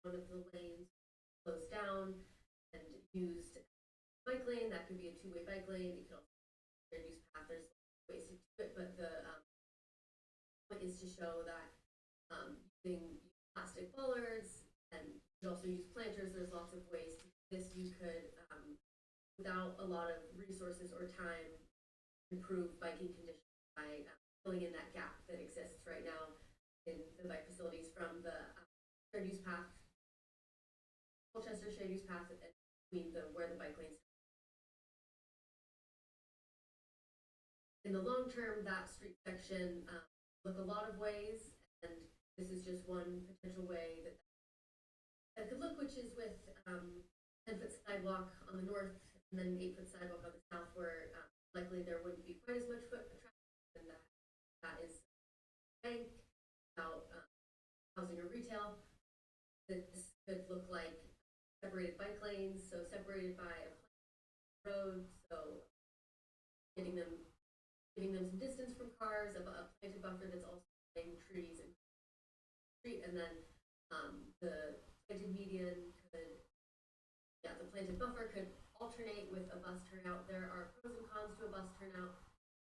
one of the lanes closed down and used bike lane. That could be a two-way bike lane. It could also be a use path. There's ways to do it, but the point is to show that using plastic bollards, and you could also use planters. There's lots of ways to do this. You could, without a lot of resources or time, improve biking conditions by filling in that gap that exists right now in the bike facilities from the shared use path, Colchester shared use path, and between where the bike lanes. In the long term, that street section look a lot of ways, and this is just one potential way that could look, which is with 10-foot sidewalk on the north and then an 8-foot sidewalk on the south, where likely there wouldn't be quite as much foot traffic, and that is bank about housing or retail. This could look like separated bike lanes, so separated by a road, so giving them some distance from cars, a planted buffer that's also planting trees and street, and then the planted median could, the planted buffer could alternate with a bus turnout. There are pros and cons to a bus turnout.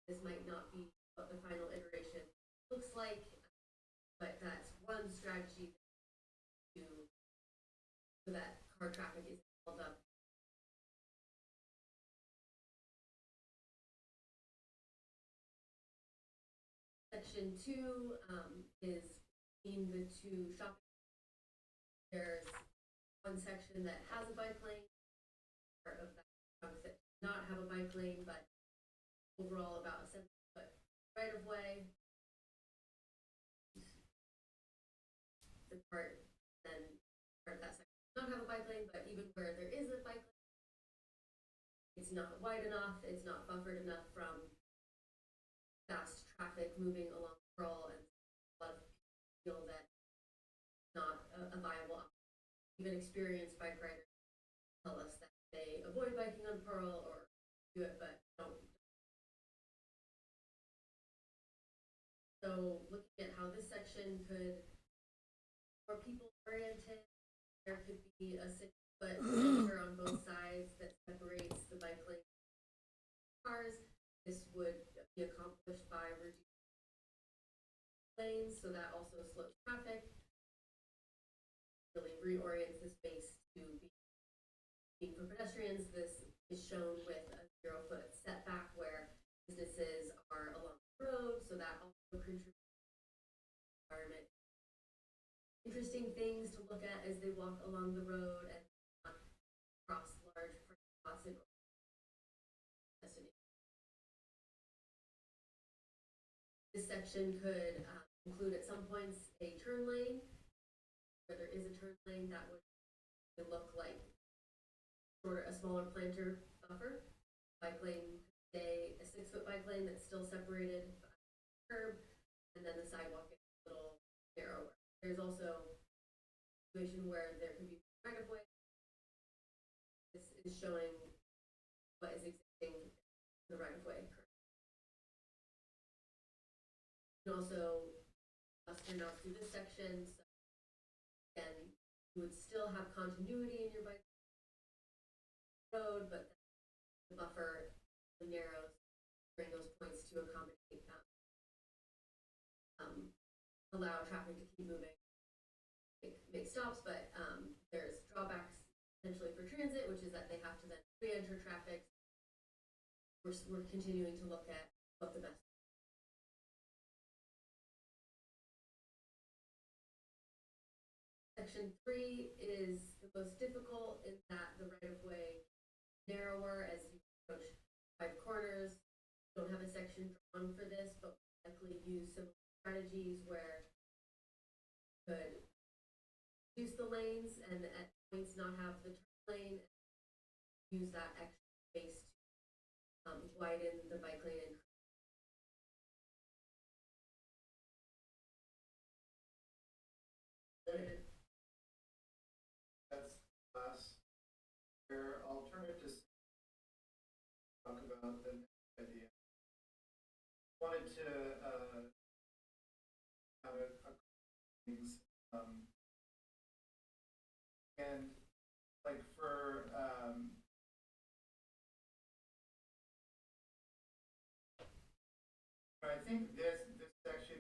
This might not be what the final iteration looks like, but that's one strategy so that car traffic is held up. Section 2 is between the two shopping. There's one section that has a bike lane, part of that chunk that does not have a bike lane, but overall about a 7-foot right of way. The part of that section does not have a bike lane, but even where there is a bike lane, it's not wide enough, it's not buffered enough from fast traffic moving along Pearl, and a lot of people feel that it's not a viable option. Even experienced bike riders tell us that they avoid biking on Pearl or do it, but don't. So looking at how this section could be more people oriented, there could be a 6-foot center on both sides that separates the bike lane from cars. This would be accomplished by reducing lanes, so that also slows traffic, really reorients the space to be for pedestrians. This is shown with a 0-foot setback where businesses are along the road, so that also contributes to the environment. Interesting things to look at as they walk along the road and not cross large parking lots in destinations. This section could include at some points a turn lane. Where there is a turn lane, that would look like a smaller planter buffer. Bike lane could stay a 6-foot bike lane that's still separated by the curb, and then the sidewalk is a little narrower. There's also a situation where there could be right of way. This is showing what is existing in the right of way. And also bus turnouts through this section. So again, you would still have continuity in your bike road, but the buffer narrows during those points to accommodate allow traffic to keep moving, make stops, but there's drawbacks potentially for transit, which is that they have to then re-enter traffic. We're continuing to look at what the best. Section 3 is the most difficult in that the right-of-way narrower as you approach 5 corners. Don't have a section drawn for this, but likely use similar strategies where you could reduce the lanes and at points not have the turn lane, use that extra space to widen the bike lane. That's last. Their alternatives talk about the next idea. Wanted to have a things And like for, I think this section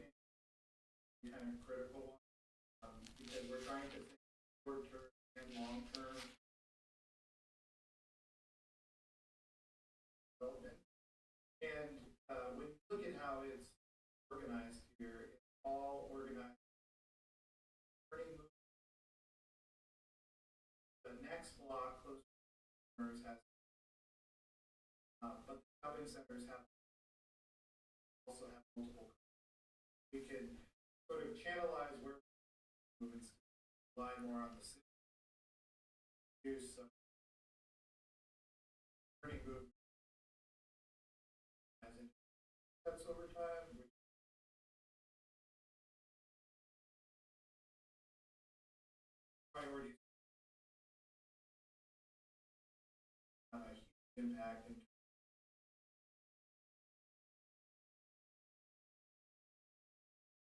is kind of critical because we're trying to think short term and long term development. And when you look at how it's organized here, it's all organized. The next block close to corners has, but the shopping centers also have multiple. We can sort of channelize where movements rely more on the city. Use some turning movement as in steps over time. Priorities have a huge impact in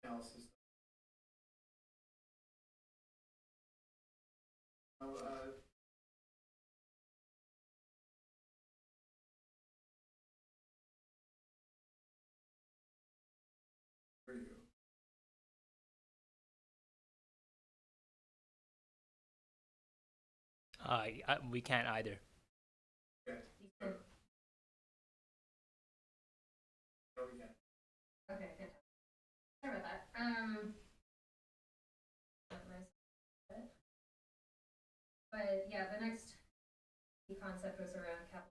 analysis. So, for you. We can't either. Okay. So, no, we can't. Okay, fantastic. Sorry about that. But yeah, the next key concept was around capital.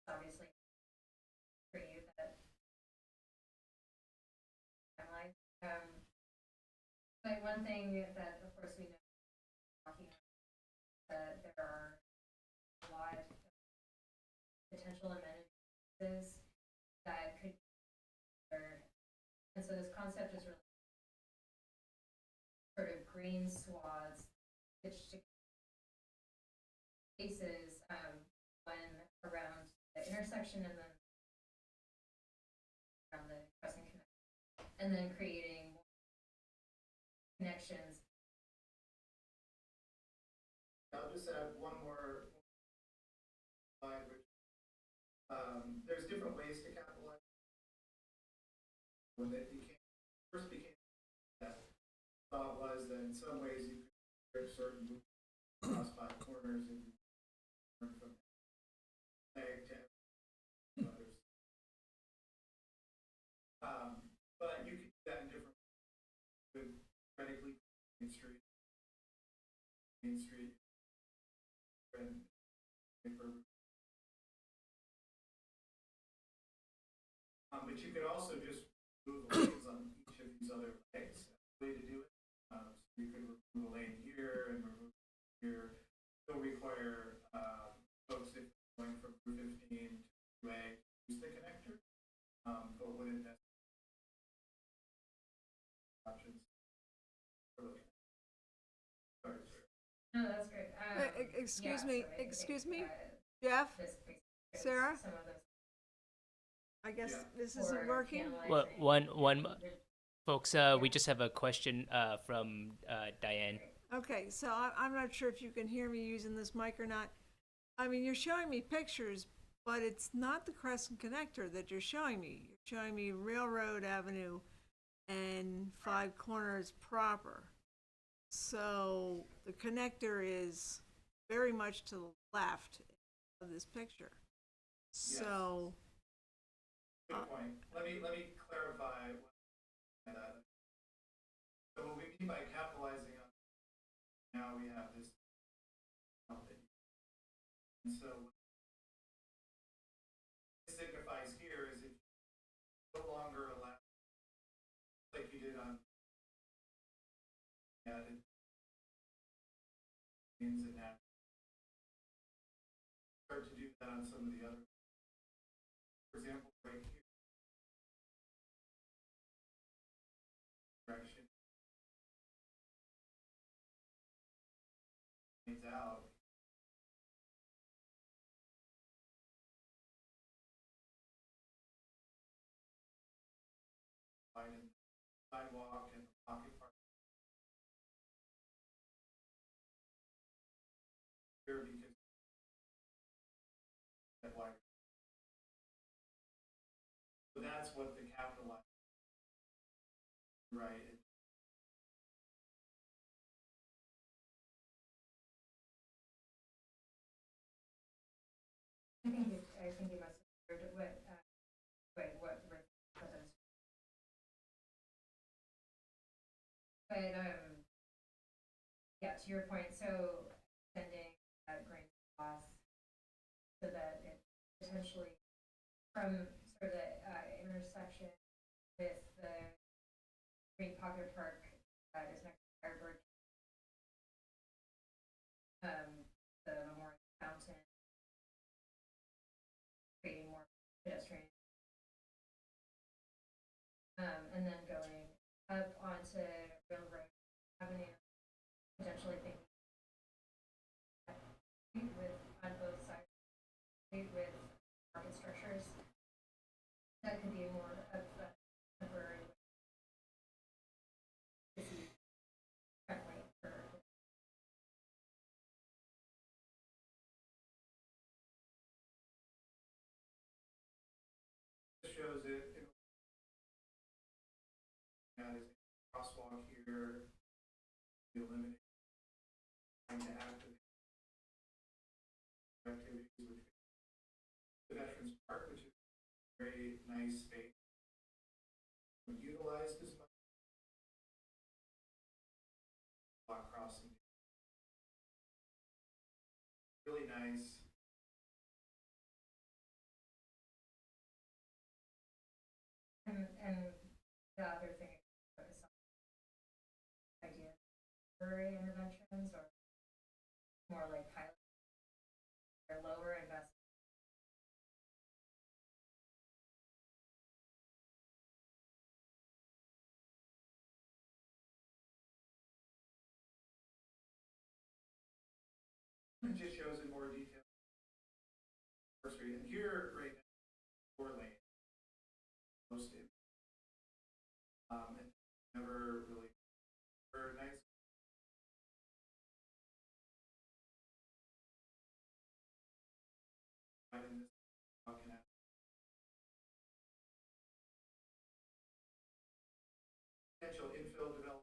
Obviously, for you that I'm like, but one thing that of course we know talking that there are a lot of potential amenities that could be there. And so this concept is really sort of green swaths stitched together spaces when around the intersection and then around the crescent connection, and then creating more connections. I'll just add one more slide, which there's different ways to capitalize. When it first became that thought was that in some ways you could create certain movements across 5 corners and learn from leg to others. But you could do that in different ways. With radically Main Street, and but you could also just move the lanes on each of these other legs. That's the way to do it. So you could remove a lane here and remove here. It'll require folks if going from Route 15 to A use the connector, but wouldn't necessarily options. Sorry, sir. No, that's great. Excuse yeah, me, so excuse me, this Jeff, basically shows Sarah? some of those I guess Yeah. this isn't for working. Well, analyzing one, folks, we just have a question from Diane. Okay, so I'm not sure if you can hear me using this mic or not. I mean, you're showing me pictures, but it's not the Crescent Connector that you're showing me. You're showing me Railroad Avenue and 5 Corners proper. So the connector is very much to the left of this picture. So, Good point. Let me clarify what that. So what we mean by capitalizing on now we have this something. And so what this signifies here is if you no longer allow, like you did on added ins and that, start to do that on some of the other. For example, right here. Direction. It's out. Widen sidewalk and pocket park. here because that wire. So that's what the capitalized, right? I think you must have heard what, but, yeah, to your point, so extending that green cross so that it potentially from sort of the intersection with the Green Pocket Park that is next to Firebird, the Memorial Fountain, creating more pedestrian, and then going up onto Railroad Avenue, potentially thinking with on both sides with market structures. That could be more of a temporary friendly for This shows it in as a crosswalk here, be eliminated, trying to activate activities which the Veterans Park, which is a very nice space, utilized as much block crossing. Really nice. and the other thing is idea temporary interventions or more like pilot or lower investment. It just shows in more detail. First Street, and here right now, 4 lane, most of and never really very nice. In this potential infill development.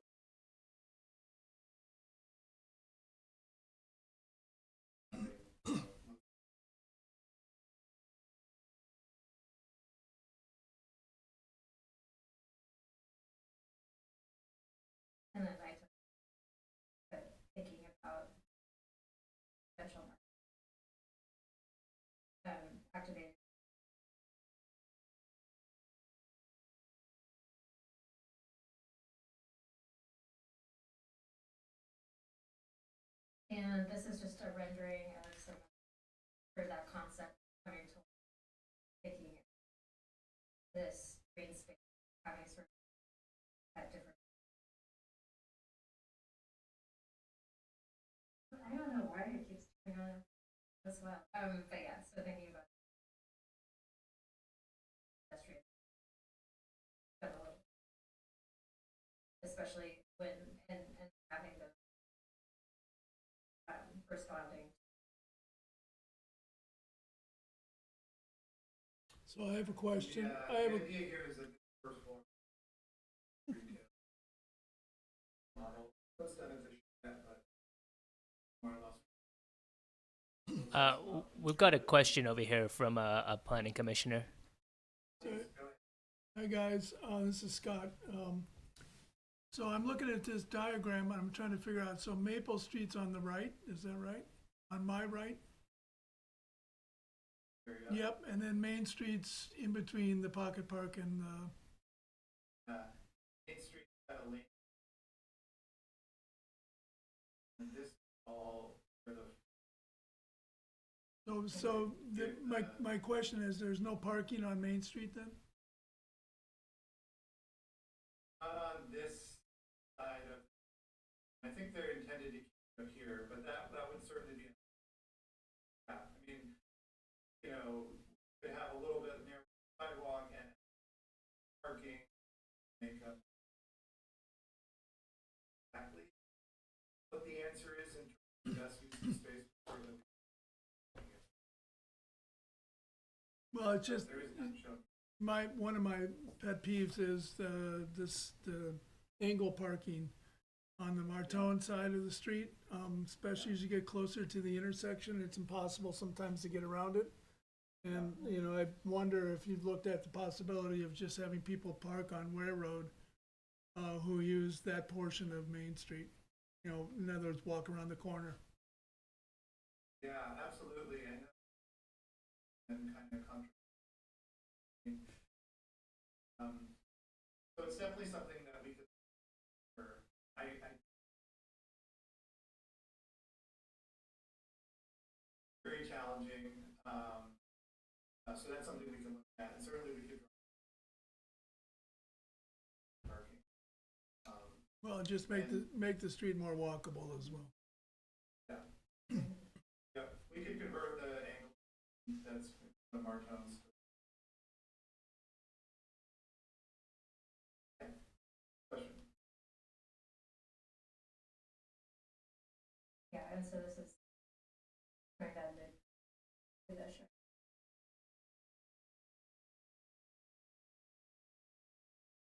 And then I took thinking about potential activated. And this is just a rendering of some for that concept coming to thinking this green space having sort of at different. I don't know why it keeps turning on as well. But yeah, so thinking about pedestrian, especially when and having the responding. So I have a question. Yeah, I have the a, idea here is that the first floor retail model was done as a shed, but more or less. We've got a question over here from a planning commissioner. hi guys, this is Scott. So I'm looking at this diagram and I'm trying to figure out, so Maple Street's on the right, is that right? On my right? Yep, and then Main Street's in between the Pocket Park and the, Main Street got a lane. And this is all for the my question is, there's no parking on Main Street then? not on this side of. I think they're intended to keep it here, but that would certainly be. Yeah, I mean, you know, could have a little bit near sidewalk and parking, make up exactly what the answer is in terms of best use of space. sure that Well, it's just, there is none shown. one of my pet peeves is the angle parking on the Martone side of the street, especially as you get closer to the intersection, it's impossible sometimes to get around it. And, you know, I wonder if you've looked at the possibility of just having people park on Ware Road, who use that portion of Main Street. You know, in other words, walk around the corner. Yeah, absolutely, I know. And kind of contrary. So it's definitely something that we could, very challenging, so that's something we can look at, and certainly we could. Parking. Well, just make the street more walkable as well. Yeah. Yeah, we could convert the angle that's the Martones. Okay. Question? Yeah, and so this is turned on the position.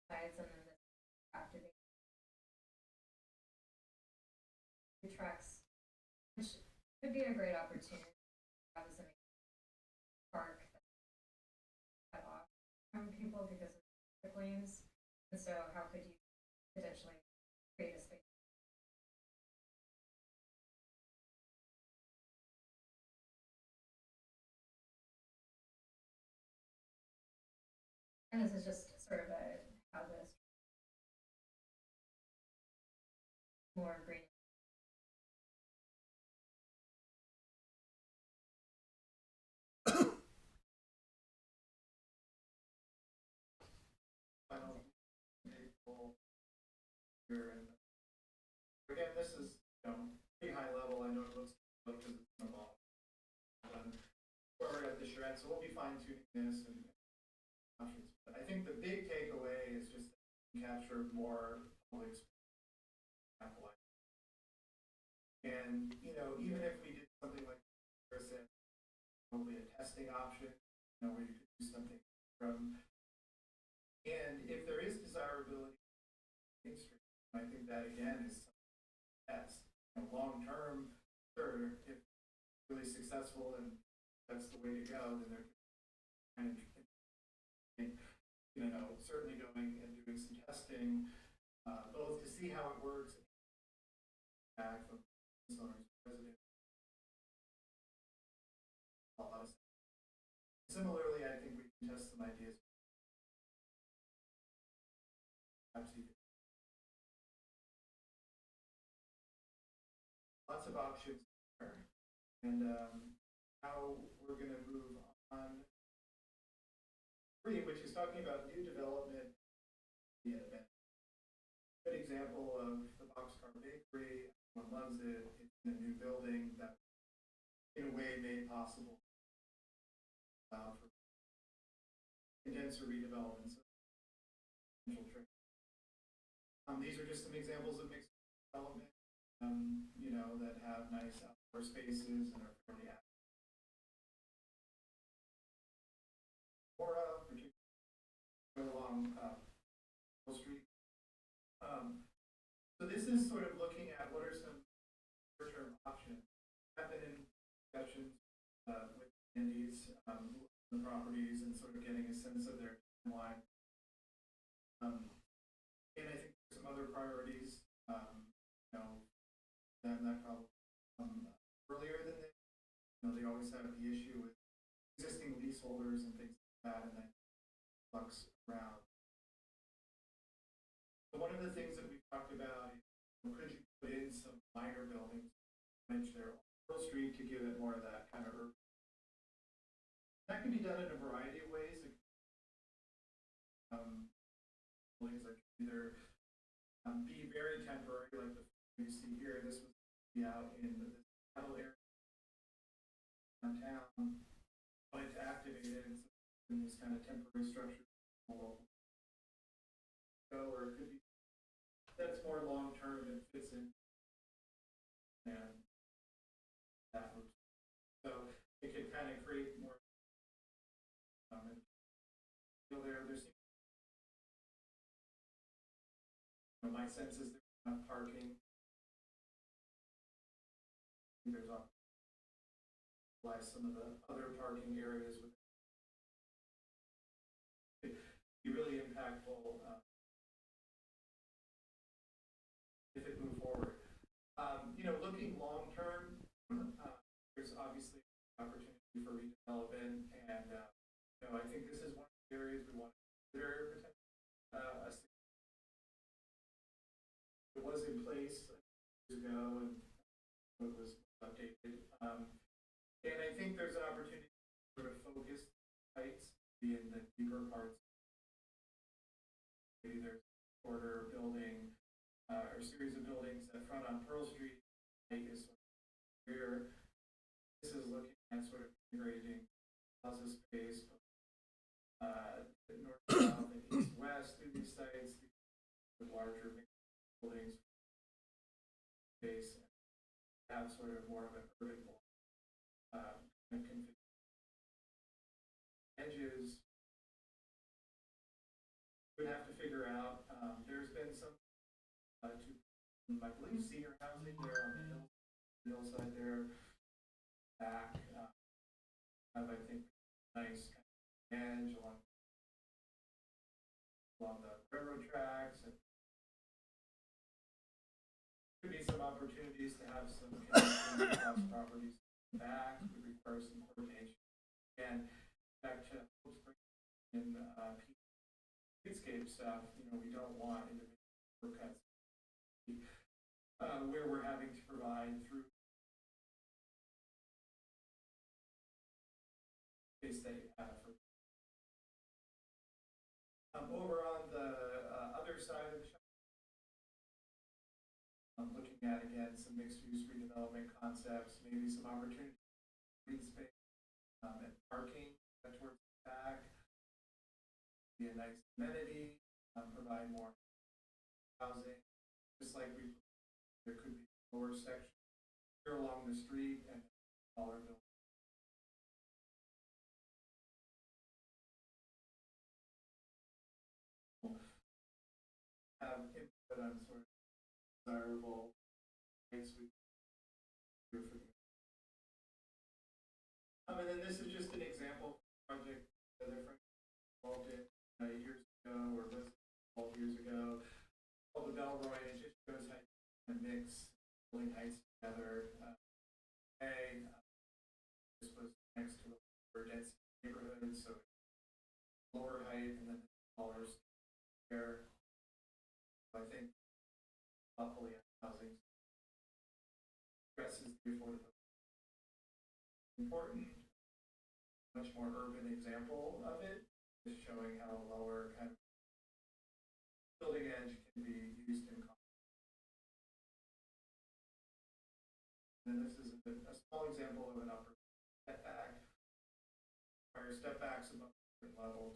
Sides and then the activate. The trucks, which could be a great opportunity, obviously, park cut off from people because of traffic lanes. And so how could you potentially create a space? And this is just sort of how this more green. Final April here, and again, this is, you know, pretty high level. I know it looks low because it's in the ball. We're at the shred, so we'll be fine tuning this and options. But I think the big takeaway is just capture more public space. And, you know, even if we did something like Chris said, probably a testing option, you know, where you could do something from, and if there is desirability, I think that again is that's, you know, long term. Sure, if really successful and that's the way to go, then there can kind of, you know, certainly going and doing some testing, both to see how it works, back from owners, residents. Similarly, I think we can test some ideas. Lots of options there. And how we're going to move on. Which is talking about new development. Yeah, good example of the Boxcar Bakery. Everyone loves it. It's in a new building that, in a way, made possible for condenser redevelopment. These are just some examples of mixed development, you know, that have nice outdoor spaces and are fairly active. Or particularly along Wall Street. So this is sort of looking at what are some short-term options. I've been in discussions with Andy's the properties and sort of getting a sense of their timeline. And I think there's some other priorities, you know, then that probably earlier than this. You know, they always have the issue with existing leaseholders and things like that, and that flux around. So one of the things that we've talked about is, could you put in some minor buildings, manage their Earl Street to give it more of that kind of urban. That can be done in a variety of ways. Buildings that can either be very temporary, like the you see here. This was out in the cattle area downtown, but it's activated in this kind of temporary structure. Or it could be that's more long term and fits in, and that would my sense is there's enough parking. There's some of the other parking areas with be really impactful if it moved forward. Looking long term, there's obviously an opportunity for redevelopment, and I think this is one of the areas we want to consider potentially. It was in place years ago, and it was updated. And I think there's an opportunity to sort of focus sites in the deeper parts. Maybe there's a shorter building or series of buildings that front on Pearl Street. Is sort of here. This is looking at sort of integrating plaza space, north, south, and east, west through these sites, with larger buildings, space, and have sort of more of an urban edges. We'd have to figure out. There's been some, I believe, senior housing there on the hillside there. Back, have I think nice kind of edge along the railroad tracks, and could be some opportunities to have some connections across properties back. Would require some coordination. And back to in streetscape stuff, we don't want individual cuts where we're having to provide through space that you have for. Over on the other side of the shop, I'm looking at again some mixed-use redevelopment concepts, maybe some opportunity for green space and parking towards the back. Be a nice amenity, provide more housing, just like there could be a lower section here along the street and smaller buildings. Have input on sort of desirable things we do for you. And then this is just an example project that they're involved in years ago, or was involved years ago, called the Belroy. It just shows how you can mix building heights together. This was next to a lower density neighborhood, so lower height and then smaller there. I think thoughtfully housing stresses the affordability. Important, much more urban example of it is showing how a lower kind of building edge can be used in common. And this is a small example of an upper step back, where step backs above the level.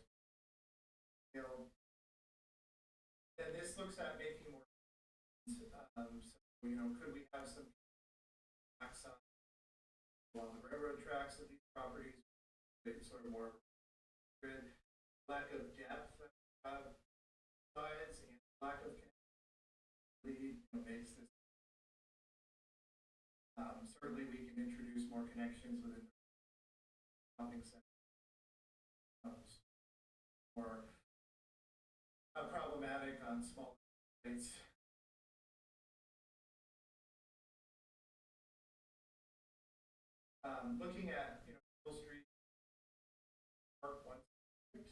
And this looks at making more. Could we have some backs along the railroad tracks of these properties? It's sort of more grid, lack of depth sides, and lack of connectivity makes this. Certainly, we can introduce more connections within the shopping center. More problematic on small sites. Looking at Hill Street, park one street.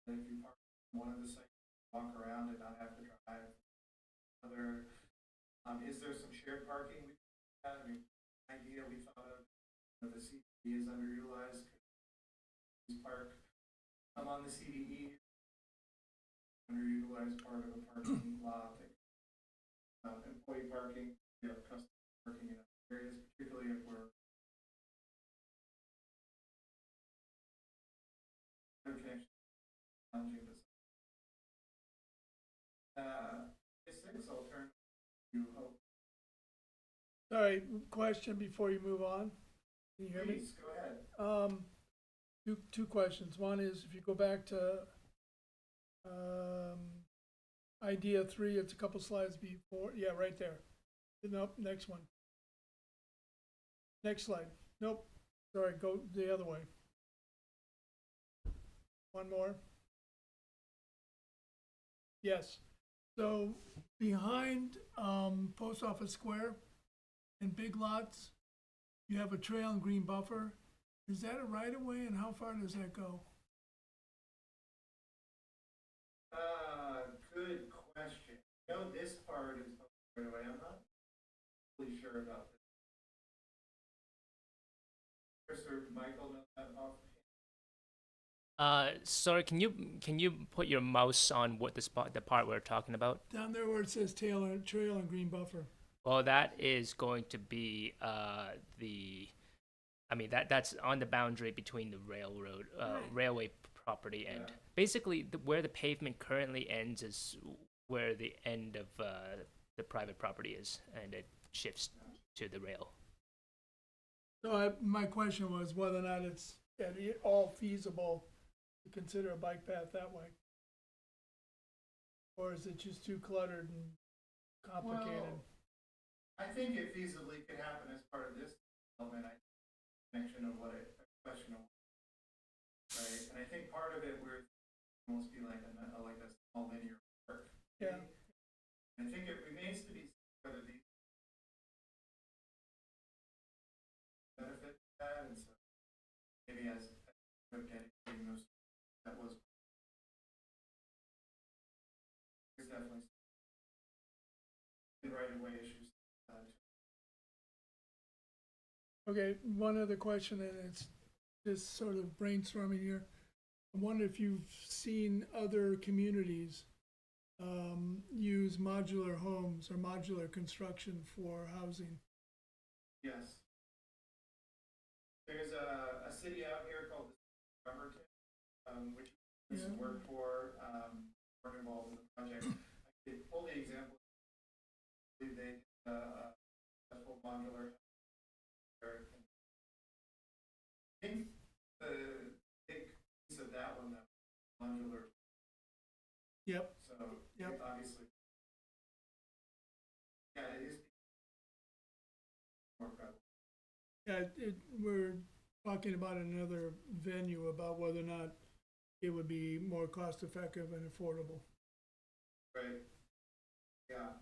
If you park one of the sites, walk around and not have to drive. Other, is there some shared parking? Idea we thought of the CDE is underutilized. Park. On the CDE, underutilized part of a parking lot. Employee parking, customer parking in areas, particularly if we're connection challenging this. Essex, I'll turn to you, Hope. Sorry, question before you move on. Can you hear me? Please, go ahead. Two questions. One is, if you go back to idea 3, it's a couple slides before, yeah, right there. Nope, next one. Next slide. Nope, sorry, go the other way. One more. Yes, so behind Post Office Square and Big Lots, you have a trail and green buffer. Is that a right of way, and how far does that go? Good question. I know this part is right away. I'm not really sure about this. Chris or Michael know that off? Sorry, can you put your mouse on what the part we're talking about? Down there where it says trail and green buffer. Well, that is going to be that's on the boundary between the railroad, railway property and basically where the pavement currently ends is where the end of the private property is, and it shifts to the rail. So my question was whether or not it's at all feasible to consider a bike path that way. Or is it just too cluttered and complicated? Well, I think it feasibly could happen as part of this development. Connection of what a question of, right? And I think part of it would almost be like a small linear park. Yeah. I think it remains to be seen whether these benefit that, and so maybe as dedicating those, that was there's definitely right away issues. Okay, one other question, and it's just sort of brainstorming here. I wonder if you've seen other communities use modular homes or modular construction for housing. Yes. There's a city out here called Bremerton, which we did some work for, weren't involved in the project. I could pull the example. They did a successful modular. I think the big piece of that one, that modular. Yep. So yep. Obviously, yeah, it is more prevalent. Yeah, we're talking about another venue about whether or not it would be more cost effective and affordable. Right. Yeah.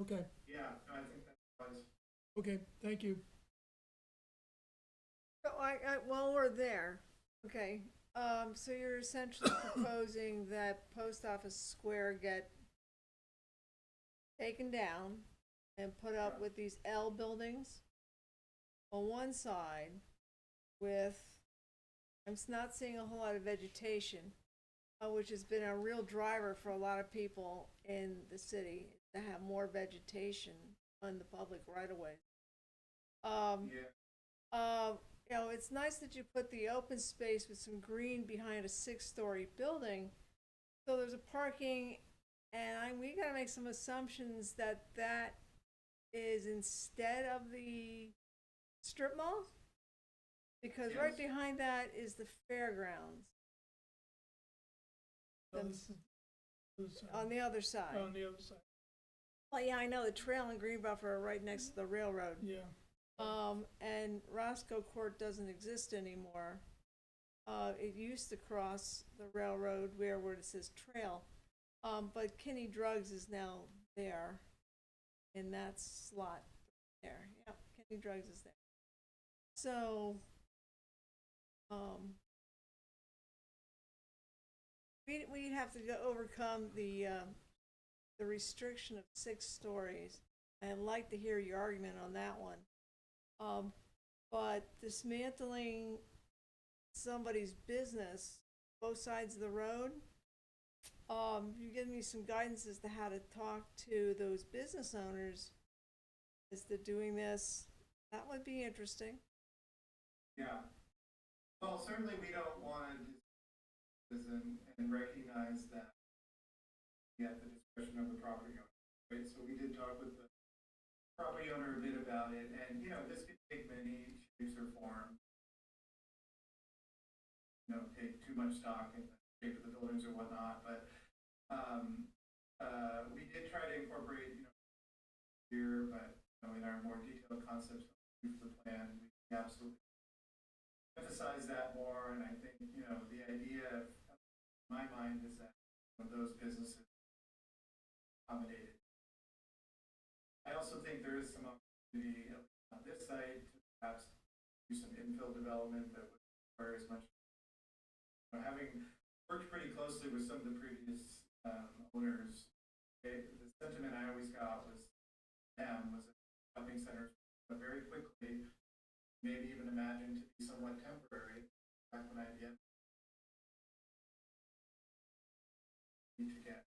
Okay. Yeah, no, I think that's wise. Okay, thank you. So while we're there, okay, so you're essentially proposing that Post Office Square get taken down and put up with these L buildings on one side with, I'm not seeing a whole lot of vegetation, which has been a real driver for a lot of people in the city, to have more vegetation on the public right of way. You know, it's nice that you put the open space with some green behind a 6-story building. So there's a parking, and we gotta make some assumptions that that is instead of the strip mall? Because Yes. right behind that is the fairgrounds. On the other side. On the other side. Well, yeah, I know the trail and green buffer are right next to the railroad. Yeah. And Roscoe Court doesn't exist anymore. It used to cross the railroad where it says trail. But Kinney Drugs is now there in that slot there. Yep, Kinney Drugs is there. So, we'd have to overcome the restriction of 6 stories. I'd like to hear your argument on that one. But dismantling somebody's business, both sides of the road, you give me some guidance as to how to talk to those business owners as to doing this. That would be interesting. Yeah. Well, certainly we don't want to and recognize that we have the discretion of the property owner, right? So we did talk with the property owner a bit about it, and this could take many shapes or forms. Take too much stock in the shape of the buildings or whatnot, but we did try to incorporate, here, but, in our more detailed concepts for the plan, we absolutely emphasize that more, and I think, the idea in my mind is that those businesses accommodated. I also think there is some opportunity on this site to perhaps do some infill development that would require as much. Having worked pretty closely with some of the previous owners, the sentiment I always got was that shopping centers very quickly, maybe even imagined to be somewhat temporary. Back when I began to get,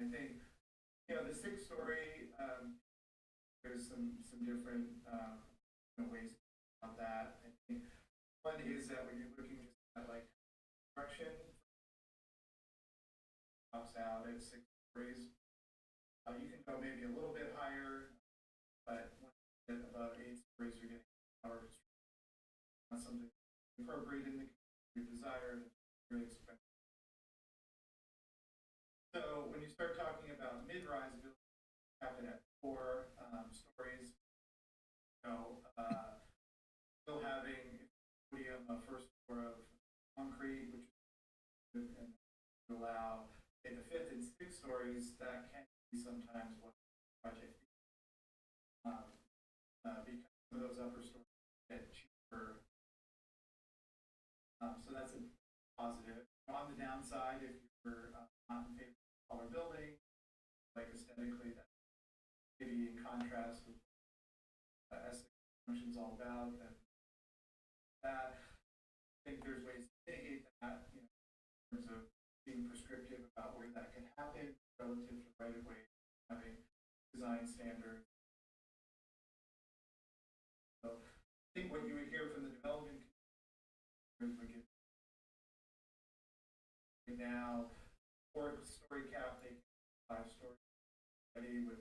I think, the 6-story. There's some different ways about that. I think one is that when you're looking just at like construction, tops out at 6 stories. You can go maybe a little bit higher, but when you get above 8 stories, you're getting power construction. Not something appropriate in the your desired, really expensive. So when you start talking about mid-rise buildings, cap it at 4 stories, still having a first floor of concrete, which is and allow the 5th and 6th stories, that can be sometimes what the project is. Because of those upper stories get cheaper. So that's a positive. On the downside, if you're not in favor of a taller building, like aesthetically, that maybe in contrast with Essex Junction's all about, and that I think there's ways to mitigate that, in terms of being prescriptive about where that can happen relative to right-of-way, having design standards. So I think what you would hear from the development would give now 4-story cap, they 5-story ready with.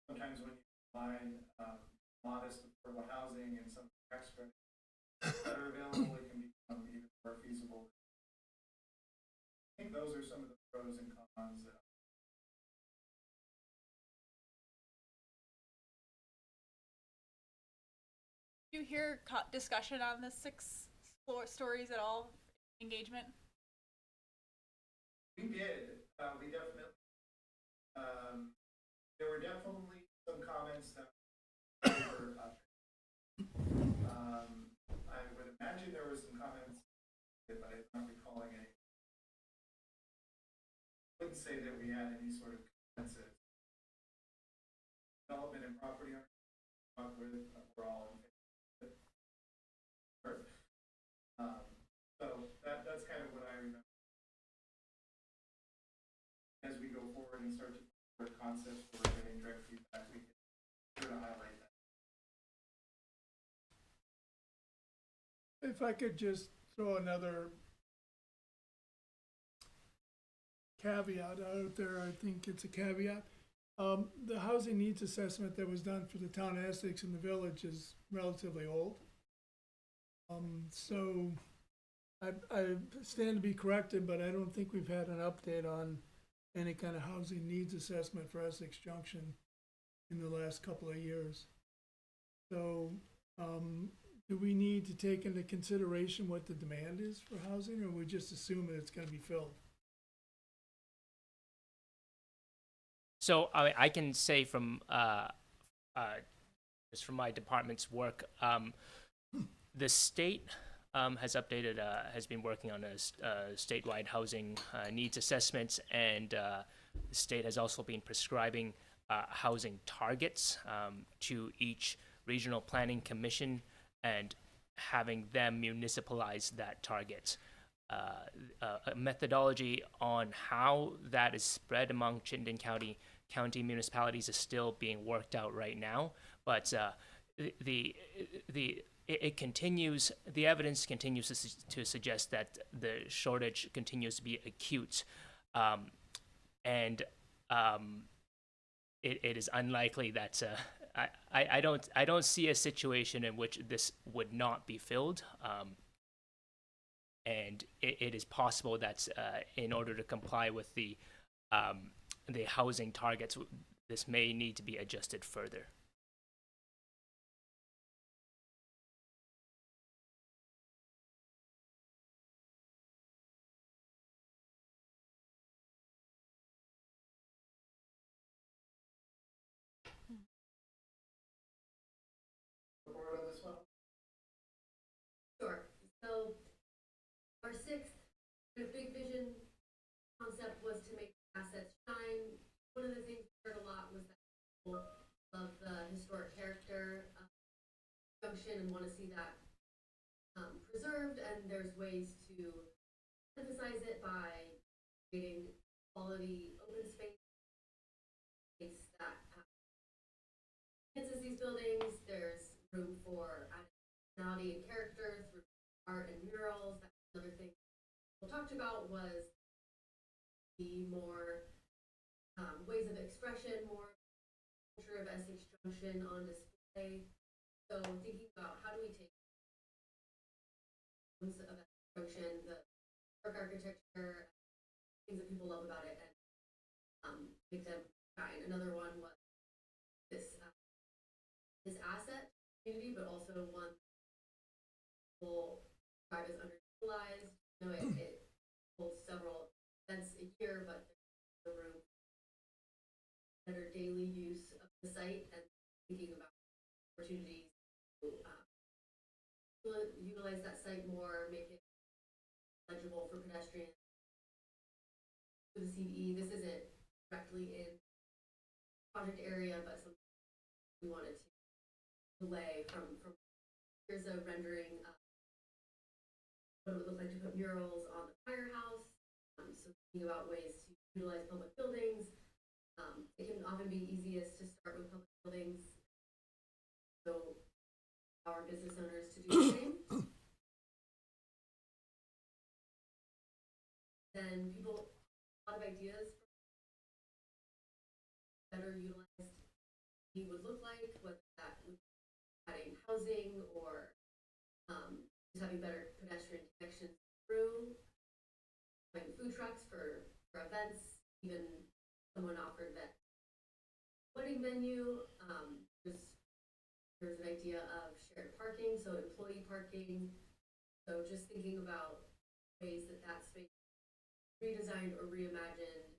Sometimes when you combine modest affordable housing and some tax credits that are available, it can become even more feasible. I think those are some of the pros and cons. Do you hear discussion on the 6 stories at all? Engagement? We did. We definitely. There were definitely some comments that were up. I would imagine there were some comments, but I'm not recalling any. I wouldn't say that we had any sort of consensus. Development and property owners talk with, we're all in favor. So that's kind of what I remember. As we go forward and start to work concepts where we're getting direct feedback, we can sort of highlight that. If I could just throw another caveat out there, I think it's a caveat. The housing needs assessment that was done for the town of Essex and the village is relatively old. So I stand to be corrected, but I don't think we've had an update on any kind of housing needs assessment for Essex Junction in the last couple of years. So do we need to take into consideration what the demand is for housing, or we just assume that it's going to be filled? So I can say from just from my department's work, the state has been working on a statewide housing needs assessments, and the state has also been prescribing housing targets to each regional planning commission and having them municipalize that target. A methodology on how that is spread among Chittenden County municipalities is still being worked out right now, but it continues. The evidence continues to suggest that the shortage continues to be acute, and it is unlikely that I don't see a situation in which this would not be filled. and it is possible that in order to comply with the housing targets, this may need to be adjusted further. Report on this one? Sure. So our sixth big vision concept was to make assets shine. One of the things we heard a lot was that people love the historic character of Junction and want to see that preserved, and there's ways to emphasize it by creating quality open space that enhances these buildings. There's room for personality and character through art and murals. That's another thing we talked about was the more ways of expression, more culture of Essex Junction on display. So thinking about how do we take of Essex Junction, the dark architecture, things that people love about it, and make them shine. Another one was this asset community, but also one people describe as underutilized. You know, it holds several events a year, but there's the room better daily use of the site and thinking about opportunities to utilize that site more, make it legible for pedestrians. For the CBE, this isn't directly in project area, but something we wanted to delay from here's a rendering of what it would look like to put murals on the firehouse. So thinking about ways to utilize public buildings. It can often be easiest to start with public buildings, so our business owners to do the same. Then people, a lot of ideas better utilized would look like, whether that would be adding housing or just having better pedestrian connections through, having food trucks for events. Even someone offered that wedding venue. There's an idea of shared parking, so employee parking. So just thinking about ways that space is redesigned or reimagined,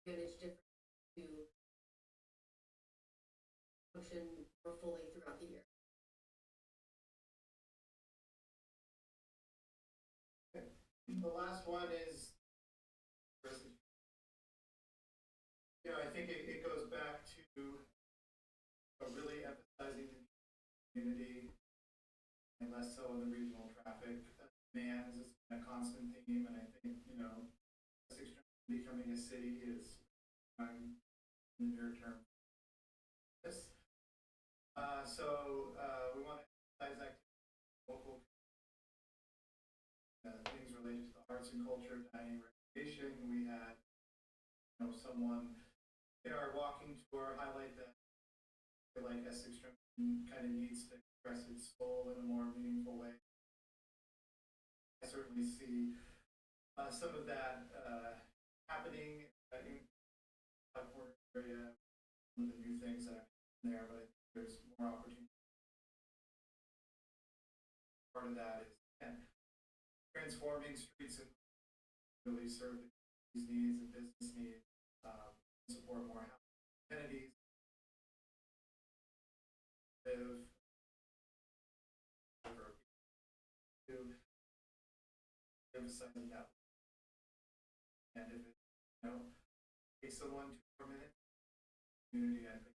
managed differently to function more fully throughout the year. Okay. The last one is, I think it goes back to really emphasizing the community and less so in the regional traffic demands. It's been a constant theme, and I think, Essex becoming a city is in the near term. So we want to emphasize activity, local things related to the arts and culture, dining, recreation. We had, someone in our walking tour highlight that like Essex Junction kind of needs to express its soul in a more meaningful way. I certainly see some of that happening in the corner area. Some of the new things that are in there, but I think there's more opportunity. Part of that is transforming streets and really serve the community's needs and business needs, support more amenities, live to emphasizing that. And if it takes someone 2 more minutes, community, I think.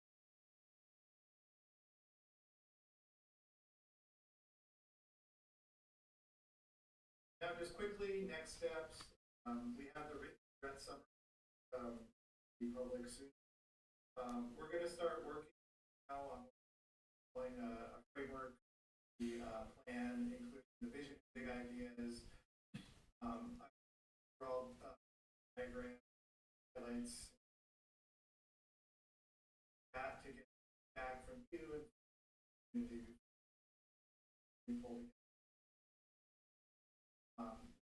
Now, just quickly, next steps. We have the written threat summary be public soon. We're going to start working now on a framework, the plan, including the vision, big ideas, overall diagram, highlights, that to get back from you and community.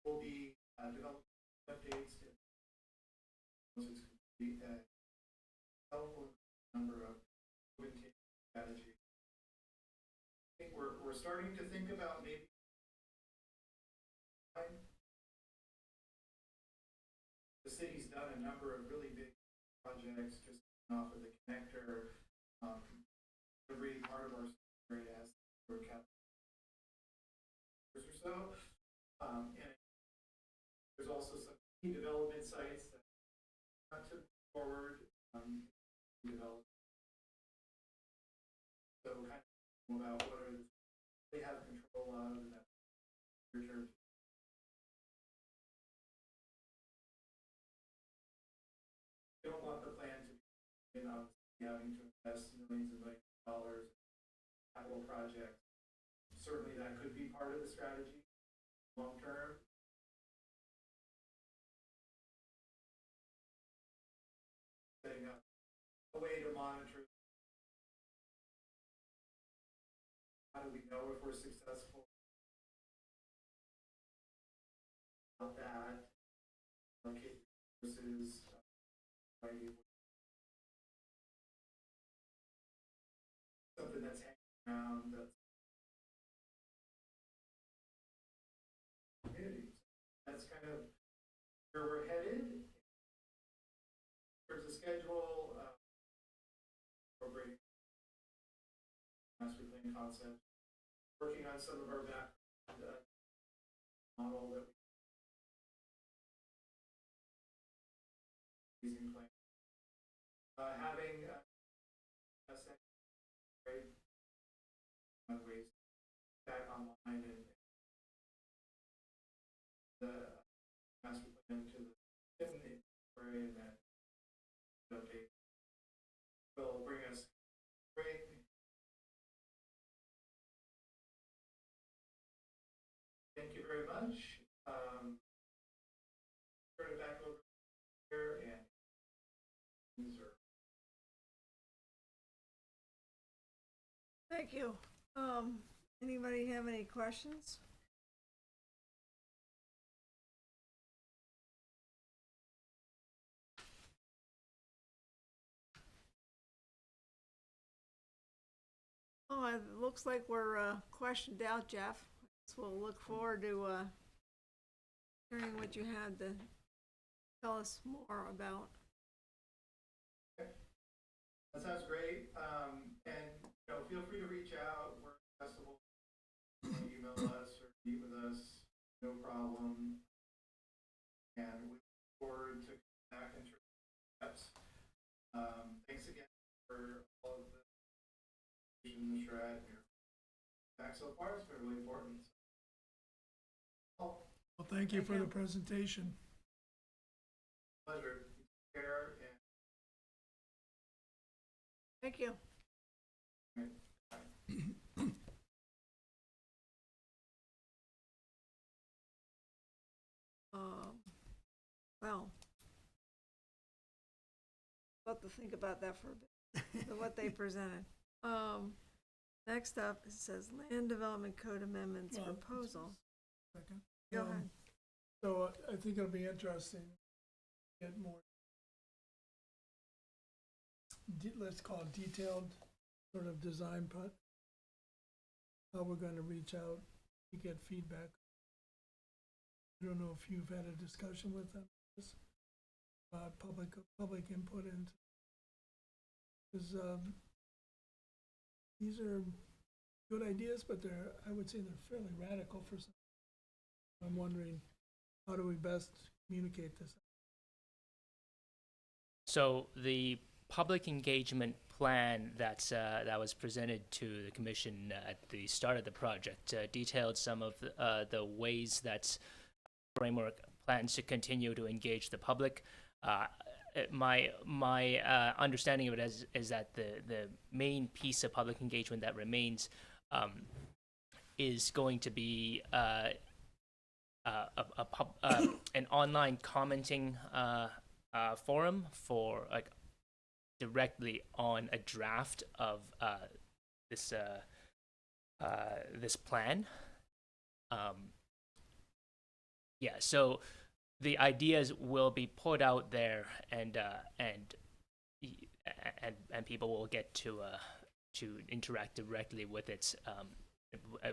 will be developing updates to once it's complete, helpful number of implementation strategies. I think we're starting to think about maybe the city's done a number of really big projects just off of the connector. Every part of our area has or so. And there's also some key development sites that not to move forward develop. So kind of about what are they have control of and that future. We don't want the plan to be, having to invest millions and millions of dollars in capital projects. Certainly that could be part of the strategy long term. Setting up a way to monitor how do we know if we're successful about that, allocate resources, something that's hanging around that's communities. That's kind of where we're headed. There's a schedule, incorporating master plan concept, working on some of our back model that we using plan. Having Essex great ways back online and the master plan to the inventory and that update will bring us great. Thank you very much. Turn it back over here and user. Thank you. Anybody have any questions? Oh, it looks like we're questioned out, Jeff. So we'll look forward to hearing what you had to tell us more about. That sounds great. And feel free to reach out. We're accessible. You want to email us or meet with us, no problem. And we look forward to back and steps. Thanks again for all of the shred here. Back so far, it's been really important. Well, thank you for the presentation. Pleasure. Take care and Thank you. Well, I'll have to think about that for a bit, what they presented. Next up, it says Land Development Code Amendments Well, Proposal. Second. Go ahead. So I think it'll be interesting to get more, let's call it detailed sort of design part. How we're going to reach out to get feedback. I don't know if you've had a discussion with them about public input into, because these are good ideas, but I would say they're fairly radical for some. I'm wondering, how do we best communicate this? So the public engagement plan that was presented to the commission at the start of the project detailed some of the ways that framework plans to continue to engage the public. My understanding of it is that the main piece of public engagement that remains is going to be an online commenting forum for directly on a draft of this plan. Yeah, so the ideas will be put out there, and people will get to interact directly with it,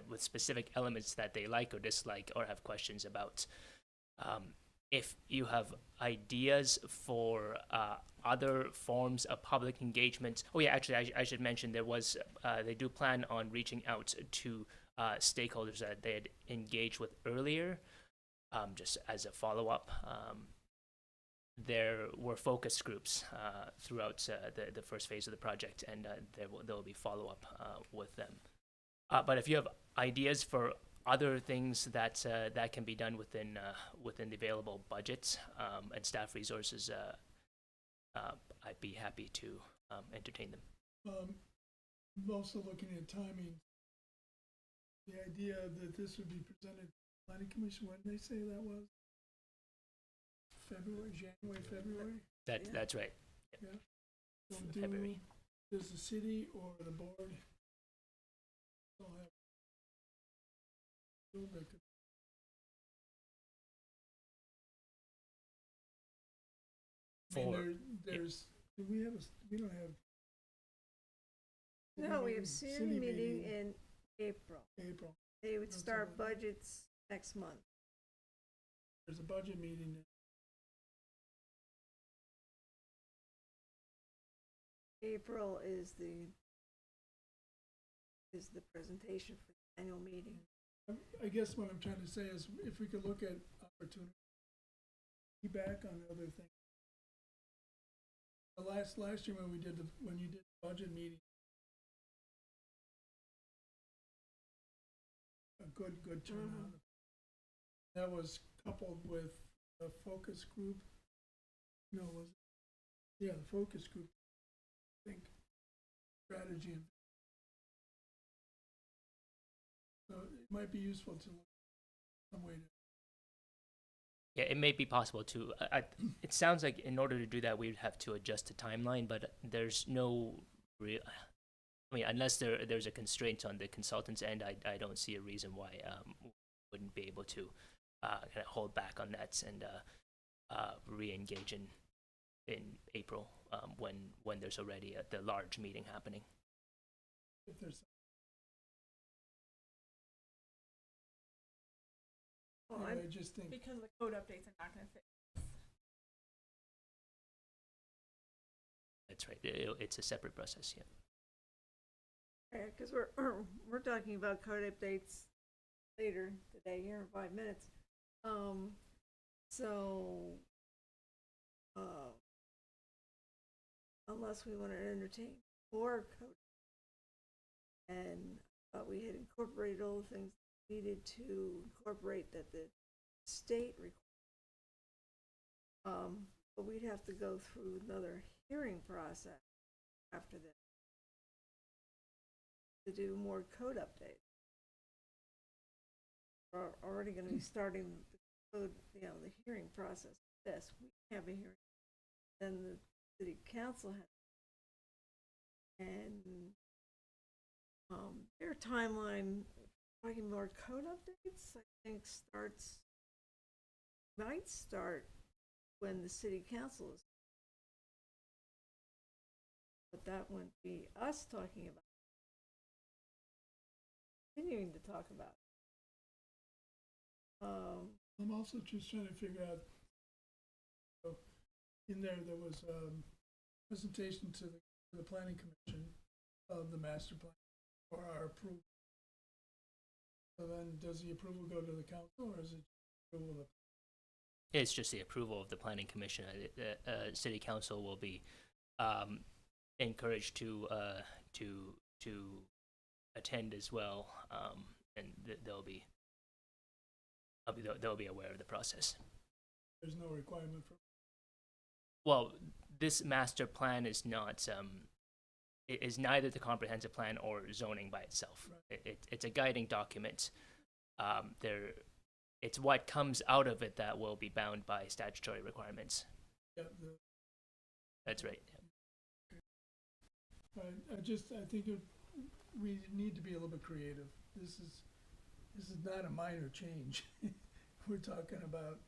with specific elements that they like or dislike or have questions about. If you have ideas for other forms of public engagement, oh yeah, actually, I should mention they do plan on reaching out to stakeholders that they had engaged with earlier, just as a follow-up. There were focus groups throughout the first phase of the project, and there will be follow-up with them. But if you have ideas for other things that can be done within the available budget and staff resources, I'd be happy to entertain them. I'm also looking at timing. The idea that this would be presented to the planning commission, when did they say that was? February? That's right. Yeah. So February. Does the city or the board still have that could we don't have. No, we have city meeting in April. April. They would That's start all right. budgets next month. There's a budget meeting. April is the presentation for the annual meeting. I guess what I'm trying to say is if we could look at opportunity, feedback on other things. The last year when you did the budget meeting, a good turnout. That was coupled with a focus group. No, was it? Yeah, the focus group. I think strategy. So it might be useful to look some way to. Yeah, it may be possible to. It sounds like in order to do that, we would have to adjust the timeline, but there's no real. I mean, unless there's a constraint on the consultant's end, I don't see a reason why we wouldn't be able to kind of hold back on that and re-engage in April when there's already the large meeting happening. If there's I just think Because the code updates are not gonna fit. That's right. It's a separate process. Yeah. Because we're talking about code updates later today, here in 5 minutes. Unless we want to entertain more code, and we had incorporated all the things needed to incorporate that the state required. But we'd have to go through another hearing process after that to do more code updates. We're already going to be starting the code, the hearing process. This we have a hearing, then the city council has, and their timeline, talking more code updates, I think might start when the city council is. But that wouldn't be us talking about, continuing to talk about. I'm also just trying to figure out. So in there was a presentation to the planning commission of the master plan for our approval. So then, does the approval go to the council, or is it approval of the? It's just the approval of the planning commission. The city council will be encouraged to attend as well, and they'll be aware of the process. There's no requirement for. Well, this master plan is not. It is neither the comprehensive plan or zoning by itself. Right. It's a guiding document. It's what comes out of it that will be bound by statutory requirements. Yeah, that's right. Yeah. I think we need to be a little bit creative. This is not a minor change. we're talking about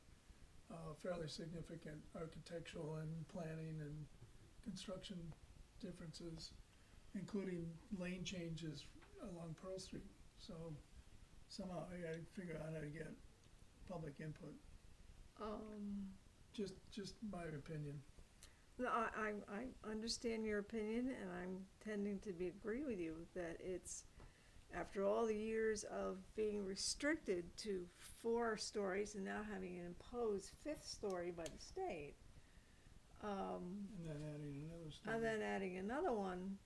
fairly significant architectural and planning and construction differences, including lane changes along Pearl Street. So somehow I gotta figure out how to get public input. Just my opinion. No, I understand your opinion, and I'm tending to agree with you that it's, after all the years of being restricted to 4 stories and now having an imposed 5th story by the state, And then adding another story. and then adding another one.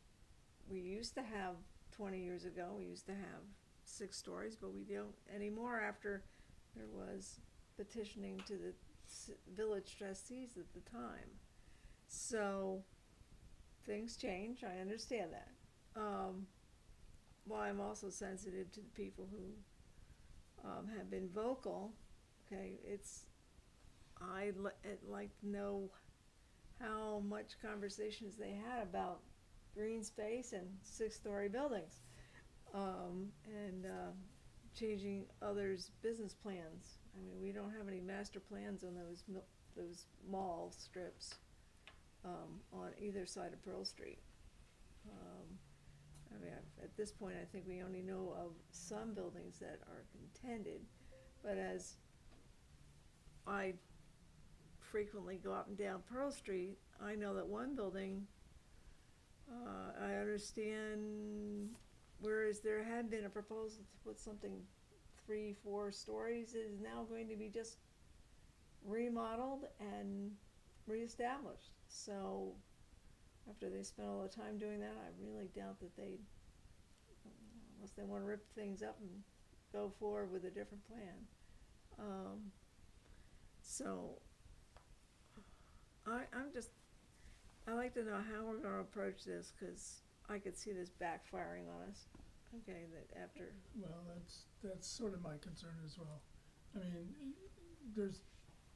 We used to have, 20 years ago, we used to have 6 stories, but we don't anymore after there was petitioning to the village trustees at the time. So things change, I understand that. Well, I'm also sensitive to the people who have been vocal. Okay, I'd like to know how much conversations they had about green space and 6-story buildings, and changing others' business plans. I mean, we don't have any master plans on those mall strips on either side of Pearl Street. I mean, at this point, I think we only know of some buildings that are contended, but as I frequently go up and down Pearl Street, I know that one building, I understand, whereas there had been a proposal to put something 3-4 stories, is now going to be just remodeled and reestablished. So after they spent all the time doing that, I really doubt that they, unless they want to rip things up and go forward with a different plan. So I like to know how we're going to approach this, because I could see this backfiring on us. Okay, that after. Well, that's sort of my concern as well. I mean, there's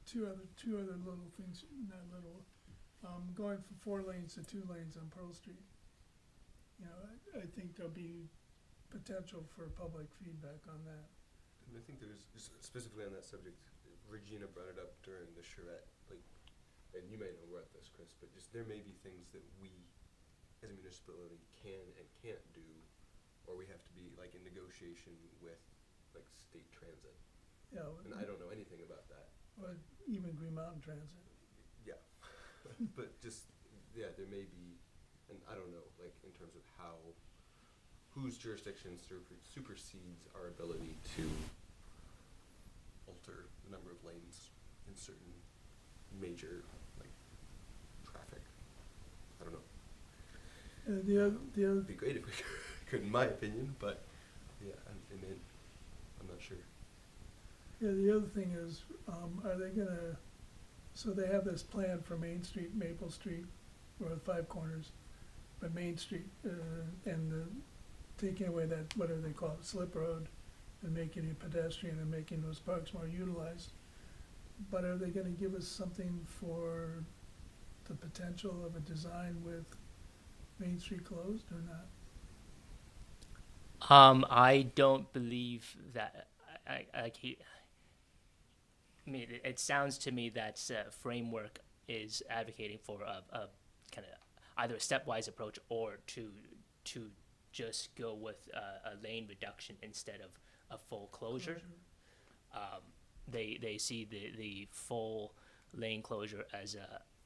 two other little things, not little, going from 4 lanes to 2 lanes on Pearl Street. You know, I think there'll be potential for public feedback on that. And I think there's, specifically on that subject, Regina brought it up during the charrette, like, and you may know we're at this, Chris, but just there may be things that we, as a municipality, can and can't do, or we have to be, like, in negotiation with, like, state transit. Yeah, And I don't know anything about that. or even Green Mountain Transit. Yeah. But just, yeah, there may be, and I don't know, like, in terms of how, whose jurisdiction supersedes our ability to alter the number of lanes in certain major, like, traffic. I don't know. The other It'd be great if we could, in my opinion, but yeah, I'm not sure. Yeah, the other thing is, are they gonna, so they have this plan for Main Street, Maple Street, or the 5 corners, but Main Street, and taking away that, whatever they call it, slip road, and making it pedestrian and making those parks more utilized. But are they gonna give us something for the potential of a design with Main Street closed or not? I don't believe that. I mean, it sounds to me that framework is advocating for a kind of either a stepwise approach or to just go with a lane reduction instead of a full closure. They see the full lane closure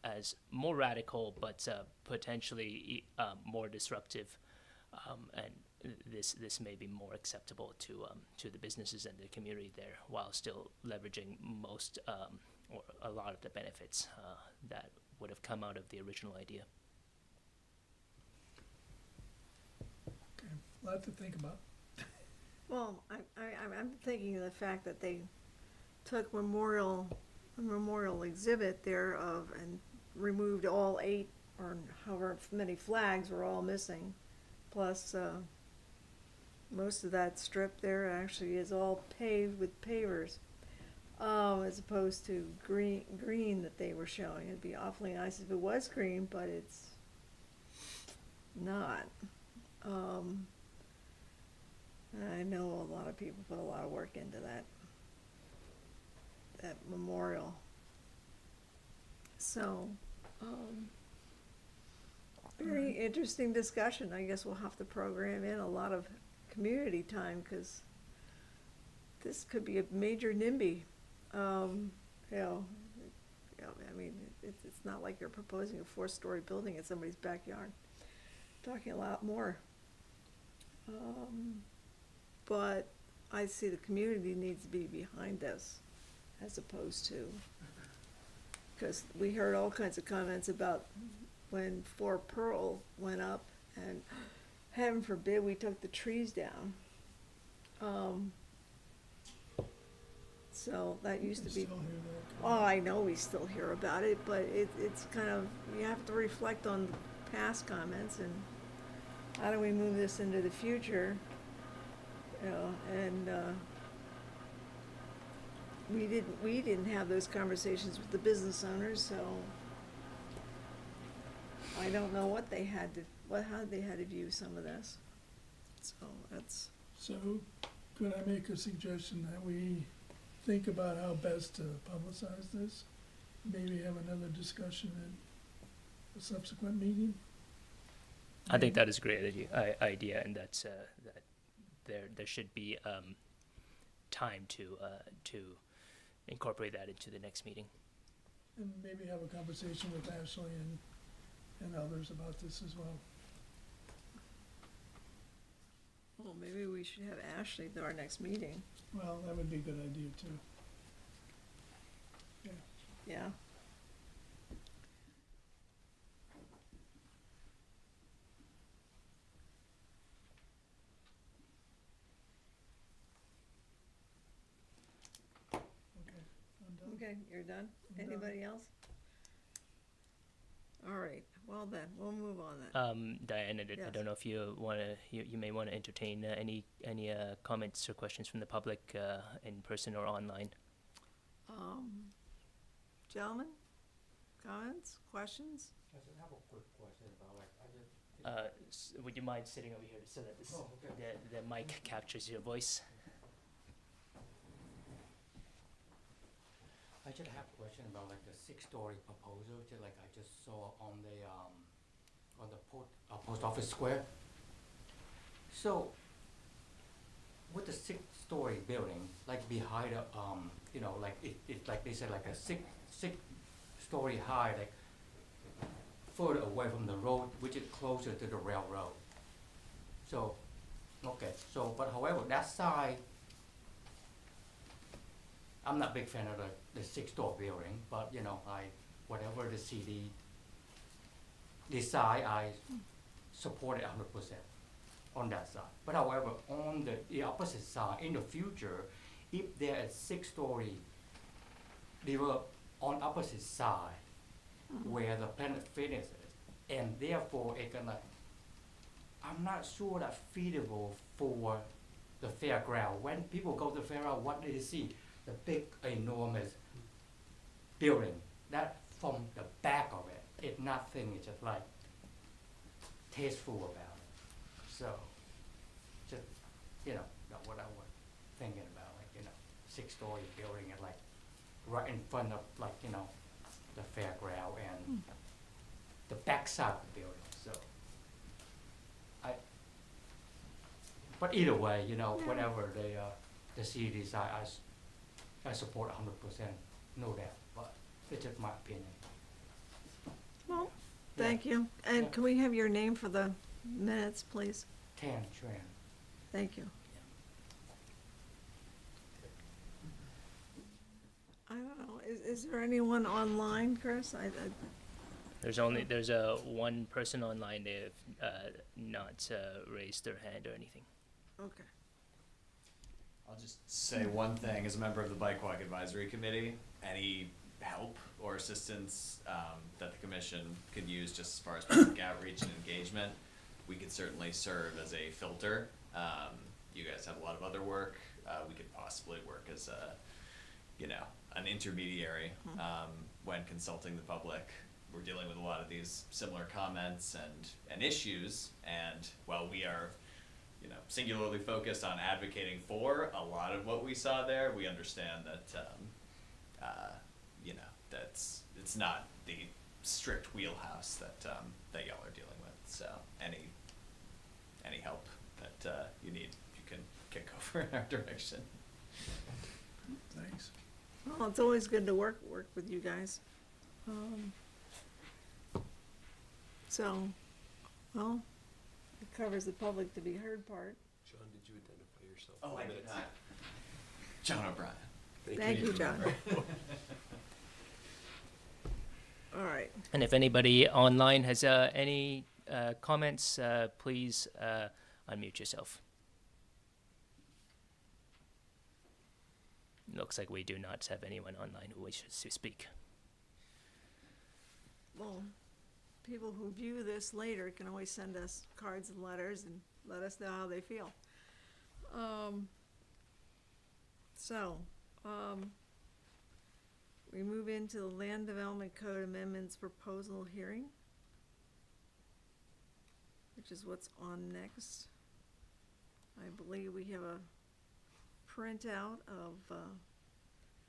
as more radical, but potentially more disruptive, and this may be more acceptable to the businesses and the community there, while still leveraging most or a lot of the benefits that would have come out of the original idea. Okay, a lot to think about. Well, I'm thinking of the fact that they took a memorial exhibit there and removed all 8 or however many flags were all missing, plus most of that strip there actually is all paved with pavers, as opposed to green that they were showing. It'd be awfully nice if it was green, but it's not. I know a lot of people put a lot of work into that. that memorial. So, very interesting discussion. I guess we'll have to program in a lot of community time, because this could be a major NIMBY. I mean, it's not like you're proposing a 4-story building in somebody's backyard. Talking a lot more. But I see the community needs to be behind this, as opposed to, because we heard all kinds of comments about when 4 Pearl went up, and heaven forbid we took the trees down. So that used to be, Still hear that. oh, I know we still hear about it, but it's kind of, you have to reflect on past comments, and how do we move this into the future? And we didn't have those conversations with the business owners, so I don't know what they had to, how they had to view some of this. So that's, So, could I make a suggestion that we think about how best to publicize this? Maybe have another discussion at a subsequent meeting? I think that is a great idea, and that's that there should be time to incorporate that into the next meeting. And maybe have a conversation with Ashley and others about this as well. well, maybe we should have Ashley at our next meeting. Well, that would be a good idea too. Yeah. Okay, I'm done. Okay, you're done? I'm done. Anybody else? All right, well then, we'll move on then. Diane, I Yes. don't know if you want to, you may want to entertain any comments or questions from the public in person or online. Gentlemen, comments, questions? I just have a quick question about, like, I just, Would you mind sitting over here so that this, Oh, okay. the mic captures your voice? I just have a question about like the 6-story proposal, just like I just saw on the post office square. So, with the 6-story building, like behind the, like it's like they said, like a six-story high, like further away from the road, which is closer to the railroad. So, okay, so, but however, that side, I'm not a big fan of the 6-story building, but whatever the city decide, I support it 100% on that side. But however, on the opposite side, in the future, if there is 6-story developed on opposite side where the Planet Fitness is, and therefore it gonna, I'm not sure that's feasible for the fairground. When people go to the fairground, what do they see? The big, enormous building. That from the back of it, it's nothing. It's just like tasteful about it. So, just that's what I was thinking about, like 6-story building and like right in front of like the fairground and the backside of the building. So, but either way, whatever the city decide, I support 100%, no doubt, but it's just my opinion. Well, thank you. And Yeah. can we have your name for the minutes, please? Tan Tran. Thank you. I don't know, is there anyone online, Chris? There's one person online. They have not raised their hand or anything. Okay. I'll just say one thing, as a member of the Bike Walk Advisory Committee, any help or assistance that the commission could use just as far as public outreach and engagement, we could certainly serve as a filter. You guys have a lot of other work. We could possibly work as an intermediary when consulting the public. We're dealing with a lot of these similar comments and issues, and while we are singularly focused on advocating for a lot of what we saw there, we understand that you know, it's not the strict wheelhouse that that y'all are dealing with. So any help that you need, you can kick over in our direction. Thanks. Well, it's always good to work with you guys. So, well, it covers the public to be heard part. John, did you identify yourself? Oh, for I the did minutes? not. John O'Brien. Thank you, John. All right. And if anybody online has any comments, please unmute yourself. Looks like we do not have anyone online who wishes to speak. Well, people who view this later can always send us cards and letters and let us know how they feel. We move into the Land Development Code Amendments Proposal Hearing, which is what's on next. I believe we have a printout of,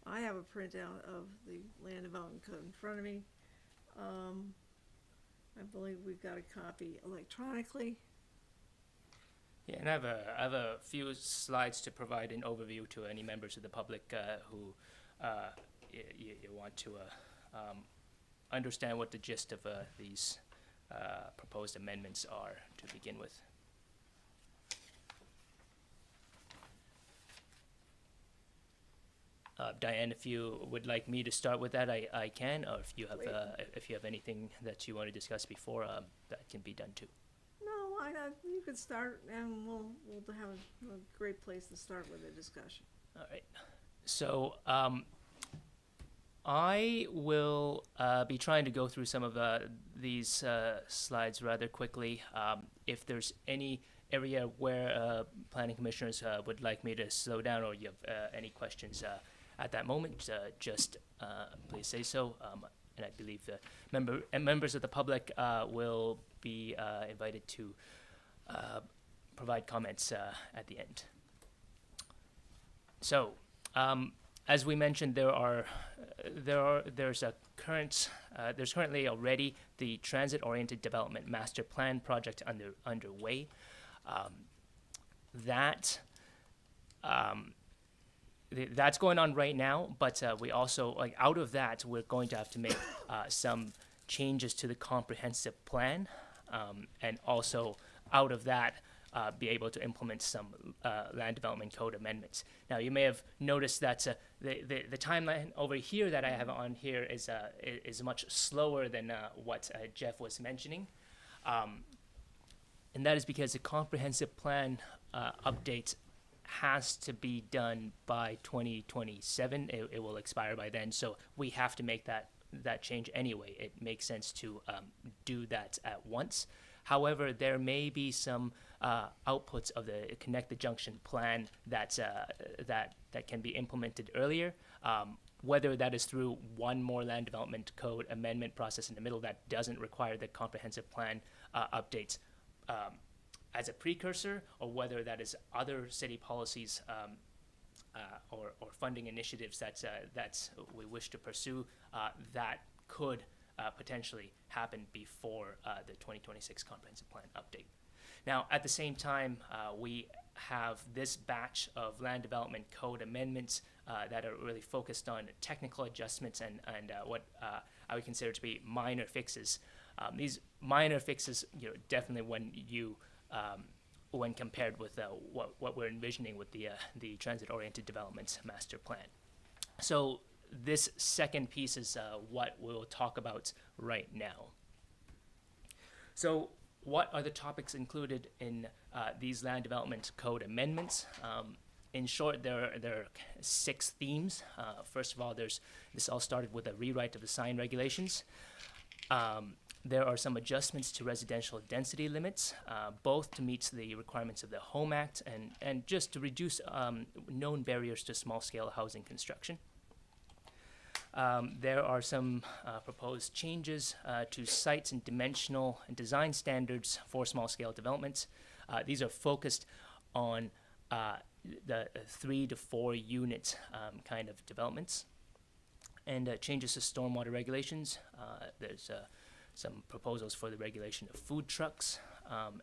I have a printout of the Land Development Code in front of me. I believe we've got a copy electronically. Yeah, and I have a few slides to provide an overview to any members of the public who you want to understand what the gist of these proposed amendments are to begin with. Diane, if you would like me to start with that, I can, or if you have anything that you want to discuss before, that can be done too. No, why not? You could start, and we'll have a great place to start with the discussion. All right. So I will be trying to go through some of these slides rather quickly. If there's any area where planning commissioners would like me to slow down, or you have any questions at that moment, just please say so. And I believe members of the public will be invited to provide comments at the end. So, as we mentioned, there's currently already the transit-oriented development master plan project underway. That's going on right now, but we also, out of that, we're going to have to make some changes to the comprehensive plan, and also out of that, be able to implement some land development code amendments. Now, you may have noticed that the timeline over here that I have on here is much slower than what Jeff was mentioning. And that is because the comprehensive plan update has to be done by 2027. It will expire by then, so we have to make that change anyway. It makes sense to do that at once. However, there may be some outputs of the Connect the Junction plan that can be implemented earlier. Whether that is through one more land development code amendment process in the middle that doesn't require the comprehensive plan updates as a precursor, or whether that is other city policies or funding initiatives that we wish to pursue, that could potentially happen before the 2026 comprehensive plan update. Now, at the same time, we have this batch of land development code amendments that are really focused on technical adjustments and what I would consider to be minor fixes. These minor fixes, definitely when compared with what we're envisioning with the transit-oriented development master plan. So this second piece is what we'll talk about right now. So what are the topics included in these land development code amendments? In short, there are 6 themes. First of all, this all started with a rewrite of the sign regulations. There are some adjustments to residential density limits, both to meet the requirements of the Home Act and just to reduce known barriers to small-scale housing construction. There are some proposed changes to sites and dimensional and design standards for small-scale developments. These are focused on the 3 to 4 unit kind of developments. and changes to stormwater regulations. There's some proposals for the regulation of food trucks,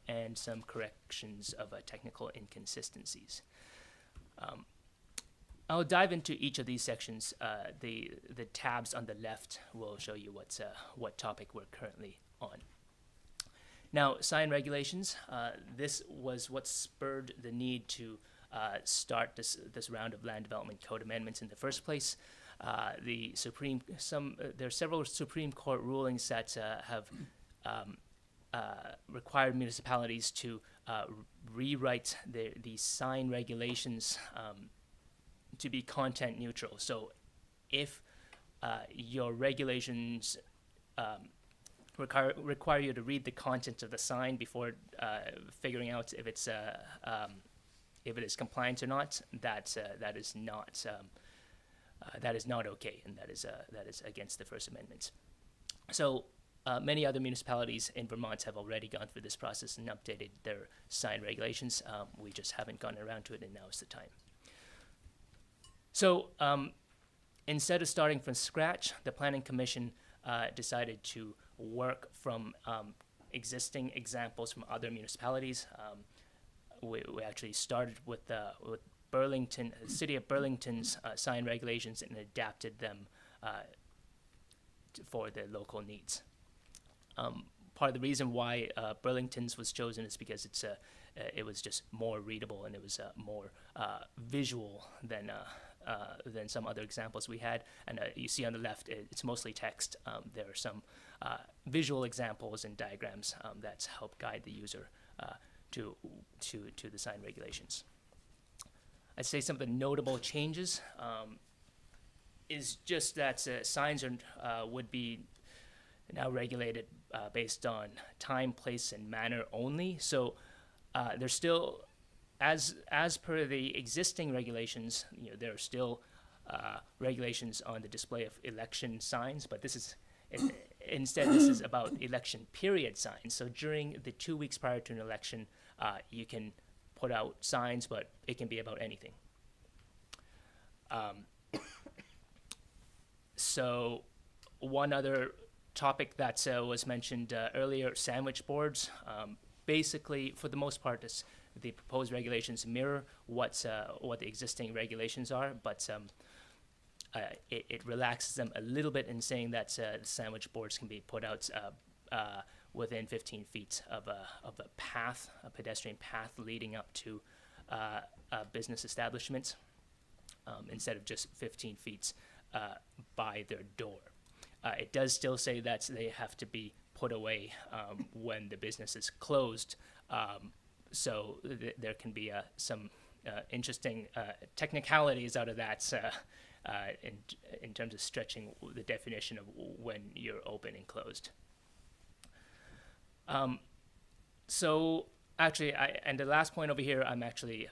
and some corrections of technical inconsistencies. I'll dive into each of these sections. The tabs on the left will show you what topic we're currently on. Now, sign regulations. This was what spurred the need to start this round of land development code amendments in the first place. There are several Supreme Court rulings that have required municipalities to rewrite the sign regulations to be content neutral. So if your regulations require you to read the content of the sign before figuring out if it is compliant or not, that is not okay, and that is against the First Amendment. So many other municipalities in Vermont have already gone through this process and updated their sign regulations. We just haven't gotten around to it, and now is the time. So instead of starting from scratch, the Planning Commission decided to work from existing examples from other municipalities. We actually started with Burlington, the city of Burlington's sign regulations, and adapted them for the local needs. Part of the reason why Burlington's was chosen is because it was just more readable, and it was more visual than some other examples we had. And you see on the left, it's mostly text. There are some visual examples and diagrams that help guide the user to the sign regulations. I'd say some of the notable changes is just that signs would be now regulated based on time, place, and manner only. So there's still, as per the existing regulations, there are still regulations on the display of election signs, but this is instead this is about election period signs. So during the 2 weeks prior to an election, you can put out signs, but it can be about anything. So one other topic that was mentioned earlier, sandwich boards. Basically, for the most part, the proposed regulations mirror what the existing regulations are, but it relaxes them a little bit in saying that sandwich boards can be put out within 15 feet of a path, a pedestrian path leading up to a business establishment, instead of just 15 feet by their door. It does still say that they have to be put away when the business is closed, so there can be some interesting technicalities out of that in terms of stretching the definition of when you're open and closed. So actually, and the last point over here, I'm actually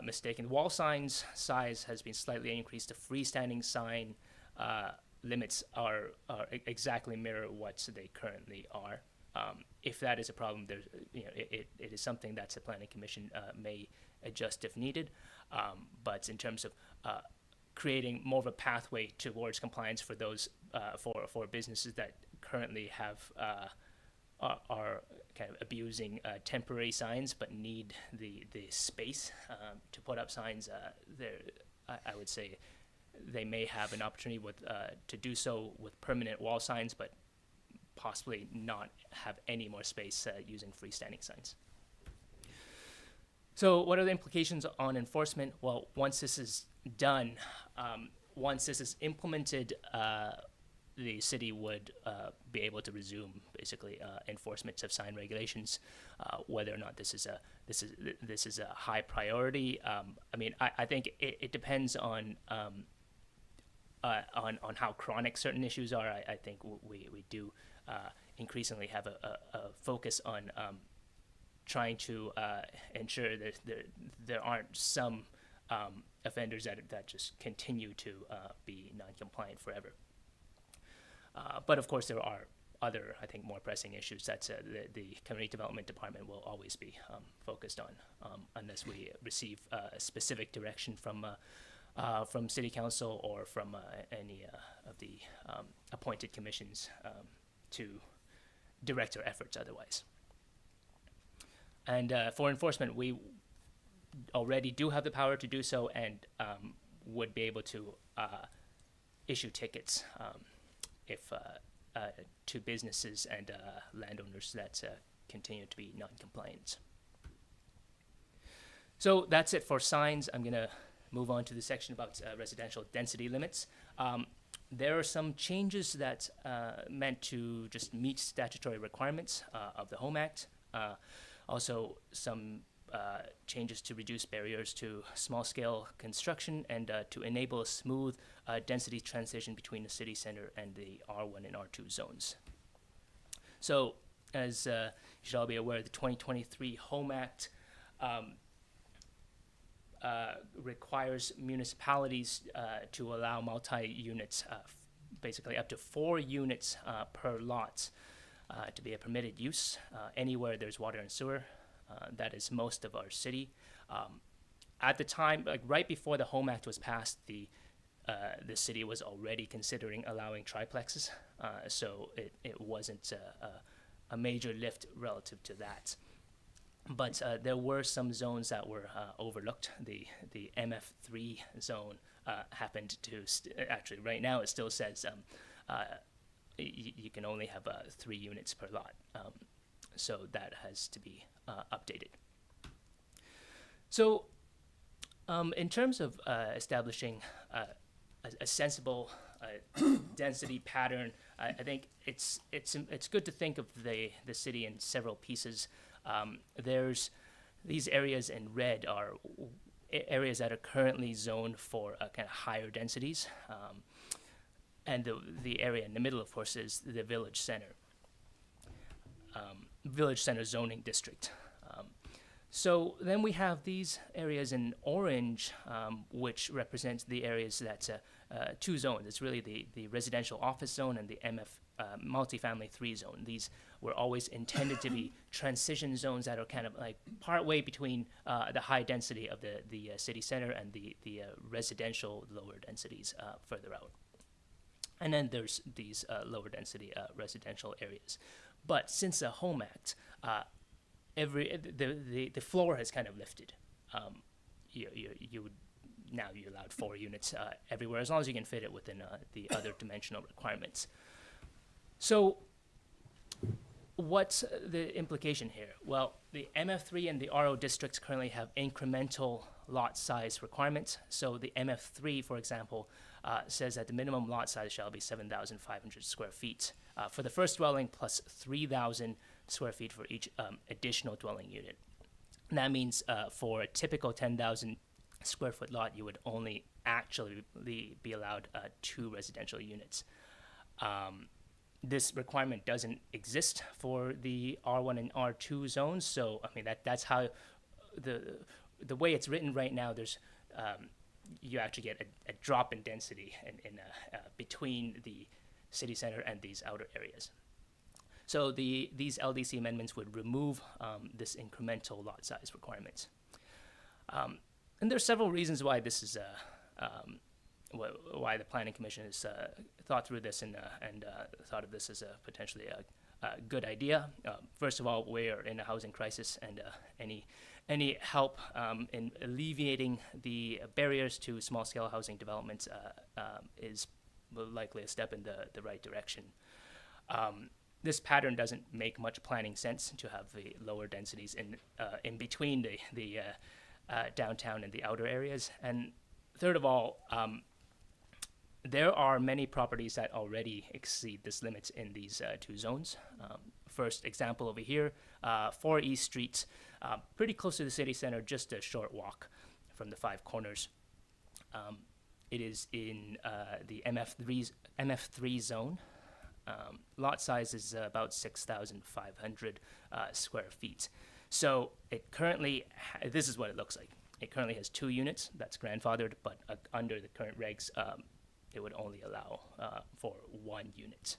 mistaken. Wall signs size has been slightly increased. The freestanding sign limits are exactly mirror what they currently are. If that is a problem, there's it is something that the Planning Commission may adjust if needed. But in terms of creating more of a pathway towards compliance for those for businesses that currently have are kind of abusing temporary signs but need the space to put up signs, I would say they may have an opportunity to do so with permanent wall signs, but possibly not have any more space using freestanding signs. So what are the implications on enforcement? Well, once this is done, once this is implemented, the city would be able to resume basically enforcement of sign regulations, whether or not this is a high priority. I mean, I think it depends on how chronic certain issues are. I think we do increasingly have a focus on trying to ensure that there aren't some offenders that just continue to be non-compliant forever. But of course, there are other, I think, more pressing issues that the Community Development Department will always be focused on, unless we receive specific direction from from City Council or from any of the appointed commissions to direct our efforts otherwise. And for enforcement, we already do have the power to do so, and would be able to issue tickets if to businesses and landowners that continue to be non-compliant. So that's it for signs. I'm going to move on to the section about residential density limits. There are some changes that meant to just meet statutory requirements of the Home Act. Also, some changes to reduce barriers to small-scale construction and to enable a smooth density transition between the city center and the R1 and R2 zones. So, as you should all be aware, the 2023 Home Act requires municipalities to allow multi-units, basically up to 4 units per lot, to be a permitted use anywhere there's water and sewer. That is most of our city. At the time, like right before the Home Act was passed, the city was already considering allowing triplexes, so it wasn't a major lift relative to that. But there were some zones that were overlooked. The MF3 zone happened to, actually right now it still says you can only have 3 units per lot. So that has to be updated. So in terms of establishing a sensible density pattern, I think it's good to think of the city in several pieces. There's these areas in red are areas that are currently zoned for kind of higher densities, and the area in the middle, of course, is the village center zoning district. So then we have these areas in orange, which represent the areas that 2 zones. It's really the residential office zone and the MF multifamily 3 zone. These were always intended to be transition zones that are kind of like partway between the high density of the city center and the residential lower densities further out. And then there's these lower density residential areas. But since the Home Act, the floor has kind of lifted. You would now you're allowed 4 units everywhere, as long as you can fit it within the other dimensional requirements. So what's the implication here? Well, the MF3 and the RO districts currently have incremental lot size requirements. So the MF3, for example, says that the minimum lot size shall be 7,500 square feet for the first dwelling, plus 3,000 square feet for each additional dwelling unit. And that means for a typical 10,000 square foot lot, you would only actually be allowed 2 residential units. This requirement doesn't exist for the R1 and R2 zones, so I mean that's how the way it's written right now. There's you actually get a drop in density in between the city center and these outer areas. So these LDC amendments would remove this incremental lot size requirement. And there's several reasons why this is why the Planning Commission has thought through this and thought of this as a potentially a good idea. First of all, we are in a housing crisis, and any help in alleviating the barriers to small-scale housing development is likely a step in the right direction. This pattern doesn't make much planning sense to have the lower densities in between the downtown and the outer areas. And third of all, there are many properties that already exceed this limit in these 2 zones. First example over here, 4 East Street, pretty close to the city center, just a short walk from the 5 corners. It is in the MF3 zone. Lot size is about 6,500 square feet. So it currently, this is what it looks like. It currently has 2 units, that's grandfathered, but under the current regs, it would only allow for 1 unit.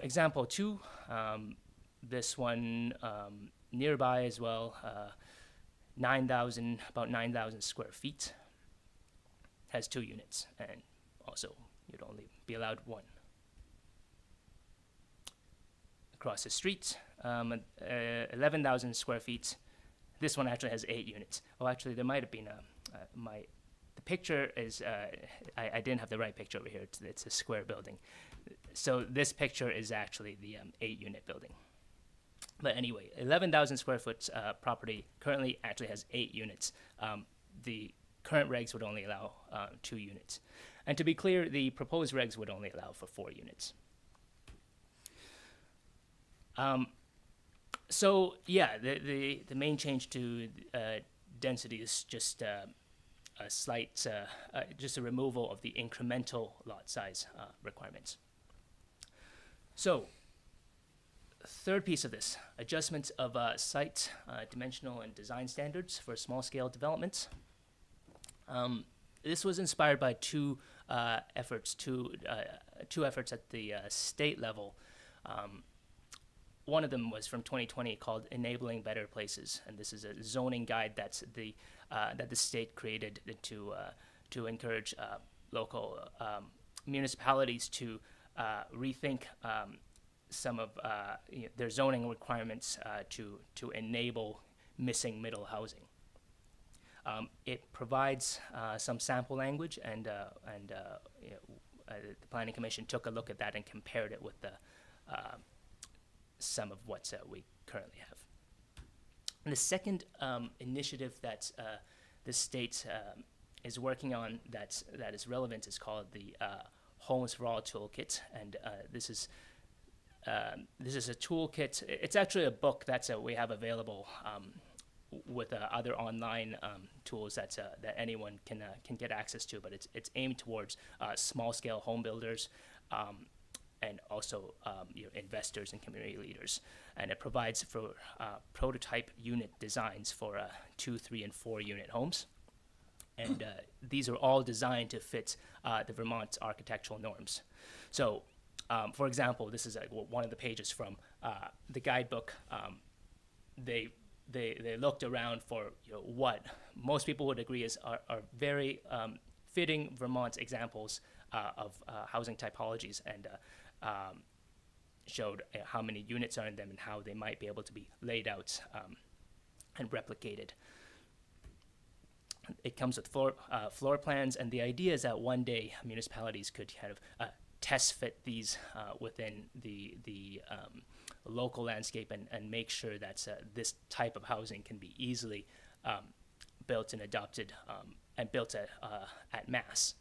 Example 2, this one nearby as well, about 9,000 square feet. has 2 units, and also you'd only be allowed 1. Across the street, 11,000 square feet. This one actually has 8 units. Oh, actually, there might have been the picture is, I didn't have the right picture over here. It's a square building. So this picture is actually the 8-unit building. But anyway, 11,000 square foot property currently actually has 8 units. The current regs would only allow 2 units. And to be clear, the proposed regs would only allow for 4 units. So yeah, the main change to density is just a slight, just a removal of the incremental lot size requirements. So, third piece of this, adjustments of site, dimensional and design standards for small-scale developments. This was inspired by two efforts at the state level. One of them was from 2020 called Enabling Better Places, and this is a zoning guide that the state created to encourage local municipalities to rethink some of their zoning requirements to enable missing middle housing. It provides some sample language, and the Planning Commission took a look at that and compared it with some of what we currently have. And the second initiative that the state is working on that is relevant is called the Homes for All Toolkit, and this is a toolkit. It's actually a book that we have available with other online tools that anyone can get access to, but it's aimed towards small-scale home builders and also investors and community leaders. And it provides for prototype unit designs for 2, 3, and 4 unit homes. And these are all designed to fit the Vermont architectural norms. So, for example, this is one of the pages from the guidebook. They looked around for what most people would agree are very fitting Vermont examples of housing typologies, and showed how many units are in them and how they might be able to be laid out and replicated. It comes with floor plans, and the idea is that one day municipalities could kind of test fit these within the local landscape and make sure that this type of housing can be easily built and adopted and built at mass.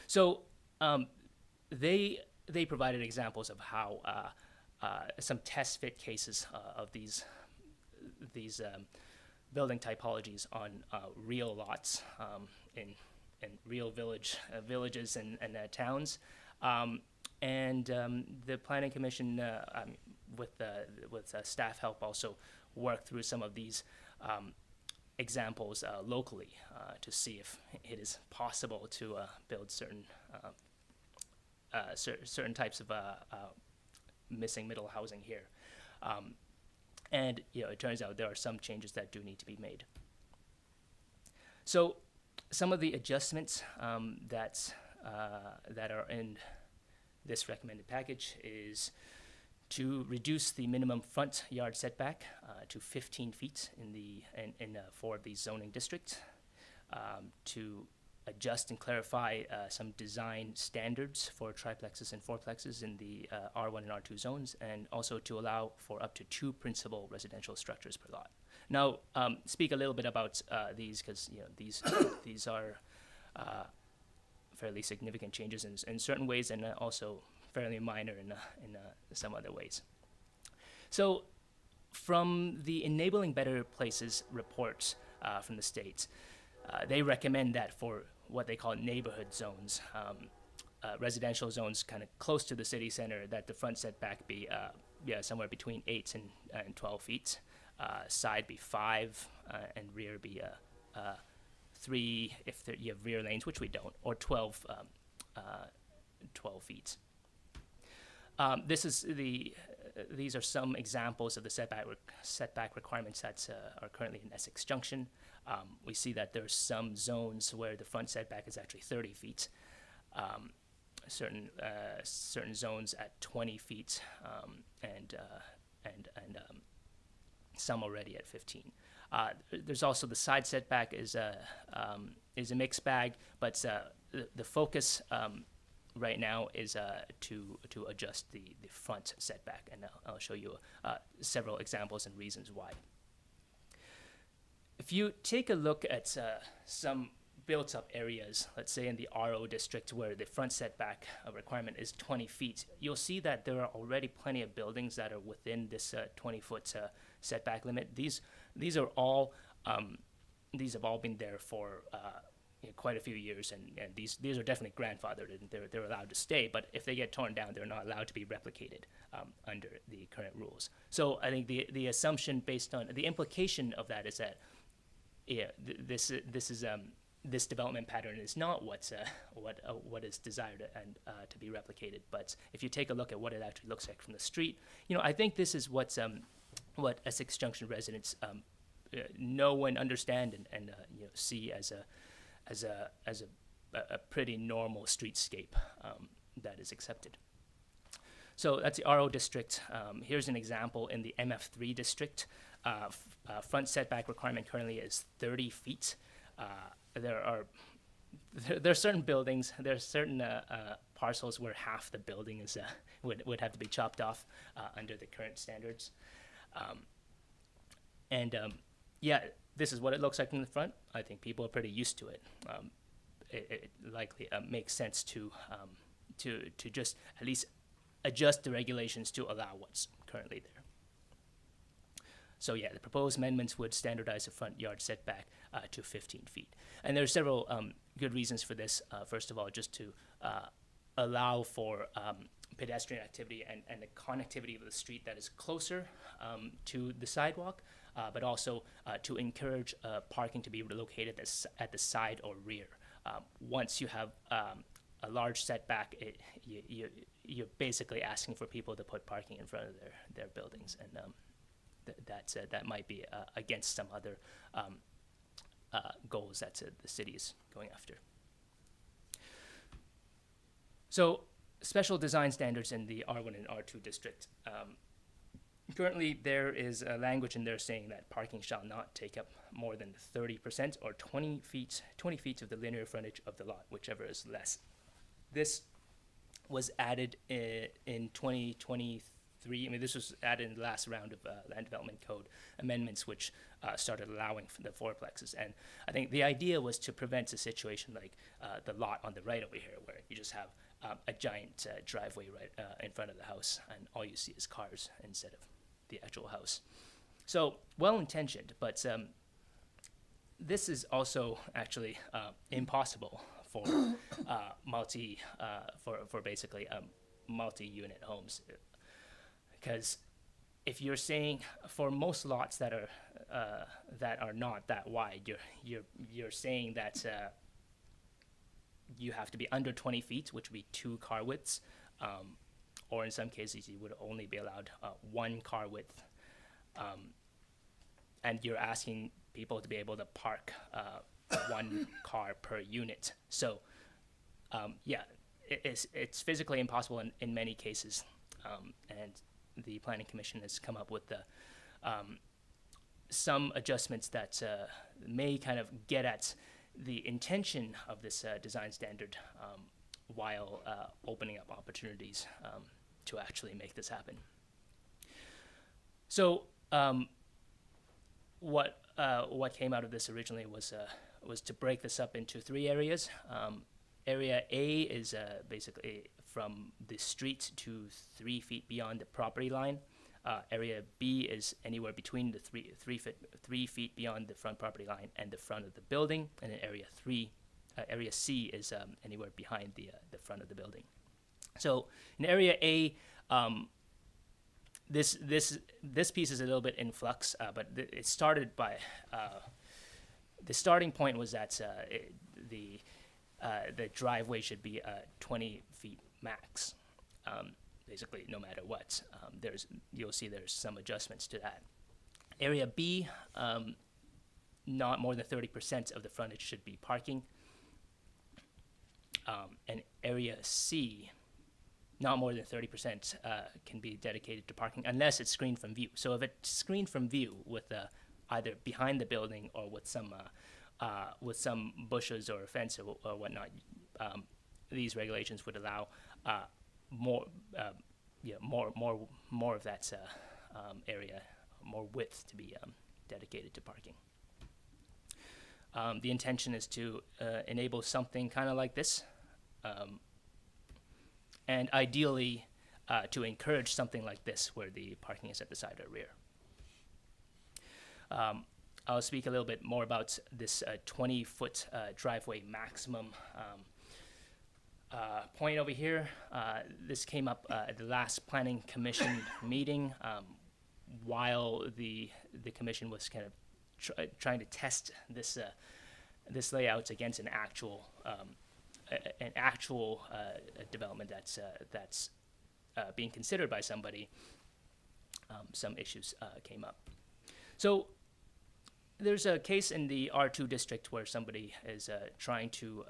So they provided examples of how some test fit cases of these building typologies on real lots in real villages and towns, and the Planning Commission with staff help also worked through some of these examples locally to see if it is possible to build certain types of missing middle housing here. And it turns out there are some changes that do need to be made. So some of the adjustments that are in this recommended package is to reduce the minimum front yard setback to 15 feet in 4 of these zoning districts, to adjust and clarify some design standards for triplexes and fourplexes in the R1 and R2 zones, and also to allow for up to 2 principal residential structures per lot. Now, speak a little bit about these, because these are fairly significant changes in certain ways, and also fairly minor in some other ways. So, from the Enabling Better Places report from the state, they recommend that for what they call neighborhood zones, residential zones kind of close to the city center, that the front setback be somewhere between 8 and 12 feet, side be 5, and rear be 3 if you have rear lanes, which we don't, or 12 feet. This is these are some examples of the setback requirements that are currently in Essex Junction. We see that there are some zones where the front setback is actually 30 feet. Certain zones at 20 feet, and some already at 15. There's also the side setback is a mixed bag, but the focus right now is to adjust the front setback, and I'll show you several examples and reasons why. If you take a look at some built-up areas, let's say in the RO district where the front setback requirement is 20 feet, you'll see that there are already plenty of buildings that are within this 20-foot setback limit. These are all these have all been there for quite a few years, and these are definitely grandfathered and they're allowed to stay. But if they get torn down, they're not allowed to be replicated under the current rules. So I think the assumption based on the implication of that is that this development pattern is not what is desired and to be replicated. But if you take a look at what it actually looks like from the street, I think this is what Essex Junction residents know and understand and see as a pretty normal streetscape that is accepted. So that's the RO district. Here's an example in the MF3 district. Front setback requirement currently is 30 feet. There are certain buildings, there are certain parcels where half the building is would have to be chopped off under the current standards. Yeah, this is what it looks like in the front. I think people are pretty used to it. It likely makes sense to just at least adjust the regulations to allow what's currently there. So yeah, the proposed amendments would standardize the front yard setback to 15 feet. And there are several good reasons for this. First of all, just to allow for pedestrian activity and the connectivity of the street that is closer to the sidewalk, but also to encourage parking to be located at the side or rear. Once you have a large setback, you're basically asking for people to put parking in front of their buildings, and that might be against some other goals that the city is going after. So special design standards in the R1 and R2 district. Currently, there is a language in there saying that parking shall not take up more than 30% or 20 feet of the linear frontage of the lot, whichever is less. This was added in 2023. I mean, this was added in the last round of land development code amendments, which started allowing for the fourplexes. And I think the idea was to prevent a situation like the lot on the right over here, where you just have a giant driveway right in front of the house, and all you see is cars instead of the actual house. So well-intentioned, but this is also actually impossible for basically multi-unit homes, because if you're saying for most lots that are not that wide, you're saying that you have to be under 20 feet, which would be 2 car widths, or in some cases you would only be allowed 1 car width, and you're asking people to be able to park 1 car per unit. So yeah, it's physically impossible in many cases, and the Planning Commission has come up with some adjustments that may kind of get at the intention of this design standard, while opening up opportunities to actually make this happen. So what came out of this originally was to break this up into 3 areas. Area A is basically from the street to 3 feet beyond the property line. Area B is anywhere between the 3 feet beyond the front property line and the front of the building, and then Area C is anywhere behind the front of the building. So in Area A, this piece is a little bit in flux, but it started by the starting point was that the driveway should be 20 feet max. basically no matter what. You'll see there's some adjustments to that. Area B, not more than 30% of the frontage should be parking. And area C, not more than 30% can be dedicated to parking unless it's screened from view. So if it's screened from view with either behind the building or with some bushes or a fence or whatnot, these regulations would allow more of that area, more width to be dedicated to parking. The intention is to enable something kind of like this, and ideally to encourage something like this where the parking is at the side or rear. I'll speak a little bit more about this 20-foot driveway maximum point over here. This came up at the last Planning Commission meeting while the commission was kind of trying to test this layout against an actual development that's being considered by somebody. Some issues came up. So there's a case in the R2 district where somebody is trying to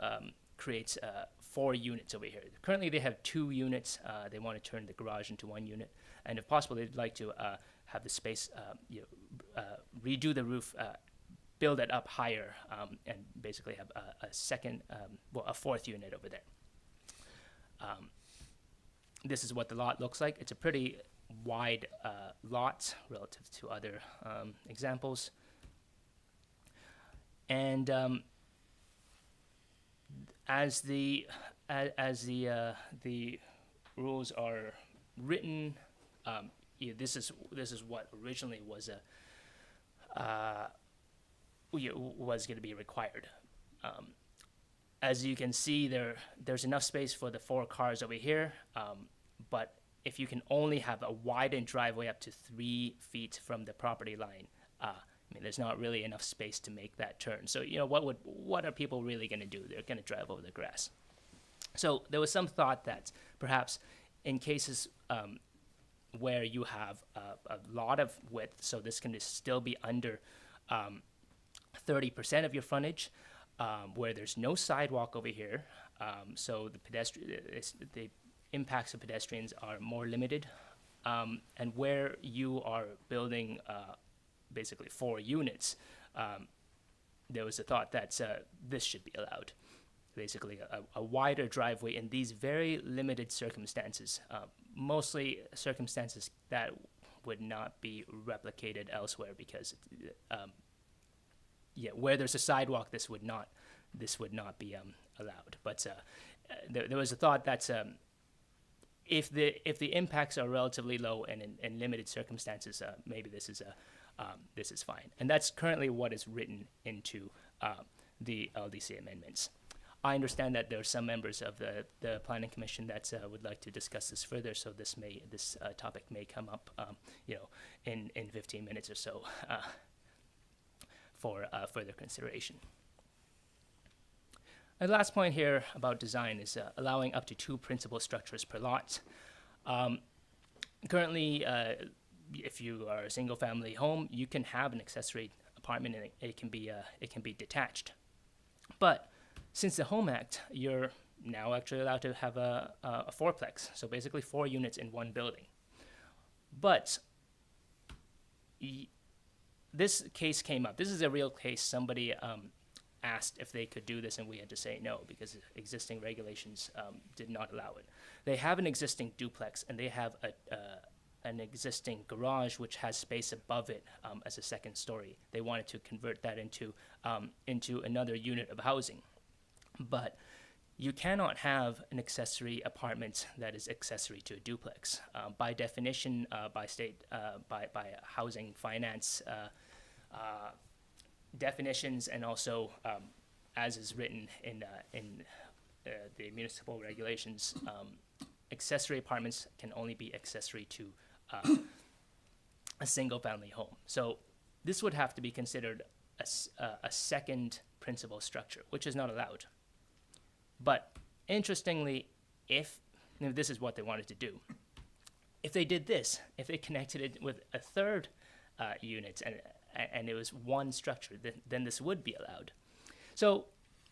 create 4 units over here. Currently they have 2 units. They want to turn the garage into 1 unit, and if possible they'd like to have the space, redo the roof, build it up higher, and basically have a 4th unit over there. This is what the lot looks like. It's a pretty wide lot relative to other examples. And as the rules are written, this is what originally was going to be required. As you can see, there's enough space for the 4 cars over here, but if you can only have a widened driveway up to 3 feet from the property line, there's not really enough space to make that turn. So what are people really going to do? They're going to drive over the grass. So there was some thought that perhaps in cases where you have a lot of width, so this can still be under 30% of your frontage, where there's no sidewalk over here, so the impacts of pedestrians are more limited, and where you are building basically 4 units, there was a thought that this should be allowed. Basically a wider driveway in these very limited circumstances, mostly circumstances that would not be replicated elsewhere, because where there's a sidewalk, this would not be allowed. But there was a thought that if the impacts are relatively low and in limited circumstances, maybe this is fine. And that's currently what is written into the LDC amendments. I understand that there are some members of the Planning Commission that would like to discuss this further, so this topic may come up, in 15 minutes or so for further consideration. The last point here about design is allowing up to 2 principal structures per lot. Currently, if you are a single-family home, you can have an accessory apartment, and it can be detached. But since the Home Act, you're now actually allowed to have a 4-plex, so basically 4 units in one building. But this case came up. This is a real case. Somebody asked if they could do this, and we had to say no because existing regulations did not allow it. They have an existing duplex, and they have an existing garage which has space above it as a 2nd story. They wanted to convert that into another unit of housing. But you cannot have an accessory apartment that is accessory to a duplex. By definition, by state, by housing finance definitions, and also as is written in the municipal regulations, accessory apartments can only be accessory to a single-family home. So this would have to be considered a 2nd principal structure, which is not allowed. But interestingly, if this is what they wanted to do, if they did this, if they connected it with a third unit and it was one structure, then this would be allowed. So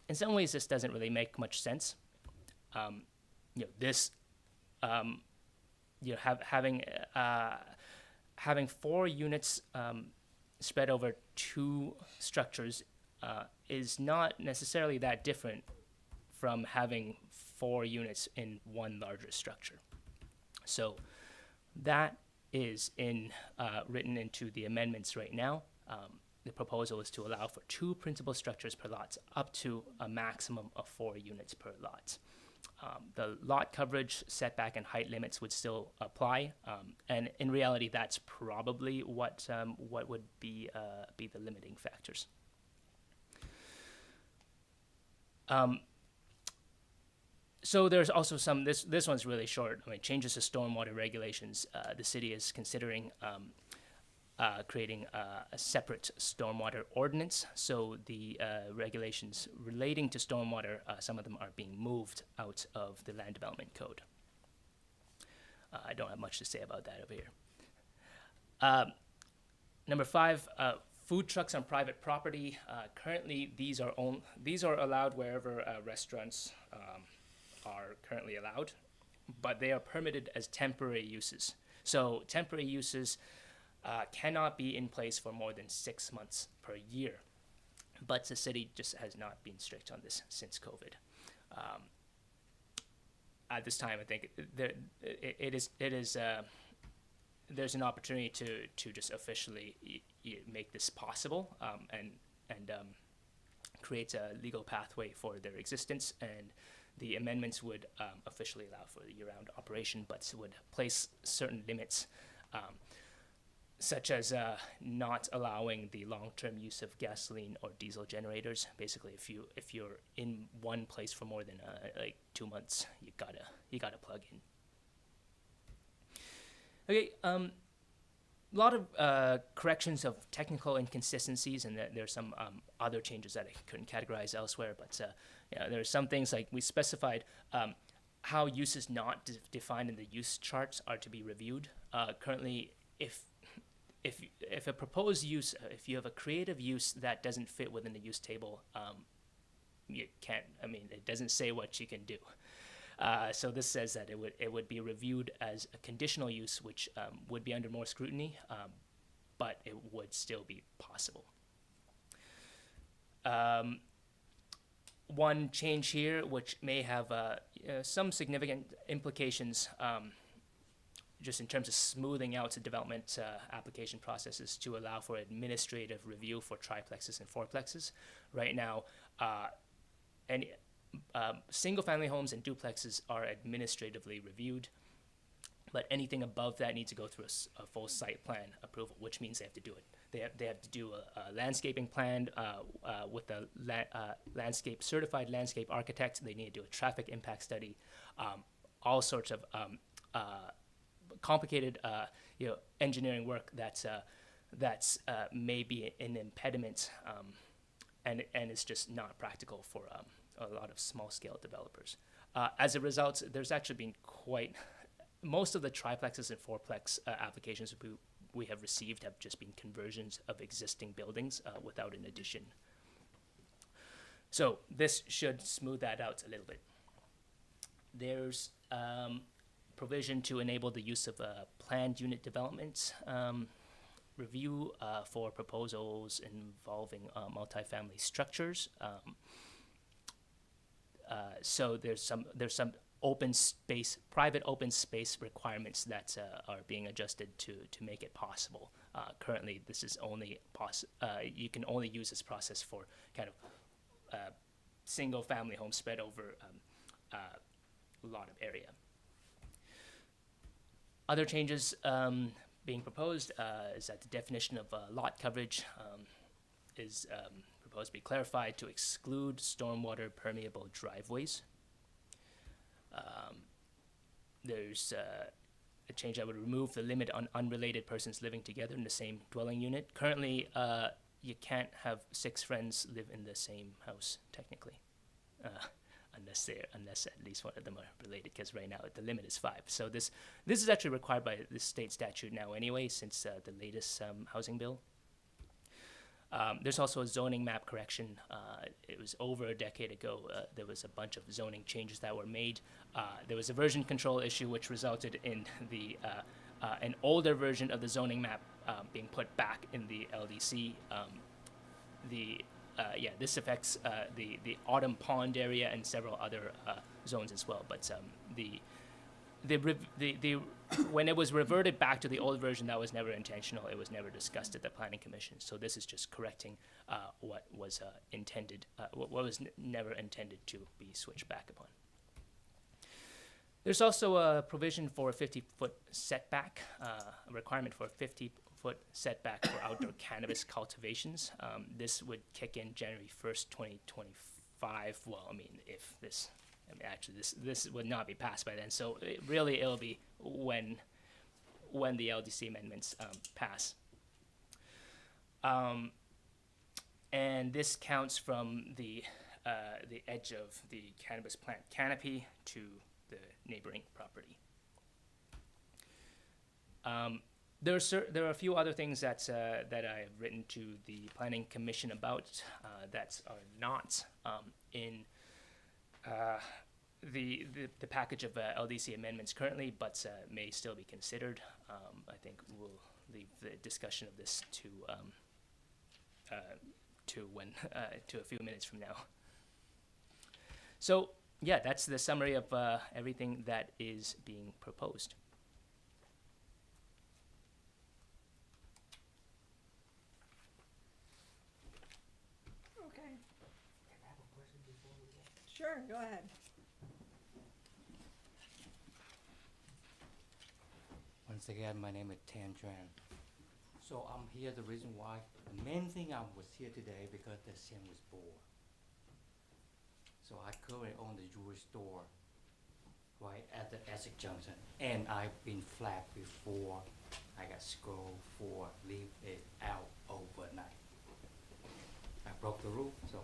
in some ways, this doesn't really make much sense. Having 4 units spread over 2 structures is not necessarily that different from having 4 units in one larger structure. So that is written into the amendments right now. The proposal is to allow for 2 principal structures per lot, up to a maximum of 4 units per lot. The lot coverage, setback, and height limits would still apply, and in reality, that's probably what would be the limiting factors. So there's also some. This one's really short. I mean, changes to stormwater regulations. The city is considering creating a separate stormwater ordinance. So the regulations relating to stormwater, some of them are being moved out of the land development code. I don't have much to say about that over here. Number 5, food trucks on private property. Currently, these are allowed wherever restaurants are currently allowed, but they are permitted as temporary uses. So temporary uses cannot be in place for more than 6 months per year. But the city just has not been strict on this since COVID. At this time, I think there's an opportunity to just officially make this possible and create a legal pathway for their existence. And the amendments would officially allow for the year-round operation, but would place certain limits, such as not allowing the long-term use of gasoline or diesel generators. Basically, if you're in one place for more than 2 months, you gotta plug in. Okay, a lot of corrections of technical inconsistencies, and there's some other changes that I couldn't categorize elsewhere. But there are some things like we specified how uses not defined in the use charts are to be reviewed. Currently, if a proposed use, if you have a creative use that doesn't fit within the use table, you can't. I mean, it doesn't say what you can do. So this says that it would be reviewed as a conditional use, which would be under more scrutiny, but it would still be possible. One change here, which may have some significant implications, just in terms of smoothing out the development application processes, to allow for administrative review for triplexes and fourplexes. Right now, single-family homes and duplexes are administratively reviewed, but anything above that needs to go through a full site plan approval, which means they have to do it. They have to do a landscaping plan with a certified landscape architect. They need to do a traffic impact study, all sorts of complicated engineering work that's may be an impediment, and it's just not practical for a lot of small-scale developers. As a result, there's actually been most of the triplexes and fourplex applications we have received have just been conversions of existing buildings without an addition. So this should smooth that out a little bit. There's provision to enable the use of planned unit development review for proposals involving multifamily structures. So there's some private open space requirements that are being adjusted to make it possible. Currently, this is only you can only use this process for kind of single family homes spread over a lot of area. Other changes being proposed is that the definition of lot coverage is proposed to be clarified to exclude stormwater permeable driveways. There's a change that would remove the limit on unrelated persons living together in the same dwelling unit. Currently, you can't have 6 friends live in the same house, technically, unless at least one of them are related, because right now the limit is 5. So this is actually required by the state statute now anyway, since the latest housing bill. There's also a zoning map correction. It was over a decade ago. There was a bunch of zoning changes that were made. There was a version control issue, which resulted in an older version of the zoning map being put back in the LDC. This affects the Autumn Pond area and several other zones as well. But when it was reverted back to the old version, that was never intentional. It was never discussed at the Planning Commission. So this is just correcting what was intended, what was never intended to be switched back upon. There's also a provision for a 50-foot setback, a requirement for a 50-foot setback for outdoor cannabis cultivations. This would kick in January 1st, 2025. Well, I mean, if this, actually, this would not be passed by then. So it'll be when the LDC amendments pass. And this counts from the edge of the cannabis plant canopy to the neighboring property. There are a few other things that I have written to the Planning Commission about that are not in the package of LDC amendments currently, but may still be considered. I think we'll leave the discussion of this to a few minutes from now. So yeah, that's the summary of everything that is being proposed. Okay. Sure, go ahead. Once again, my name is Tan Tran. So I'm here, the reason why, the main thing I was here today because the same was born. So I currently own the jewelry store right at the Essex Junction. And I've been flagged before I got scolded for leave it out overnight. I broke the rule, so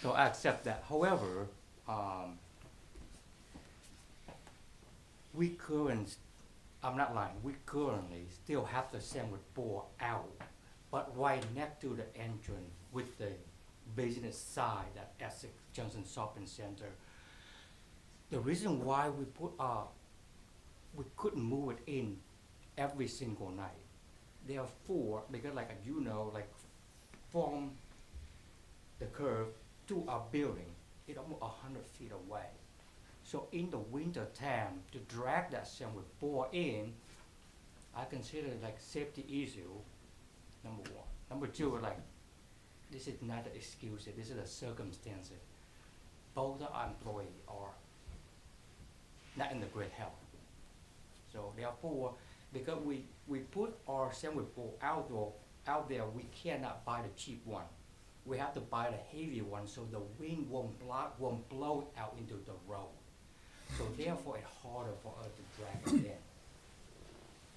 so I accept that. However, I'm not lying, we currently still have the sandwich board out, but right next to the entrance with the business side at Essex Junction Shopping Center. The reason why we couldn't move it in every single night. Therefore, because like you know, like from the curve to our building, it's almost 100 feet away. So in the winter time, to drag that sandwich board in, I consider it like safety issue, number one. Number two, like, this is not an excuse, this is a circumstance. Both our employees are not in the great health. So therefore, because we put our sandwich board out there, we cannot buy the cheap one. We have to buy the heavy one so the wind won't blow it out into the road. So therefore, it's harder for us to drag it in.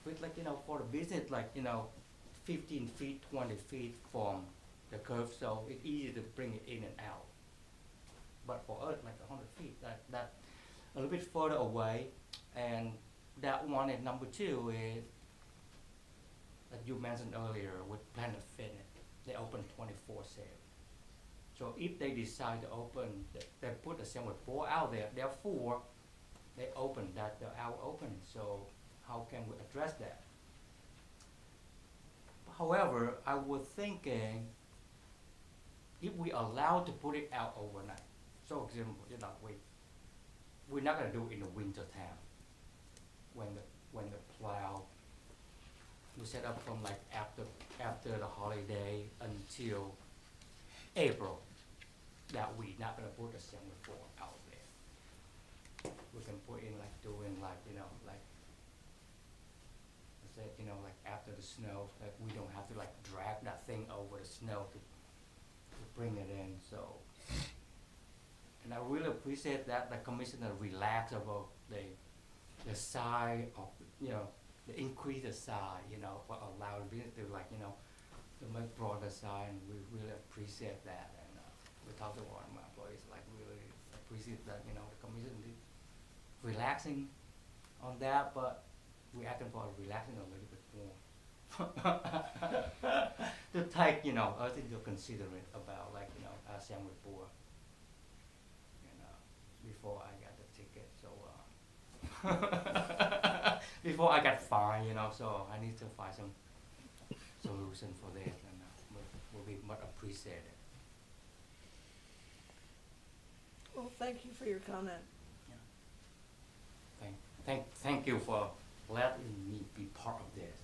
But like, you know, for the business, like, you know, 15 feet, 20 feet from the curve, so it's easy to bring it in and out. But for us, like 100 feet, that a little bit further away. And that one, and number two is, that you mentioned earlier with Planet Fitness, they open 24/7. So if they decide to open, they put the sandwich board out there, therefore, they open that, they're out open, so how can we address that? However, I was thinking, if we allow to put it out overnight, so example, you know, we're not gonna do it in the winter time, when the plow, we set up from like after the holiday until April, that we not gonna put the sandwich board out there. We can put in like doing like, you know, like, I said, you know, like after the snow, like we don't have to like drag that thing over the snow to bring it in, so. And I really appreciate that the commissioner relaxed about the size of, you know, the increase the size, you know, for allow business to like, you know, to make broader size, and we really appreciate that. And we talked to one of my employees, like really appreciate that, you know, the commission did relaxing on that, but we asking for relaxing a little bit more. To take, you know, us into consideration about, like, you know, Assam report, you know, before I got the ticket, so, before I got fined, you know, so I need to find some solution for this, and will be much appreciated. Well, thank you for your comment. Thank you for letting me be part of this.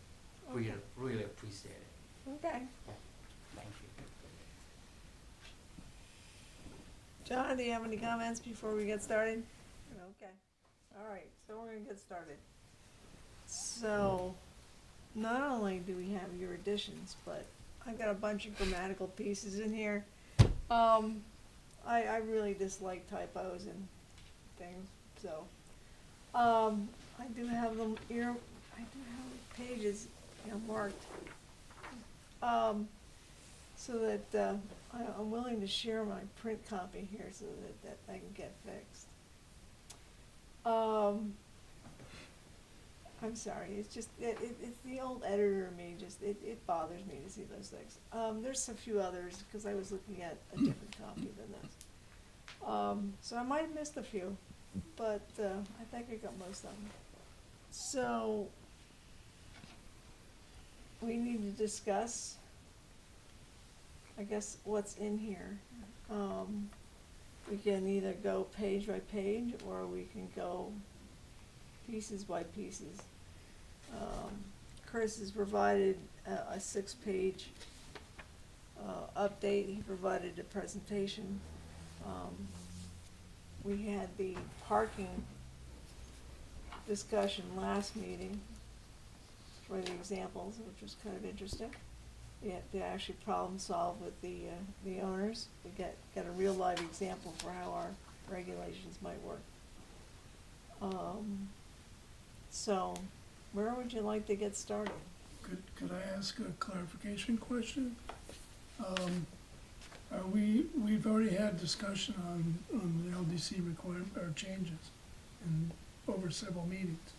Really, really appreciate it. Okay. Thank you. John, do you have any comments before we get started? Okay. All right, so we're gonna get started. So, not only do we have your additions, but I've got a bunch of grammatical pieces in here. I really dislike typos and things, so, I do have them here, I do have the pages, you know, marked. So that, I'm willing to share my print copy here so that I can get fixed. I'm sorry, it's just, it's the old editor in me, just, it bothers me to see those things. There's a few others, because I was looking at a different copy than this. So I might have missed a few, but, I think I got most of them. So, we need to discuss, I guess, what's in here. We can either go page by page, or we can go pieces by pieces. Chris has provided a 6-page update. He provided a presentation. We had the parking discussion last meeting for the examples, which was kind of interesting. They actually problem solve with the owners. We get a real live example for how our regulations might work. So, where would you like to get started? Could I ask a clarification question? We've already had discussion on the LDC requirement, or changes, in over several meetings.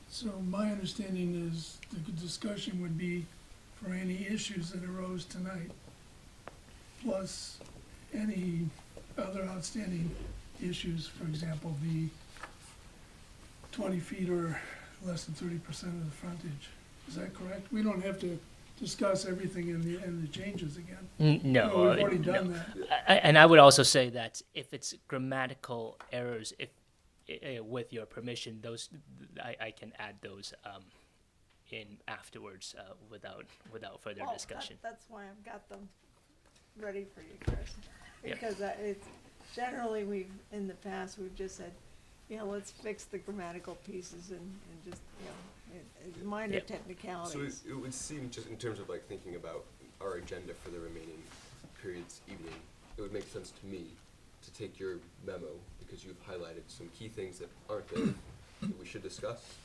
So my understanding is the discussion would be for any issues that arose tonight, plus any other outstanding issues, for example, the 20 feet or less than 30% of the frontage. Is that correct? We don't have to discuss everything in the changes again. No, We've already done that. And I would also say that if it's grammatical errors, if with your permission, those I can add those in afterwards without further discussion. That's why I've got them ready for you, Chris. Yep. Because it's, generally in the past, we've just said, let's fix the grammatical pieces and just, minor Yep. technicalities. So it would seem, just in terms of like thinking about our agenda for the remaining periods evening, it would make sense to me to take your memo, because you've highlighted some key things that aren't there that we should discuss.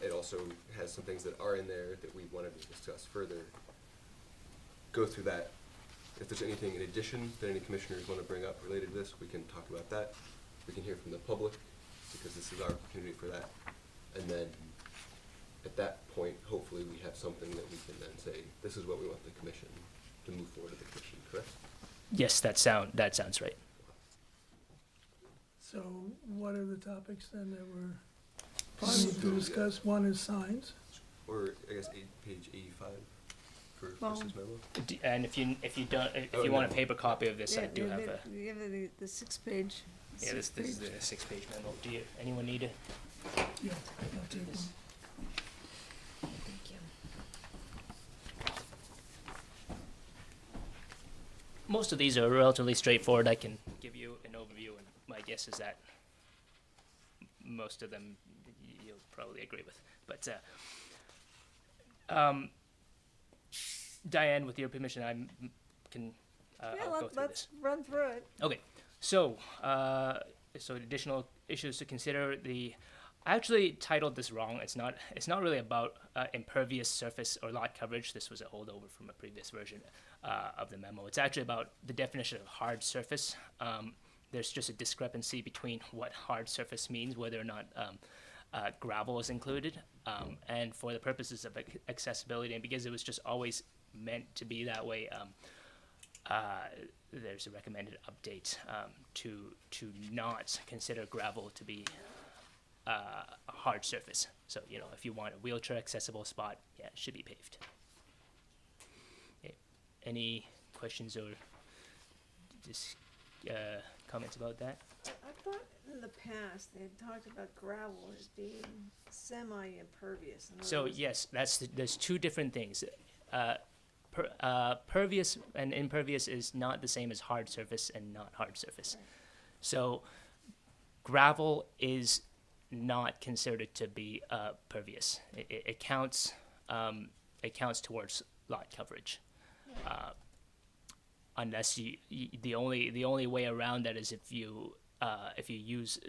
It also has some things that are in there that we wanted to discuss further. Go through that. If there's anything in addition that any commissioners want to bring up related to this, we can talk about that. We can hear from the public, because this is our opportunity for that. And then at that point, hopefully we have something that we can then say, this is what we want the commission to move forward to the commission, correct? Yes, that sounds right. So what are the topics then that we're planning to discuss? One is signs. Or I guess page 85 for Chris's memo. And if you don't, if you want a paper copy of this, I do have a. You have the 6-page. Yeah, this is the 6-page memo. Anyone need it? Yeah, I'll take one. Thank you. Most of these are relatively straightforward. I can give you an overview, and my guess is that most of them you'll probably agree with. But Diane, with your permission, I can I'll go through Let's this. run through it. Okay, so so additional issues to consider. The I actually titled this wrong. It's not. It's not really about impervious surface or lot coverage. This was a holdover from a previous version of the memo. It's actually about the definition of hard surface. There's just a discrepancy between what hard surface means, whether or not gravel is included, and for the purposes of accessibility, and because it was just always meant to be that way, there's a recommended update to not consider gravel to be a hard surface. So, you know, if you want a wheelchair accessible spot, yeah, it should be paved. Okay. Any questions or just comments about that? I thought in the past they had talked about gravel as being semi-impervious. In other So words- yes, there's two different things. Pervious and impervious is not the same as hard surface and not hard surface. So gravel is not considered to be pervious. It counts. It counts towards lot coverage. Unless the only way around that is if you use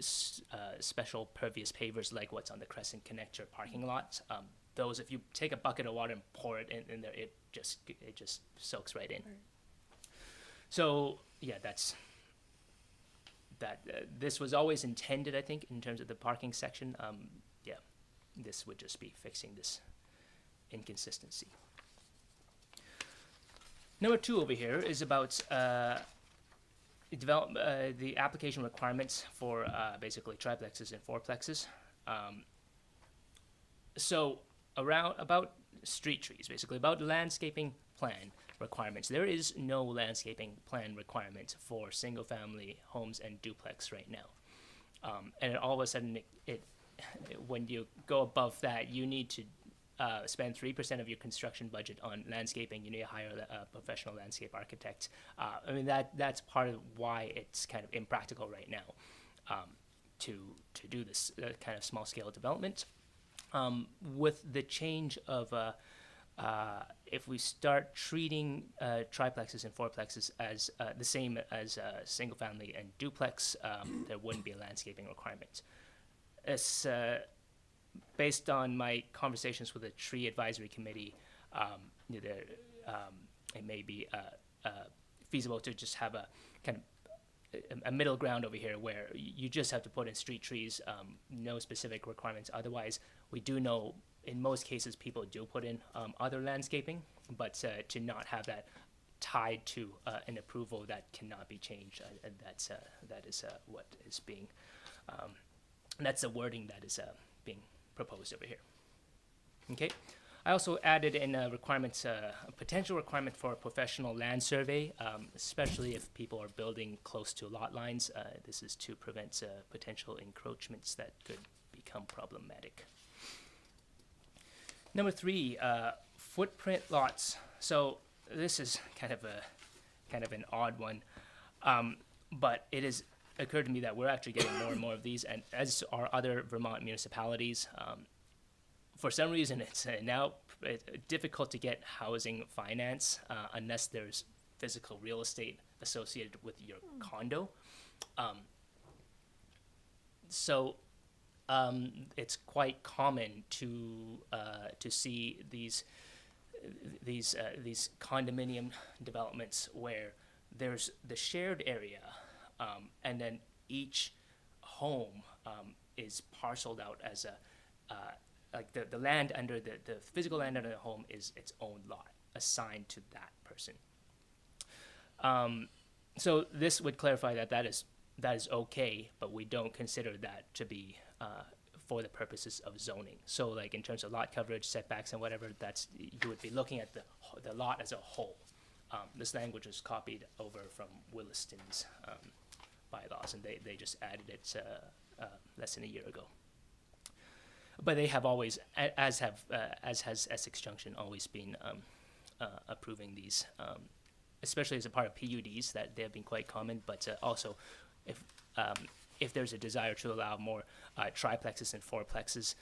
special pervious pavers like what's on the Crescent Connector parking lots. Those, if you take a bucket of water and pour it in there, it just soaks right in. So yeah, that's that. This was always intended, I think, in terms of the parking section. Yeah, this would just be fixing this inconsistency. Number 2 over here is about the application requirements for basically triplexes and fourplexes. So about street trees, basically about landscaping plan requirements. There is no landscaping plan requirement for single-family homes and duplex right now, and all of a sudden, when you go above that, you need to spend 3% of your construction budget on landscaping. You need to hire a professional landscape architect. I mean, that's part of why it's kind of impractical right now to do this kind of small-scale development. With the change of if we start treating triplexes and fourplexes as the same as single-family and duplex, there wouldn't be a landscaping requirement. It's based on my conversations with the tree advisory committee, it may be feasible to just have a kind of a middle ground over here where you just have to put in street trees, no specific requirements. Otherwise, we do know in most cases people do put in other landscaping, but to not have that tied to an approval that cannot be changed, and that is what is being, that's the wording that is being proposed over here. Okay. I also added in a potential requirement for a professional land survey, especially if people are building close to lot lines. This is to prevent potential encroachments that could become problematic. Number 3, footprint lots. So this is kind of an odd one, but it has occurred to me that we're actually getting more and more of these, and as are other Vermont municipalities. For some reason, it's now difficult to get housing finance unless there's physical real estate associated with your condo. So it's quite common to see these condominium developments where there's the shared area, and then each home is parceled out as a like the land under the physical land under the home is its own lot assigned to that person. So this would clarify that is okay, but we don't consider that to be for the purposes of zoning. So like in terms of lot coverage, setbacks, and whatever, you would be looking at the lot as a whole. This language was copied over from Williston's bylaws, and they just added it less than a year ago. But they have always, as has Essex Junction, always been approving these, especially as a part of PUDs. That they have been quite common. But also, if there's a desire to allow more triplexes and fourplexes,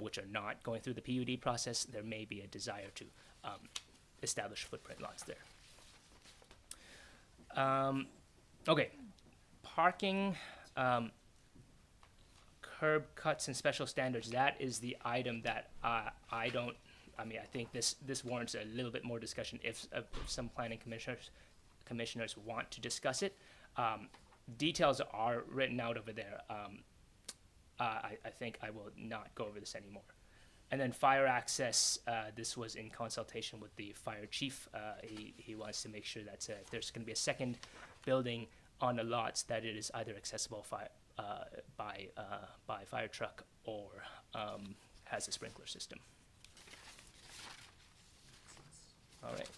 which are not going through the PUD process, there may be a desire to establish footprint lots there. Okay, parking. curb cuts and special standards, that is the item that I don't, I mean, I think this warrants a little bit more discussion if some planning commissioners want to discuss it. Details are written out over there. I think I will not go over this anymore. And then fire access, this was in consultation with the fire chief. He wants to make sure that if there's going to be a second building on the lots, that it is either accessible by fire truck or has a sprinkler system. All right.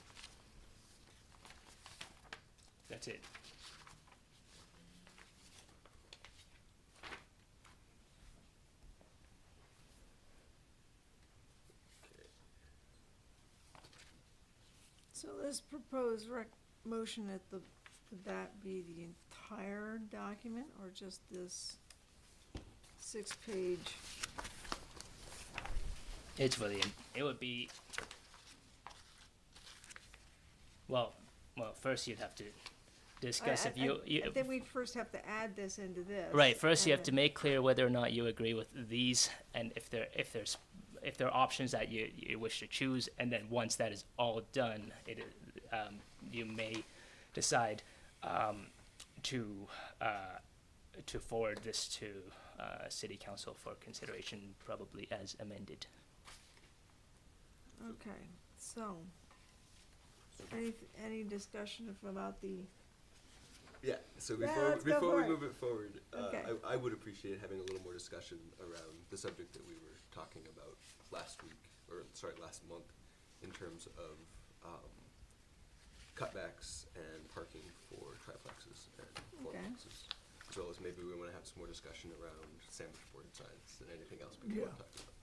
That's it. So this proposed motion would that be the entire document or just this 6-page? It's really, it would be, well, first you'd have to discuss if you I think we'd first have to add this into this. right, first you and have to then- make clear whether or not you agree with these, and if there are options that you wish to choose, and then once that is all done, you may decide to forward this to City Council for consideration, probably as amended. Okay, so, any discussion about the, Yeah, so Yeah, before, let's go before for we it. move it forward, Okay. I would appreciate having a little more discussion around the subject that we were talking about last month, in terms of cutbacks and parking for triplexes and Okay. fourplexes. As well as maybe we want to have some more discussion around sandwich board signs and anything else we want to talk about.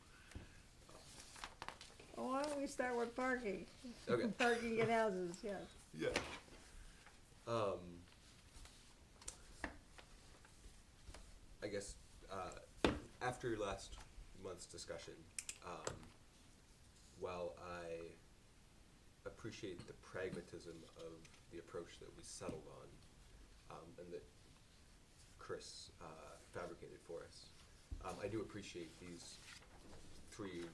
well, why don't we start with parking? Okay. Parking in houses, yes. Yeah. I guess after last month's discussion, while I appreciate the pragmatism of the approach that we settled on, and that Chris fabricated for us, I do appreciate these 3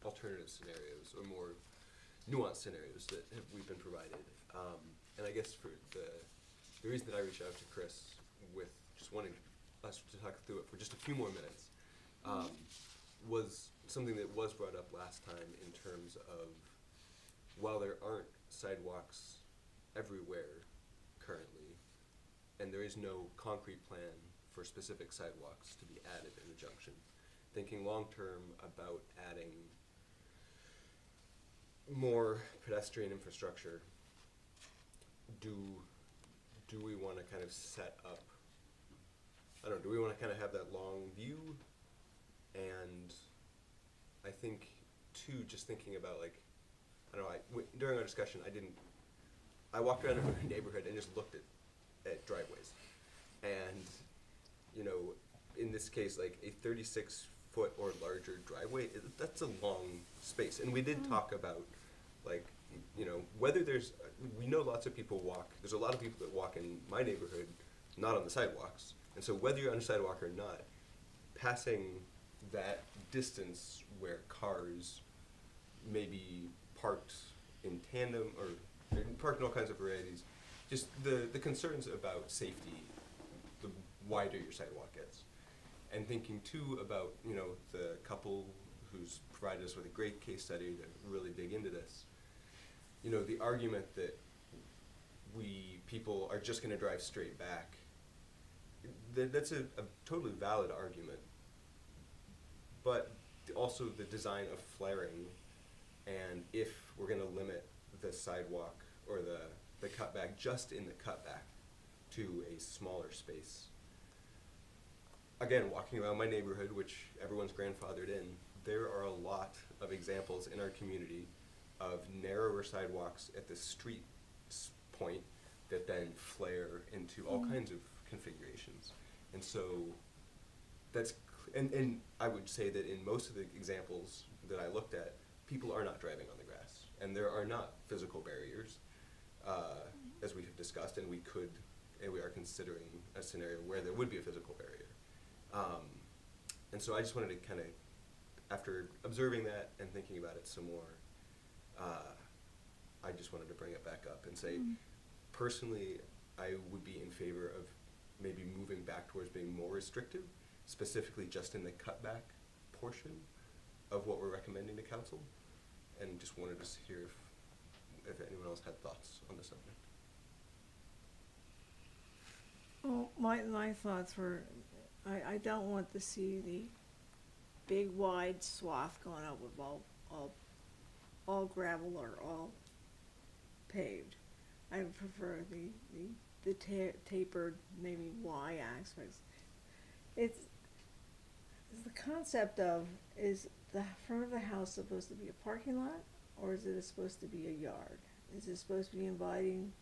alternative scenarios, or more nuanced scenarios that we've been provided. And I guess for the reason that I reached out to Chris with just wanting us to talk through it for just a few more minutes, was something that was brought up last time in terms of, while there aren't sidewalks everywhere currently, and there is no concrete plan for specific sidewalks to be added in the junction, thinking long-term about adding more pedestrian infrastructure, do we want to kind of set up, I don't know, do we want to kind of have that long view? And I think, too, just thinking about, like, I don't know, during our discussion, I walked around our neighborhood and just looked at driveways. And, you know, in this case, like, a 36-foot or larger driveway, that's a long space. And we did talk about, like, you know, whether we know lots of people walk, there's a lot of people that walk in my neighborhood, not on the sidewalks. And so whether you're on a sidewalk or not, passing that distance where cars may be parked in tandem or parked in all kinds of varieties, just the concerns about safety, the wider your sidewalk gets. And thinking too about, you know, the couple who's provided us with a great case study to really dig into this. You know, the argument that people are just going to drive straight back, that's a totally valid argument. But also the design of flaring, and if we're going to limit the sidewalk or the cutback just in the cutback to a smaller space. Again, walking around my neighborhood, which everyone's grandfathered in, there are a lot of examples in our community of narrower sidewalks at the street point that then flare into all kinds of configurations. And so that's, and I would say that in most of the examples that I looked at, people are not driving on the grass, and there are not physical barriers, as we have discussed, and we are considering a scenario where there would be a physical barrier. And so I just wanted to kind of, after observing that and thinking about it some more, I just wanted to bring it back up and say, personally, I would be in favor of maybe moving back towards being more restrictive, specifically just in the cutback portion of what we're recommending to council, and just wanted to hear if anyone else had thoughts on the subject. Well, my thoughts were, I don't want to see the big wide swath going up with all gravel or all paved. I would prefer the tapered, maybe Y aspects. It's the concept of, is the front of the house supposed to be a parking lot, or is it supposed to be a yard? Is it supposed to be inviting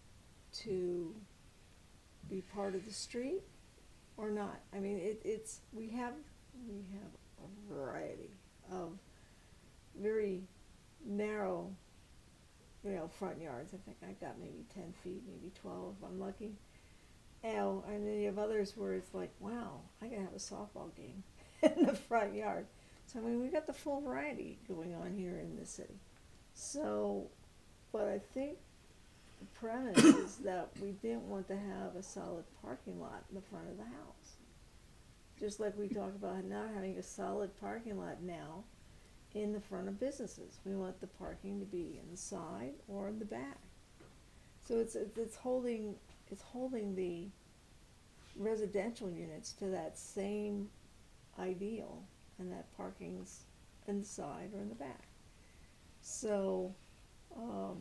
to be part of the street or not? I mean, we have a variety of very narrow, front yards. I think I got maybe 10 feet, maybe 12 if I'm lucky. And then you have others where it's like, wow, I can have a softball game in the front yard. So, I mean, we got the full variety going on here in the city. So, but I think the premise is that we didn't want to have a solid parking lot in the front of the house. Just like we talk about not having a solid parking lot now in the front of businesses. We want the parking to be in the side or in the back. So it's holding the residential units to that same ideal, and that parking's in the side or in the back. So, I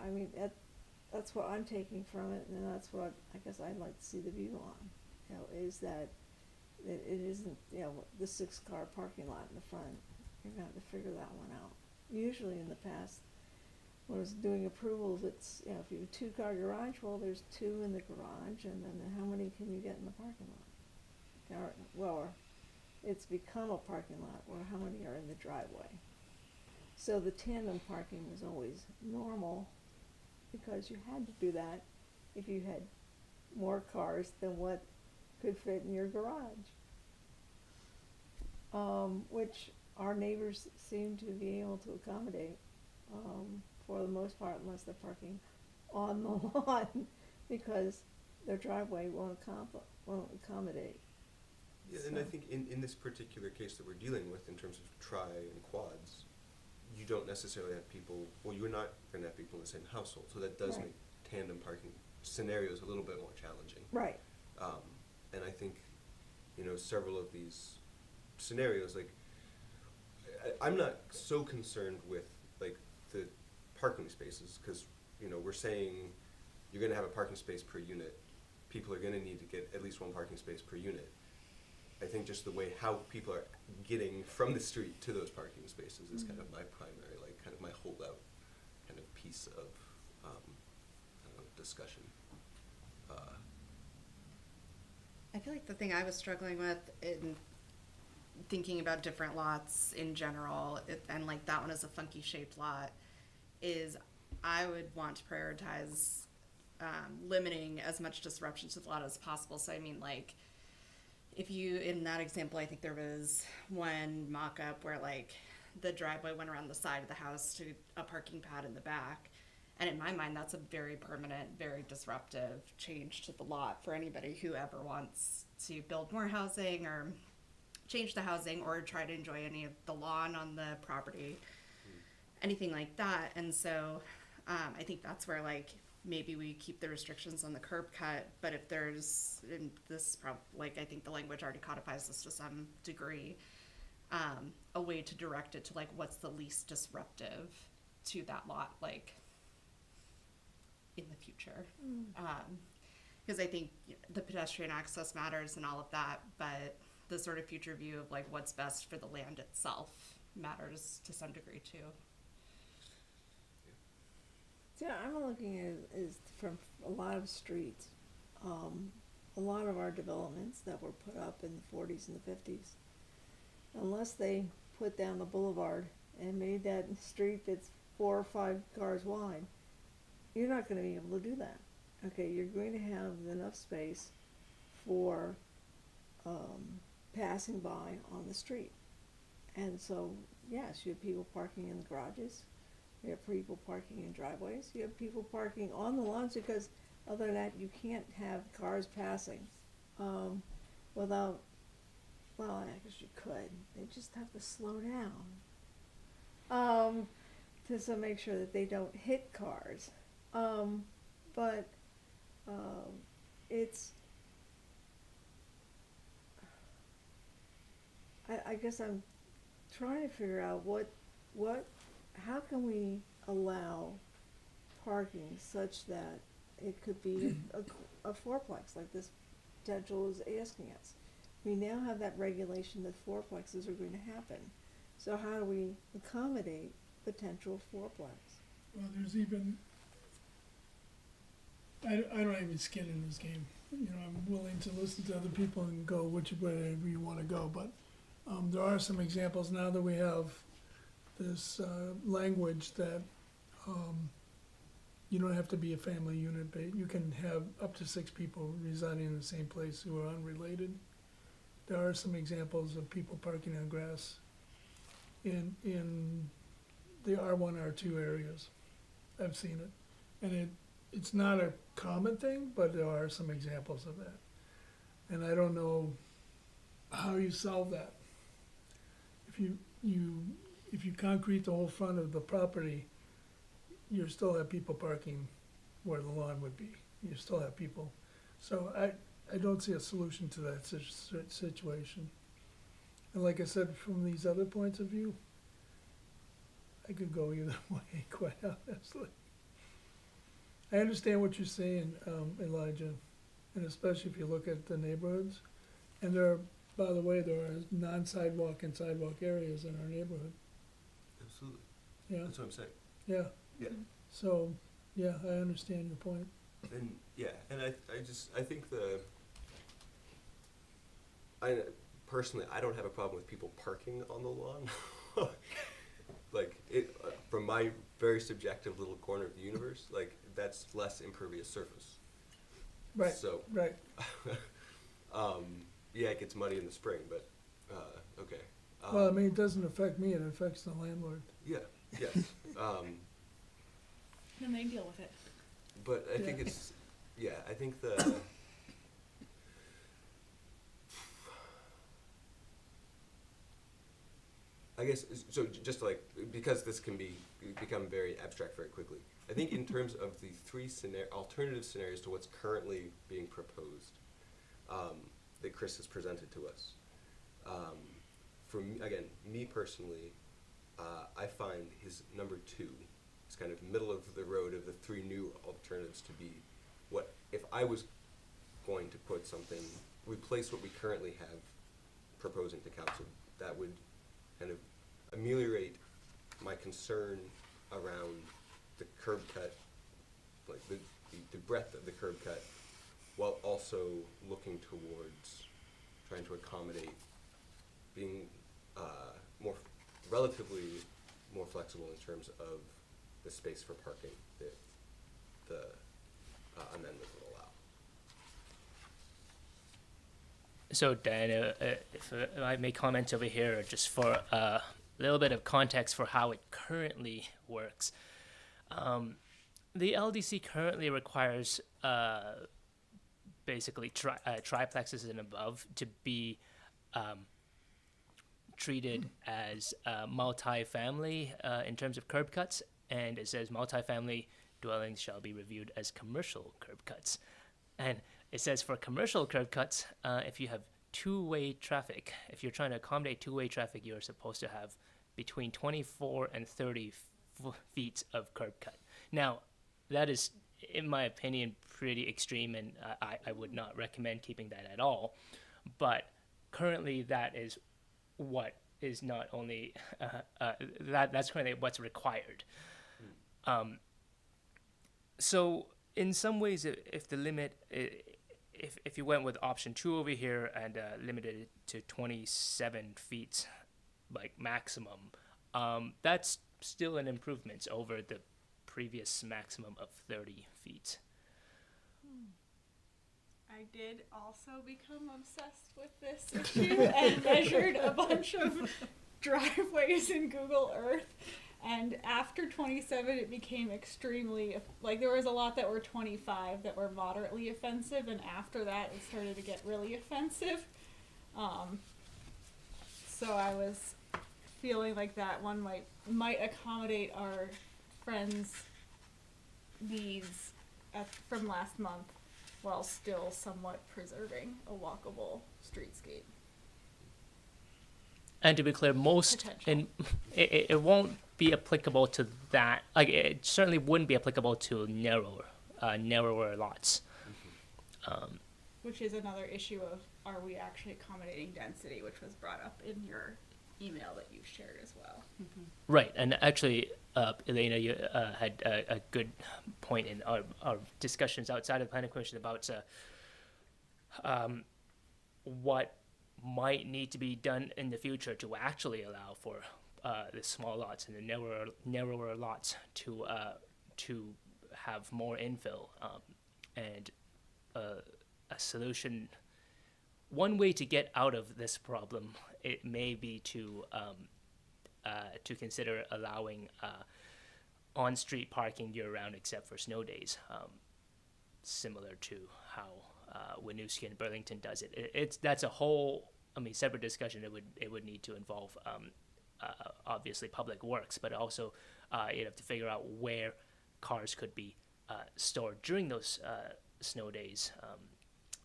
mean, that's what I'm taking from it, and that's what I guess I'd like to see the view on, is that it isn't, the 6-car parking lot in the front. You're gonna have to figure that one out. Usually in the past, when I was doing approvals, it's, if you have a 2-car garage, well, there's 2 in the garage, and then how many can you get in the parking lot? Or it's become a parking lot, or how many are in the driveway? So the tandem parking was always normal, because you had to do that if you had more cars than what could fit in your garage. Which our neighbors seem to be able to accommodate, for the most part, unless they're parking on the lawn, because their driveway won't accommodate. Yeah, and I think in this particular case that we're dealing with, in terms of tri and quads, you don't necessarily have people, well, you're not going to have people in the same household, so that does Right. make tandem parking scenarios a little bit more challenging. Right. And I think, several of these scenarios, like, I'm not so concerned with, like, the parking spaces, because, we're saying you're going to have a parking space per unit. People are going to need to get at least one parking space per unit. I think just the way how people are getting from the street to those parking spaces is kind of my primary, kind of my holdout kind of piece of discussion. I feel like the thing I was struggling with in thinking about different lots in general, and like that one is a funky shaped lot, is I would want to prioritize limiting as much disruption to the lot as possible. So I mean, like, if you, in that example, I think there was one mock-up where like the driveway went around the side of the house to a parking pad in the back. And in my mind, that's a very permanent, very disruptive change to the lot for anybody who ever wants to build more housing or change the housing or try to enjoy any of the lawn on the property, anything like that. And so I think that's where like maybe we keep the restrictions on the curb cut, but if there's, and this like I think the language already codifies this to some degree, a way to direct it to like what's the least disruptive to that lot, like in the future. Because I think the pedestrian access matters and all of that, but the sort of future view of like what's best for the land itself matters to some degree too. Yeah, I'm looking at is from a lot of streets, a lot of our developments that were put up in the 40s and the 50s, unless they put down the boulevard and made that street that's 4 or 5 cars wide, you're not going to be able to do that. Okay, you're going to have enough space for passing by on the street. And so, yes, you have people parking in the garages, you have people parking in driveways, you have people parking on the lawns, because other than that, you can't have cars passing, without, well, I guess you could, they just have to slow down. To make sure that they don't hit cars. But it's, I guess I'm trying to figure out how can we allow parking such that it could be a fourplex, like this potential is asking us. We now have that regulation that fourplexes are going to happen. So how do we accommodate potential fourplex? Well, there's even, I don't have any skin in this game. You know, I'm willing to listen to other people and go wherever you want to go, but there are some examples now that we have this language that you don't have to be a family unit, but you can have up to 6 people residing in the same place who are unrelated. There are some examples of people parking on grass in the R1, R2 areas. I've seen it. And it's not a common thing, but there are some examples of that. And I don't know how you solve that. If you concrete the whole front of the property, you still have people parking where the lawn would be. You still have people. So I don't see a solution to that situation. And like I said, from these other points of view, I could go either way, quite honestly. I understand what you're saying, Elijah, and especially if you look at the neighborhoods. And there are, by the way, there are non-sidewalk and sidewalk areas in our neighborhood. Absolutely. Yeah, That's what I'm saying. yeah. Yeah. So, yeah, I understand your point. And yeah, and I think personally, I don't have a problem with people parking on the lawn. Like from my very subjective little corner of the universe, like that's less impervious surface. Right, So, right. yeah, it gets muddy in the spring, but okay. Well, I mean, it doesn't affect me, it affects the landlord. Yeah, yes. Then they deal with it. But I think it's, yeah, I think the, I guess, so just like, because this can become very abstract very quickly, I think in terms of the 3 alternative scenarios to what's currently being proposed, that Chris has presented to us, for me, again, me personally, I find his number 2, it's kind of middle of the road of the 3 new alternatives to be what, if I was going to put something, replace what we currently have proposing to council, that would kind of ameliorate my concern around the curb cut, like the breadth of the curb cut, while also looking towards trying to accommodate being relatively more flexible in terms of the space for parking that the amendment would allow. So Diana, if I may comment over here, just for a little bit of context for how it currently works. The LDC currently requires basically triplexes and above to be treated as multi-family in terms of curb cuts, and it says multi-family dwellings shall be reviewed as commercial curb cuts. And it says for commercial curb cuts, if you have two-way traffic, if you're trying to accommodate two-way traffic, you're supposed to have between 24 and 30 feet of curb cut. Now, that is, in my opinion, pretty extreme, and I would not recommend keeping that at all. But currently, that is what is not only that's currently what's required. So in some ways, if the limit, if you went with option 2 over here and limited it to 27 feet, like maximum, that's still an improvement over the previous maximum of 30 feet. I did also become obsessed with this issue and measured a bunch of driveways in Google Earth. And after 27, it became extremely, like, there was a lot that were 25 that were moderately offensive, and after that, it started to get really offensive. So I was feeling like that one might accommodate our friends' needs from last month, while still somewhat preserving a walkable streetscape. And to be clear, it won't be applicable to that. Like, it certainly wouldn't be applicable to narrower lots. Which is another issue of, are we actually accommodating density, which was brought up in your email that you shared as well. Right, and actually, Elena, you had a good point in our discussions outside of the planning commission about what might need to be done in the future to actually allow for the small lots and the narrower lots to have more infill, and a solution. One way to get out of this problem, it may be to consider allowing on-street parking year-round except for snow days, similar to how Winooski and Burlington does it. That's a whole, separate discussion. It would need to involve obviously public works, but also you'd have to figure out where cars could be stored during those snow days.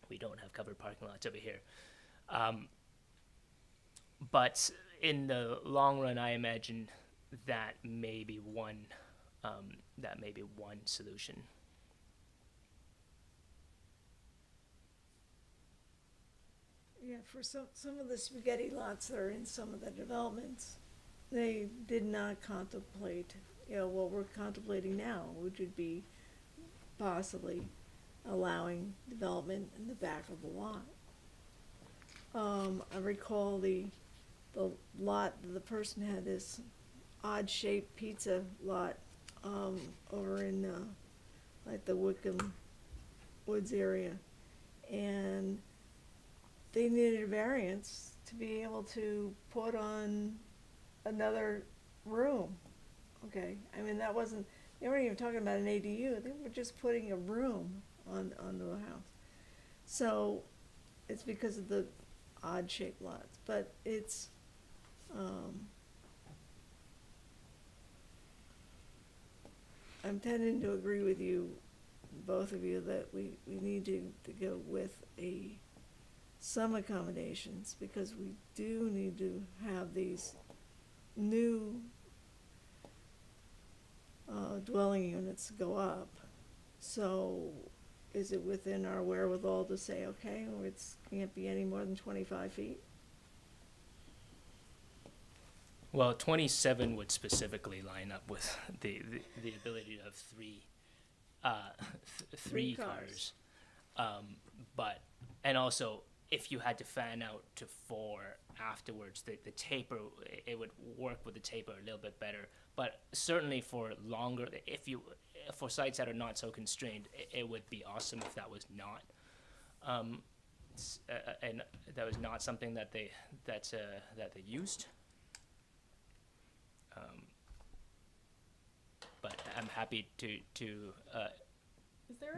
We don't have covered parking lots over here. But in the long run, I imagine that may be one solution. Yeah, for some of the spaghetti lots that are in some of the developments, they did not contemplate, what we're contemplating now, which would be possibly allowing development in the back of the lot. I recall the lot, the person had this odd-shaped pizza lot over in like the Wickham Woods area, and they needed a variance to be able to put on another room. Okay, that wasn't, they weren't even talking about an ADU, they were just putting a room on the house. So it's because of the odd shaped lots, but it's I'm tending to agree with you, both of you, that we need to go with some accommodations, because we do need to have these new dwelling units go up. So is it within our wherewithal to say, okay, or it can't be any more than 25 feet? Well, 27 would specifically line up with the ability to have three cars. But, and also, if you had to fan out to 4 afterwards, the taper, it would work with the taper a little bit better. But certainly for longer, for sites that are not so constrained, it would be awesome if that was not, and that was not something that they used. But I'm happy to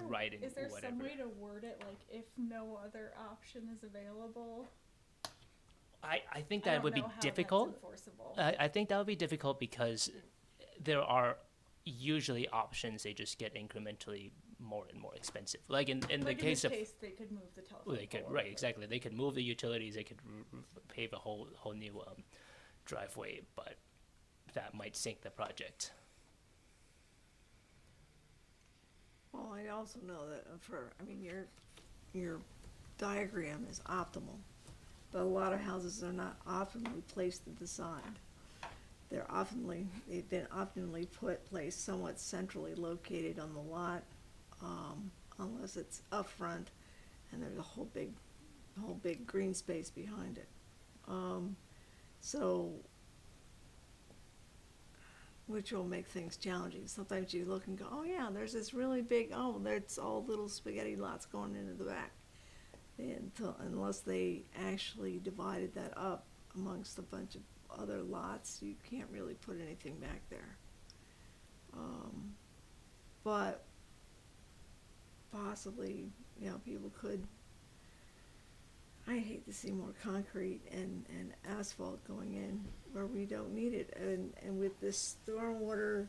write in whatever. Is there some way to word it, like, if no other option is available? I think that would be difficult. I think that would be difficult because there are usually options. They just get incrementally more and more expensive. Like in the case of, they could move the telephone. they could, right, exactly. They could move the utilities. They could pave a whole new driveway, but that might sink the project. Well, I also know that your diagram is optimal, but a lot of houses are not optimally placed at the side. They've been optimally placed somewhat centrally located on the lot, unless it's up front and there's a whole big green space behind it. So, which will make things challenging. Sometimes you look and go, oh yeah, there's this really big, that's all little spaghetti lots going into the back. Unless they actually divided that up amongst a bunch of other lots, you can't really put anything back there. But possibly, people could, I hate to see more concrete and asphalt going in where we don't need it. And with this stormwater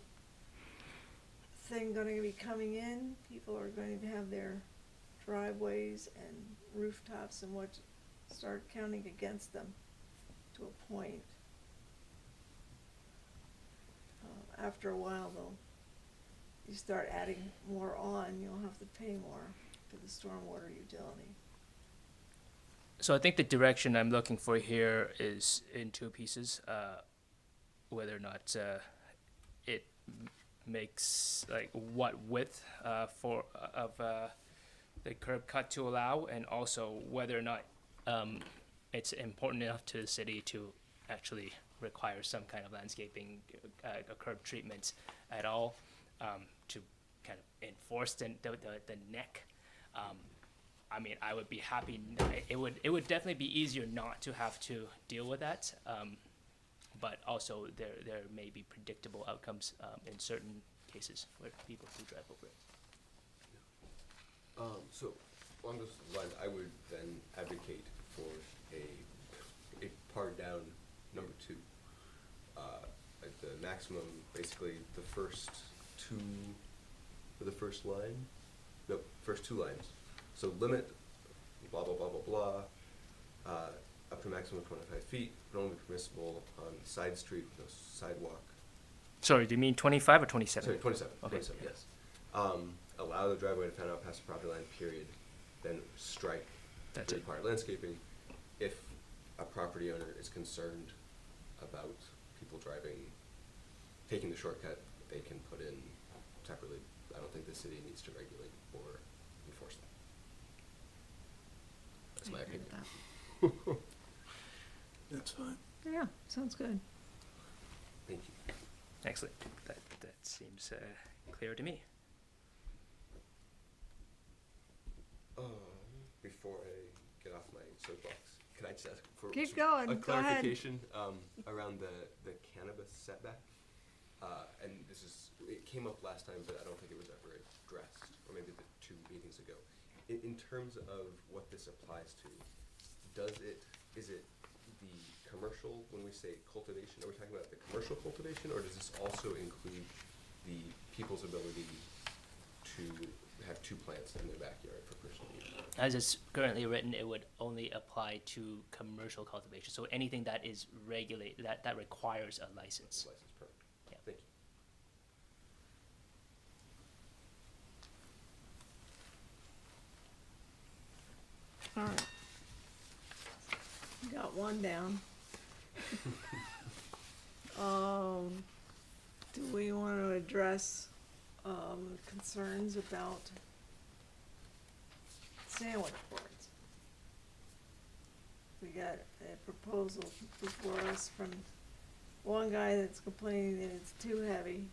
thing going to be coming in, people are going to have their driveways and rooftops and what start counting against them to a point. After a while, you start adding more on, you'll have to pay more for the stormwater utility. So I think the direction I'm looking for here is in two pieces. Whether or not it makes like what width of the curb cut to allow, and also whether or not it's important enough to the city to actually require some kind of landscaping, curb treatment at all, to kind of enforce the neck. I mean, I would be happy. It would definitely be easier not to have to deal with that. But also there may be predictable outcomes in certain cases where people do drive over it. So along those lines, I would then advocate for a par down number 2. Like the maximum, basically the first two lines. So limit, blah, blah, blah, blah, blah, up to a maximum of 25 feet, but only permissible on side street with no sidewalk. Sorry, do you mean 25 or 27? Sorry, 27. Okay. 27, yes. Allow the driveway to fan out past the property line, period. Then strike That's the it. required landscaping. If a property owner is concerned about people taking the shortcut, they can put in separately. I don't think the city needs to regulate or enforce that. That's my I agree opinion. with that. That's fine. Yeah, sounds good. Thank you. Excellent. That seems clear to me. Before I get off my soapbox, could I just ask for Keep going, a go ahead. clarification around the cannabis setback? And it came up last time, but I don't think it was ever addressed, or maybe the 2 meetings ago. In terms of what this applies to, is it the commercial, when we say cultivation, are we talking about the commercial cultivation, or does this also include the people's ability to have 2 plants in their backyard for personal use? As it's currently written, it would only apply to commercial cultivation. So anything that is regulated, that requires a license. License, perfect. Yeah. Thank you. All right. Got one down. Do we want to address concerns about sandwich boards? We got a proposal before us from one guy that's complaining that it's too heavy.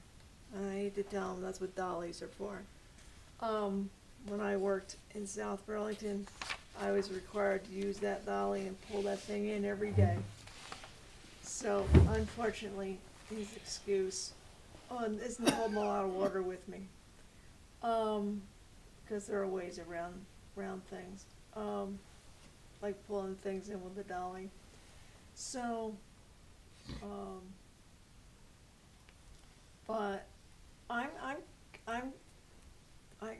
And I hate to tell him that's what dollies are for. When I worked in South Burlington, I was required to use that dolly and pull that thing in every day. So unfortunately, his excuse isn't holding a lot of water with me. Because there are ways around things, like pulling things in with the dolly. So, but I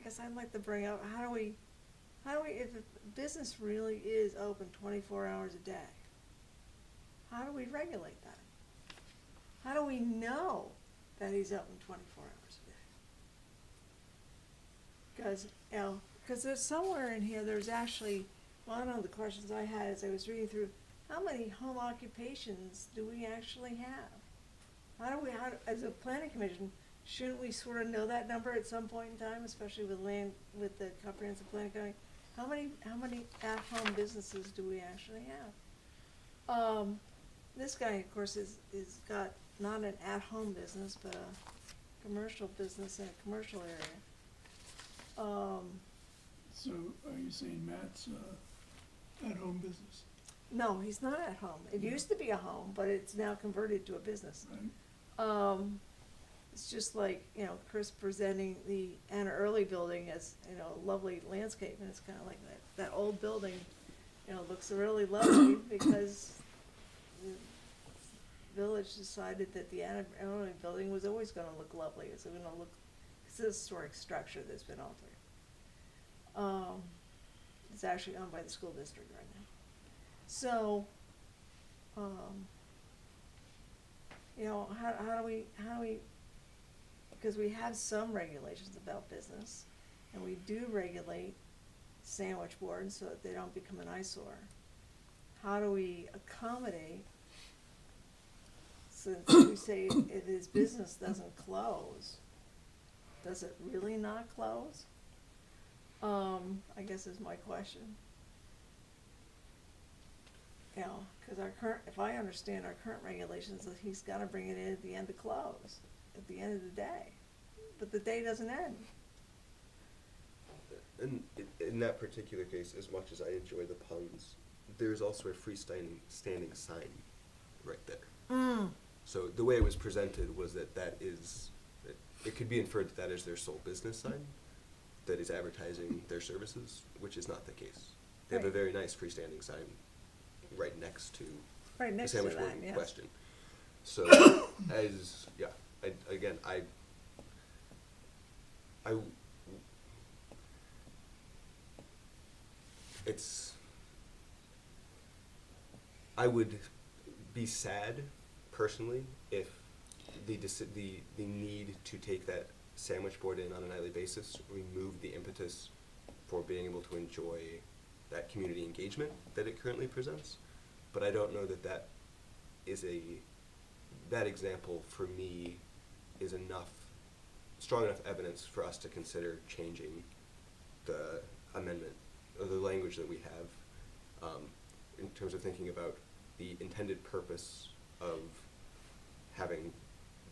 guess I'd like to bring up, how do we, if a business really is open 24 hours a day, how do we regulate that? How do we know that he's open 24 hours a day? Because there's somewhere in here, there's actually, one of the questions I had as I was reading through, how many home occupations do we actually have? As a planning commission, shouldn't we sort of know that number at some point in time, especially with the comprehensive plan going? How many at-home businesses do we actually have? This guy, of course, is got not an at-home business, but a commercial business in a commercial area. So are you saying Matt's at-home business. No, he's not at home. It used to be a home, but it's now converted to a business. Right. It's just like, you know, Chris presenting the Anna Early building as, you know, a lovely landscape, and it's kind of like that old building, you know, looks really lovely because the village decided that the Anna Early building was always gonna look lovely. It's gonna look, it's a historic structure that's been altered. It's actually owned by the school district right now. So, you know, how do we, because we have some regulations about business, and we do regulate sandwich boards so that they don't become an eyesore. How do we accommodate, since we say if his business doesn't close, does it really not close? I guess is my question. You know, because our current, if I understand our current regulations, that he's gotta bring it in at the end of close, at the end of the day, but the day doesn't end. And in that particular case, as much as I enjoy the puns, there's also a freestanding sign right there. So the way it was presented was that is, it could be inferred that is their sole business sign, that is advertising their services, which is not the case. They have a Right. very nice freestanding sign right next to Right the next to sandwich that, board in yes. question. So, I would be sad, personally, if the need to take that sandwich board in on a nightly basis removed the impetus for being able to enjoy that community engagement that it currently presents. But I don't know that that example for me is strong enough evidence for us to consider changing the amendment or the language that we have in terms of thinking about the intended purpose of having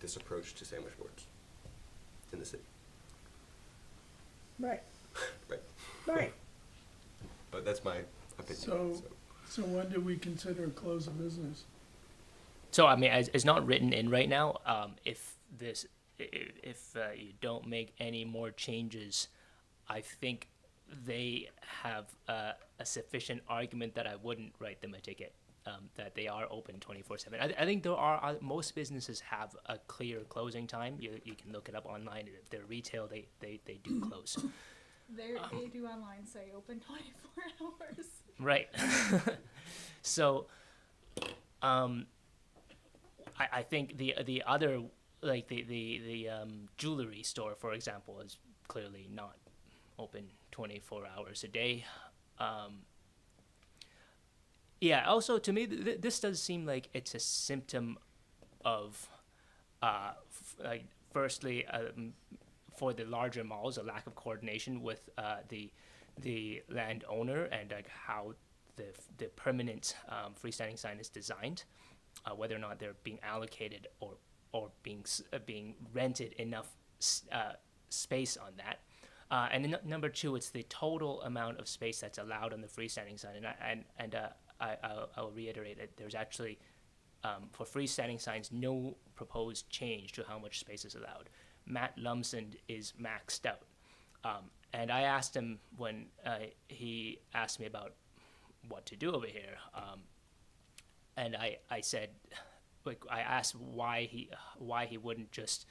this approach to sandwich boards in the city. Right, Right. right. But that's my opinion. So when do we consider close of business? So I mean, it's not written in right now. If you don't make any more changes, I think they have a sufficient argument that I wouldn't write them a ticket. That they are open 24/7. I think there are most businesses have a clear closing time. You can look it up online. If they're retail, they do close. They do online say open 24 hours. Right. So, I think the other, like the jewelry store, for example, is clearly not open 24 hours a day. Yeah. Also, to me, this does seem like it's a symptom of, firstly, for the larger malls, a lack of coordination with the landowner and like how the permanent freestanding sign is designed, whether or not they're being allocated or being rented enough space on that. And then number two, it's the total amount of space that's allowed on the freestanding sign. And I'll reiterate that there's actually, for freestanding signs, no proposed change to how much space is allowed. Matt Lumsden is maxed out. And I asked him when he asked me about what to do over here. And I said, like, I asked why he wouldn't just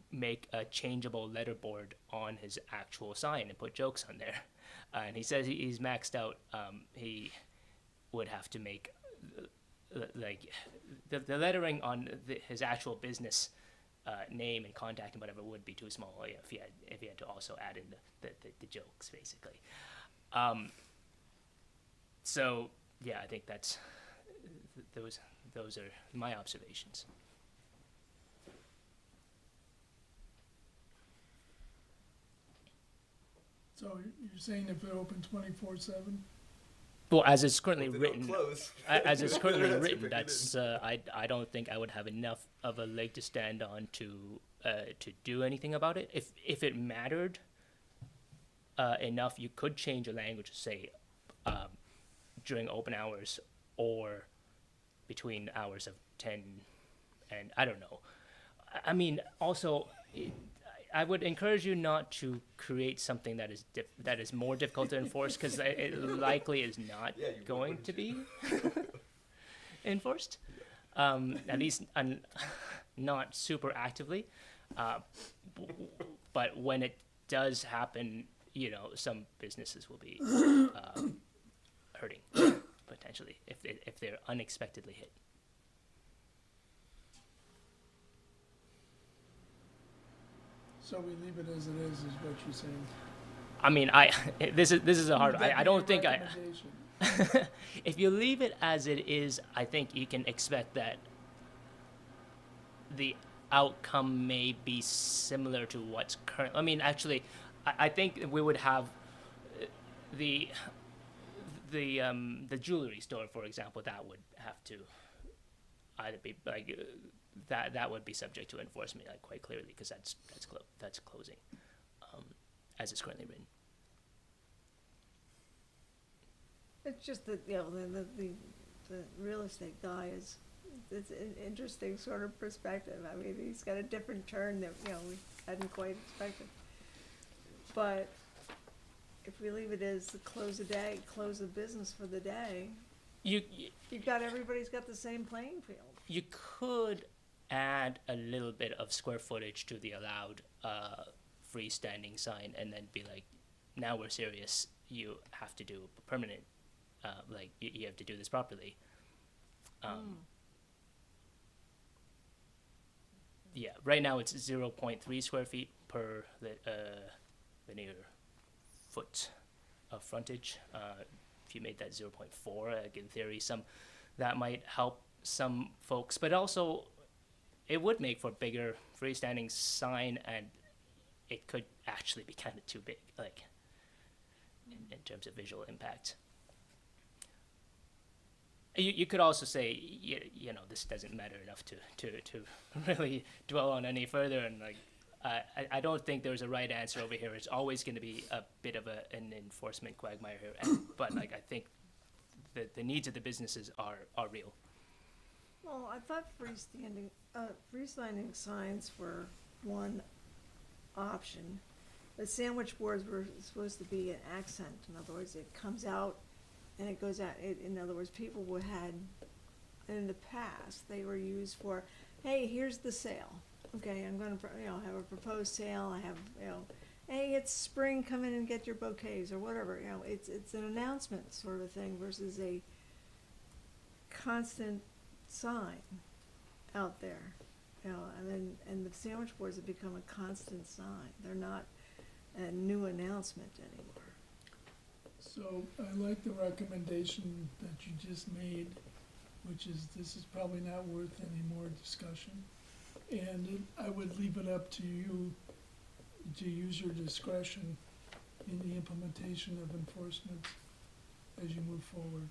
make a changeable letterboard on his actual sign and put jokes on there. And he says he's maxed out. He would have to make like the lettering on his actual business name and contact and whatever would be too small if he had to also add in the jokes, basically. So yeah, I think those are my observations. So you're saying if they're open 24/7? Well, as it's currently Well, they don't written, close. as it's currently That's written, what that's I don't think I would have enough of a leg to stand on to do anything about it. If it mattered, enough, you could change the language to say during open hours or between hours of 10 and I don't know. I mean, also, I would encourage you not to create something that is more difficult to enforce, because it likely is not going to be enforced, at least not super actively. But when it does happen, you know, some businesses will be hurting potentially if they're unexpectedly hit. So we leave it as it is what you're saying. I mean, this is a hard. I don't think Recommendation. if you leave it as it is, I think you can expect that the outcome may be similar to what's current. I mean, actually, I think we would have the jewelry store, for example, that would have to either be like that would be subject to enforcement, like, quite clearly, because that's closing, as it's currently written. It's just that, you know, the real estate guy it's an interesting sort of perspective. I mean, he's got a different turn that, you know, we hadn't quite expected. But if we leave it as close the business for the day, everybody's got the same playing field. You could add a little bit of square footage to the allowed freestanding sign, and then be like, now we're serious, you have to do a permanent, like, you have to do this properly. Yeah, right now it's 0.3 square feet per linear foot of frontage. If you made that 0.4, like, in theory, that might help some folks, but also it would make for a bigger freestanding sign, and it could actually be kind of too big, like, in terms of visual impact. You could also say, you know, this doesn't matter enough to really dwell on any further, and, like, I don't think there's a right answer over here. It's always going to be a bit of an enforcement quagmire here, but, like, I think the needs of the businesses are real. Well, I thought freestanding signs were one option. The sandwich boards were supposed to be an accent. In other words, it comes out and it goes out. In other words, people had, in the past, they were used for, hey, here's the sale. Okay, I'm going to, you know, have a proposed sale. I have, you know, hey, it's spring, come in and get your bouquets or whatever. You know, it's an announcement sort of thing versus a constant sign out there. You know, and the sandwich boards have become a constant sign. They're not a new announcement anymore. So I like the recommendation that you just made, which is this is probably not worth any more discussion. And I would leave it up to you to use your discretion in the implementation of enforcement as you move forward.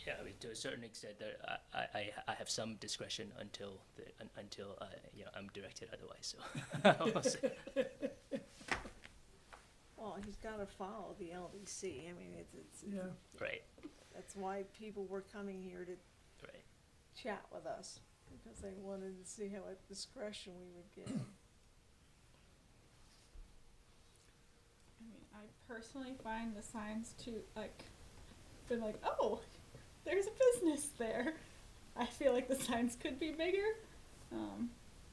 Yeah, I mean, to a certain extent, I have some discretion until you know, I'm directed otherwise. So we'll see. Well, he's got to follow the LDC. I mean, it's Yeah. Right. That's why people were coming here to Right. chat with us, because they wanted to see how much discretion we would give. I mean, I personally find the signs to, like, been like, oh, there's a business there. I feel like the signs could be bigger,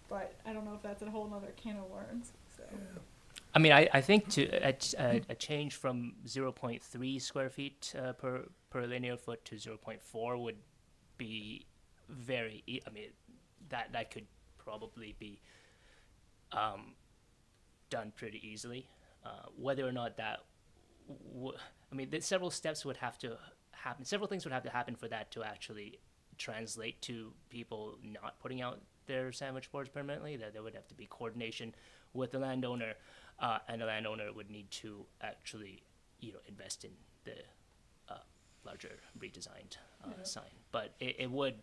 but I don't know if that's a whole nother can of worms. So. Yeah. I mean, I think a change from 0.3 square feet per linear foot to 0.4 would be very. I mean, that could probably be done pretty easily. Whether or not that, I mean, several steps would have to happen. Several things would have to happen for that to actually translate to people not putting out their sandwich boards permanently. That there would have to be coordination with the landowner, and the landowner would need to actually, you know, invest in the larger redesigned sign. But it would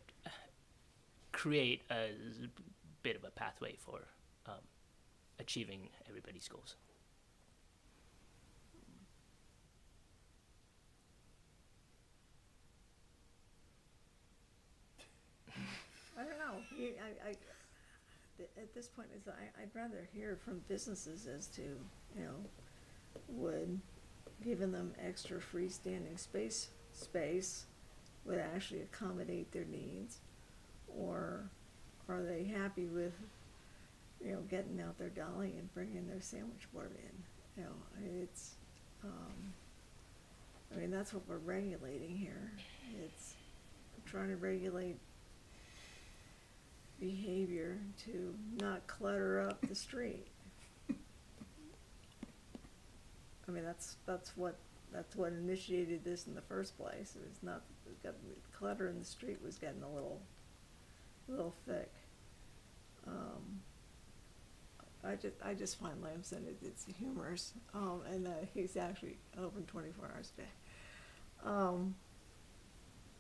create a bit of a pathway for achieving everybody's goals. At this point, I'd rather hear from businesses as to, you know, would giving them extra freestanding space would actually accommodate their needs, or are they happy with, you know, getting out their dolly and bringing their sandwich board in? You know, it's, I mean, that's what we're regulating here. It's trying to regulate behavior to not clutter up the street. I mean, that's what initiated this in the first place. It was not, the clutter in the street was getting a little thick. I just find Lamson, it's humorous, and he's actually open 24 hours a day.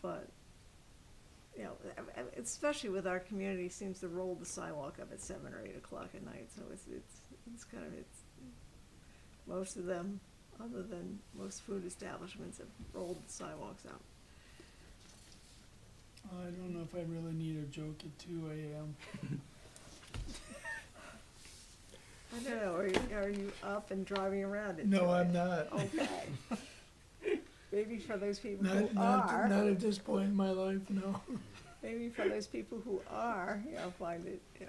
But, you know, especially with our community, seems to roll the sidewalk up at 7 or 8 o'clock at night, so it's kind of, most of them, other than most food establishments, have rolled the sidewalks out. I don't know if I really need a joke at 2 a.m. I don't know, are you up and driving around it? No, I'm not. Okay. Maybe for those people Not who are. not at this point in my life, no. Maybe for those people who are, you know, find it, yeah.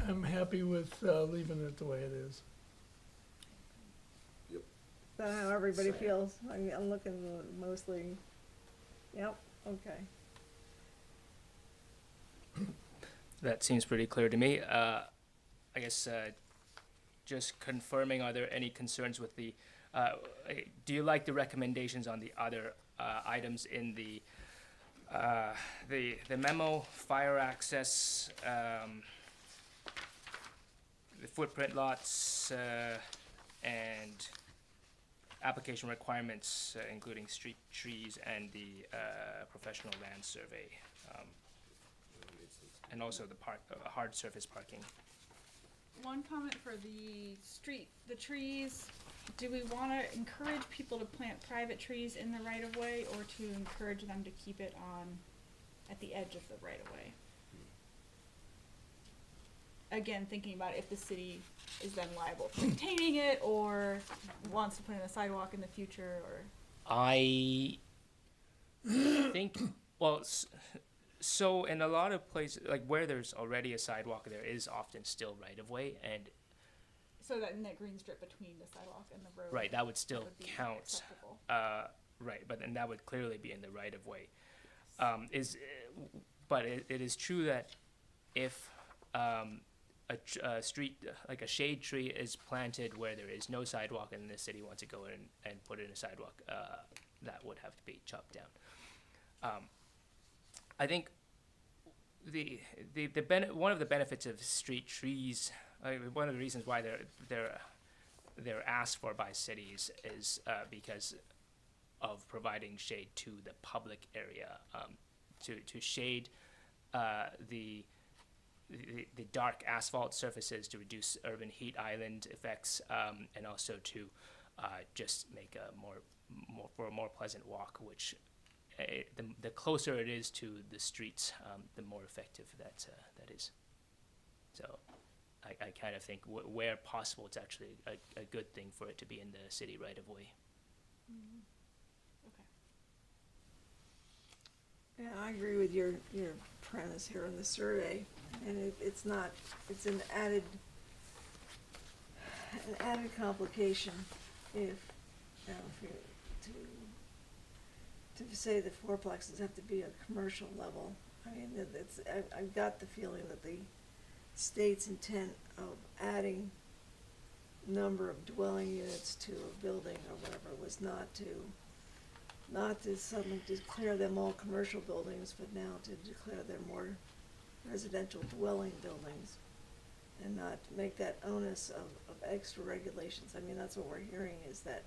I'm happy with leaving it the way it is. Yep. Is that how everybody Same. feels? I'm looking mostly, yep, okay. That seems pretty clear to me. I guess just confirming, are there any concerns with the, do you like the recommendations on the other items in the memo, fire access, the footprint lots, and application requirements, including street trees and the professional land survey, and also the hard surface parking? One comment for the trees, do we wanna encourage people to plant private trees in the right of way, or to encourage them to keep it at the edge of the right of way? Again, thinking about if the city is then liable for maintaining it, or wants to put in a sidewalk in the future, or. I think, well, so in a lot of places, like where there's already a sidewalk, there is often still right of way, and So that in that green strip between the sidewalk and the road. right, that would still would be count. acceptable. Right, but then that would clearly be in the right of way. But it is true that if a street, like a shade tree is planted where there is no sidewalk and the city wants to go in and put in a sidewalk, that would have to be chopped down. I think one of the benefits of street trees, one of the reasons why they're asked for by cities is because of providing shade to the public area, to shade the dark asphalt surfaces, to reduce urban heat island effects, and also to just make a more pleasant walk, which the closer it is to the streets, the more effective that is. So I kind of think where possible, it's actually a good thing for it to be in the city right of way. Okay. Yeah, I agree with your premise here in the survey, and it's an added complication if, you know, if you, to say that fourplexes have to be a commercial level. I mean, I've got the feeling that the state's intent of adding number of dwelling units to a building or whatever was not to suddenly declare them all commercial buildings, but now to declare them more residential dwelling buildings, and not make that onus of extra regulations. I mean, that's what we're hearing, is that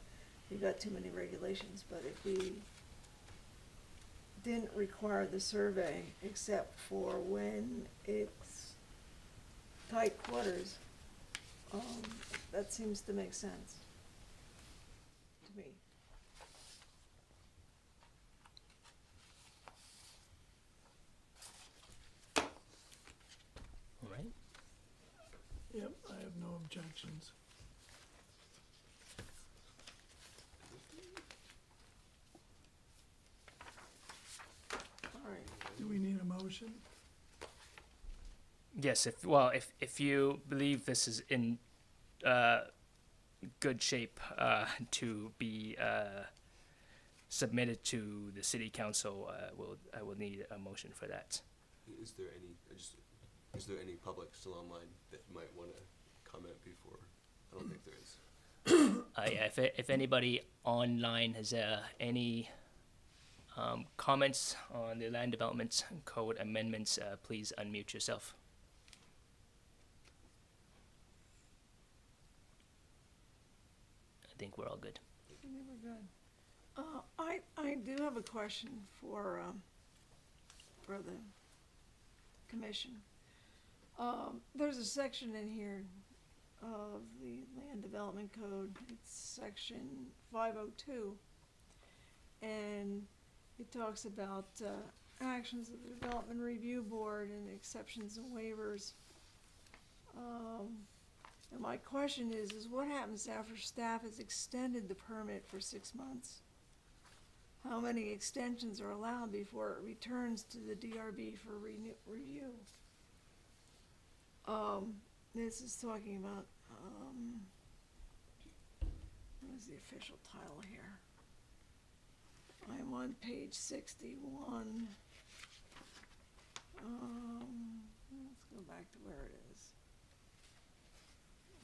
we've got too many regulations, but if we didn't require the survey except for when it's tight quarters, that seems to make sense to me. Yep, I have no objections. All right, do we need a motion? Yes, if you believe this is in good shape to be submitted to the city council, I will need a motion for that. Is there any, is there any public still online that might want to comment before? I don't think there is. Yeah, if anybody online has any comments on the land development code amendments, please unmute yourself. I think we're all good. I think we're good. I do have a question for the commission. There's a section in here of the land development code, it's section 502, and it talks about actions of the development review board and exceptions and waivers. And my question is what happens after staff has extended the permit for 6 months? How many extensions are allowed before it returns to the DRB for review? This is talking about, what is the official title here? I'm on page 61. Let's go back to where it is.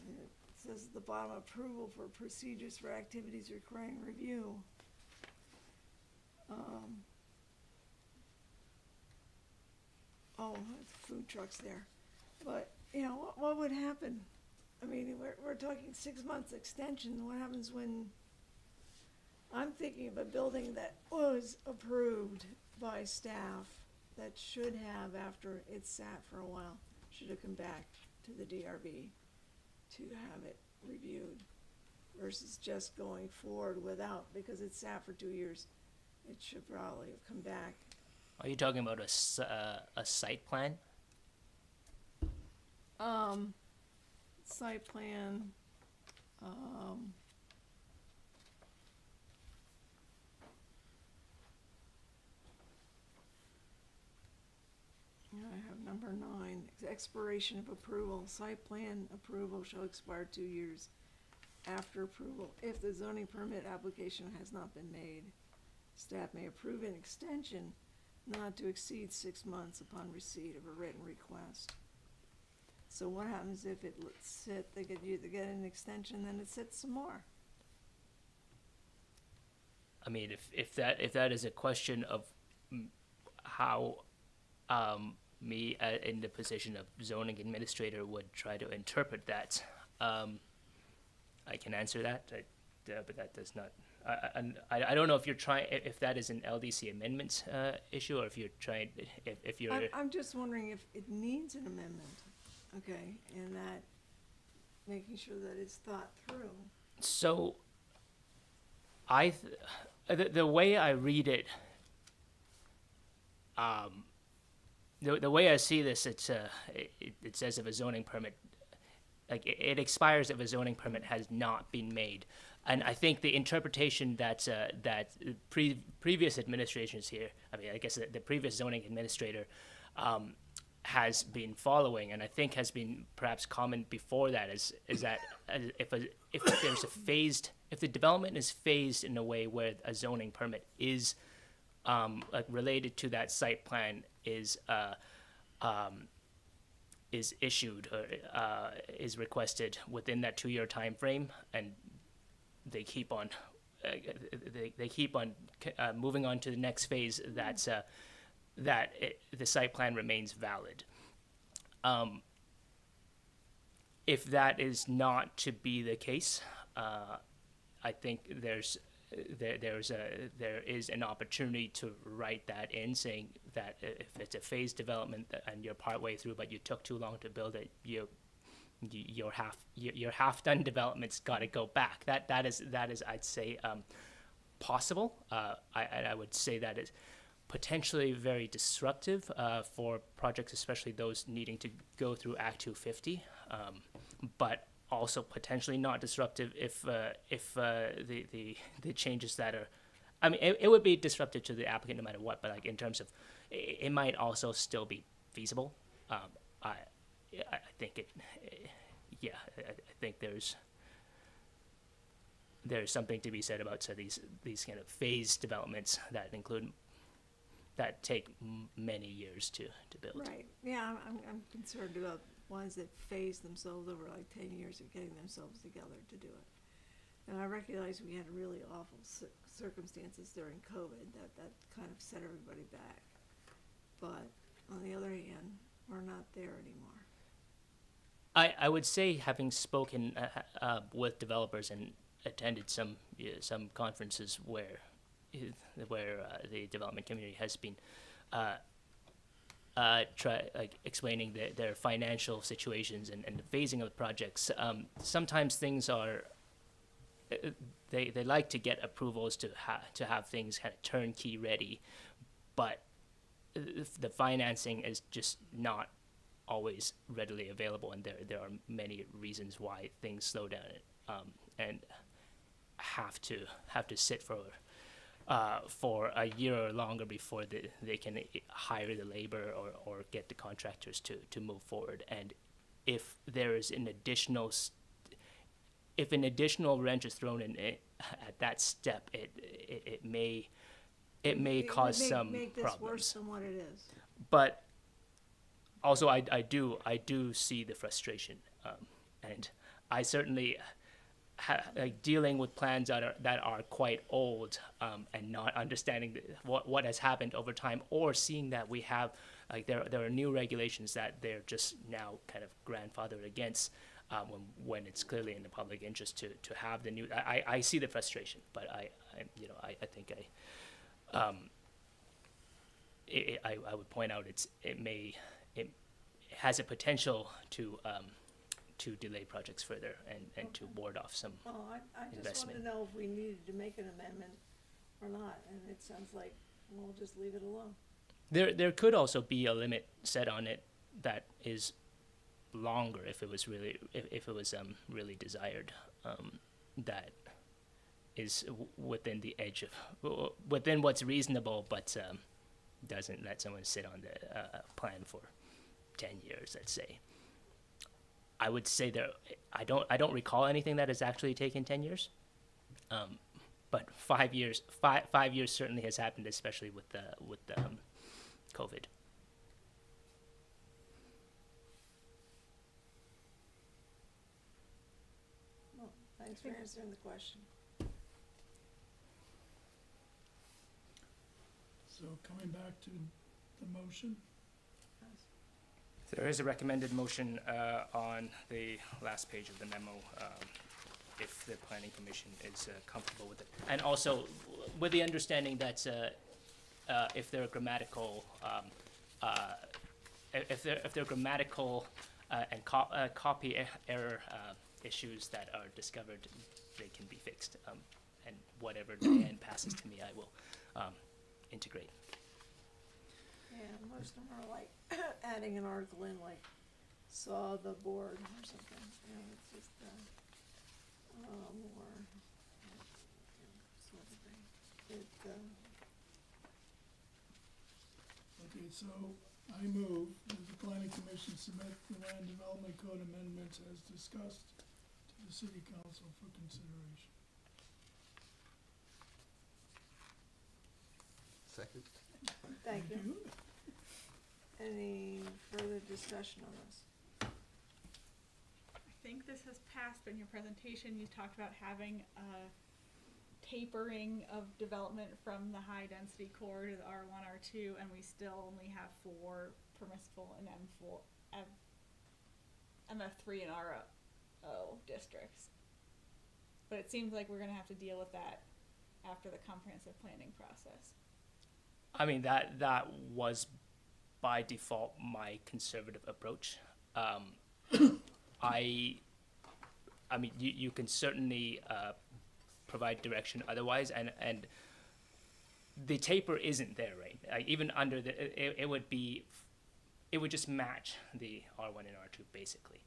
It says at the bottom, approval for procedures for activities requiring review. Food trucks there. But, you know, what would happen? I mean, we're talking 6 months extension. What happens when, I'm thinking of a building that was approved by staff that should have, after it sat for a while, should have come back to the DRB to have it reviewed versus just going forward without, because it sat for 2 years. It should probably have come back. Are you talking about a site plan? Site plan, I have number 9, expiration of approval. Site plan approval shall expire 2 years after approval if the zoning permit application has not been made. Staff may approve an extension not to exceed 6 months upon receipt of a written request. So what happens if it sit, they get an extension, then it sits some more? I mean, if that is a question of how me in the position of zoning administrator would try to interpret that, I can answer that, but that does not. I don't know if you're trying, if that is an LDC amendment issue, or if you're trying, if you're. I'm just wondering if it needs an amendment, okay, and that, making sure that it's thought through. So, the way I read it, the way I see this, it says if a zoning permit, like it expires if a zoning permit has not been made, and I think the interpretation that previous administrations here, I mean, I guess the previous zoning administrator, has been following, and I think has been perhaps common before that, is that if there's a phased, if the development is phased in a way where a zoning permit is related to that site plan is issued or is requested within that 2 year time frame, and they keep on moving on to the next phase, the site plan remains valid. If that is not to be the case, I think there is an opportunity to write that in, saying that if it's a phased development and you're partway through, but you took too long to build it, your half done development's got to go back. That is I'd say possible. I would say that is potentially very disruptive for projects, especially those needing to go through Act 250, but also potentially not disruptive if the changes that are, I mean, it would be disruptive to the applicant no matter what, but like in terms of, it might also still be feasible. I think I think there's something to be said about these kind of phased developments that take many years to build. Right, yeah, I'm concerned about ones that phase themselves over like 10 years of getting themselves together to do it. And I recognize we had really awful circumstances during COVID that kind of set everybody back. But on the other hand, we're not there anymore. I would say, having spoken with developers and attended some conferences where the development community has been explaining their financial situations and the phasing of the projects. Sometimes things are they like to get approvals to have things kind of turnkey ready, but the financing is just not always readily available, and there are many reasons why things slow down and have to sit for a year or longer before they can hire the labor or get the contractors to move forward. And if there is an additional wrench is thrown in at that step, it may cause some make this problems. worse than what it is. But also, I do see the frustration, and I certainly dealing with plans that are quite old, and not understanding what has happened over time, or seeing that we have there are new regulations that they're just now kind of grandfathered against, when it's clearly in the public interest to have the new. I see the frustration, but I think I would point out it has a potential to delay projects further and to ward off some Well, I just investment. wanted to know if we needed to make an amendment or not, and it sounds like we'll just leave it alone. There could also be a limit set on it that is longer if it was really really desired, that is within the edge of within what's reasonable, but doesn't let someone sit on the plan for 10 years, let's say. I would say I don't recall anything that has actually taken 10 years, but 5 years certainly has happened, especially with COVID. Well, thanks for answering the question. So coming back to the motion, There is a recommended motion on the last page of the memo, if the planning commission is comfortable with it. And also with the understanding that if there are grammatical, if there are grammatical and copy error issues that are discovered, they can be fixed. And whatever Diane passes to me, I will integrate. Yeah, most of them are like adding an article in, like, saw the board or something, you know, it's just, more, sort of thing. okay, so I move that the planning commission submit the land development code amendments as discussed to the city council for consideration. Second? Thank you. Any further discussion on this? I think this has passed, but in your presentation, you talked about having a tapering of development from the high density core to the R1, R2, and we still only have 4 permissible in MF3 and RO districts. But it seems like we're gonna have to deal with that after the comprehensive planning process. I mean, that was by default my conservative approach. I mean, you can certainly provide direction otherwise, and the taper isn't there, right? Even under it would be, it would just match the R1 and R2 basically.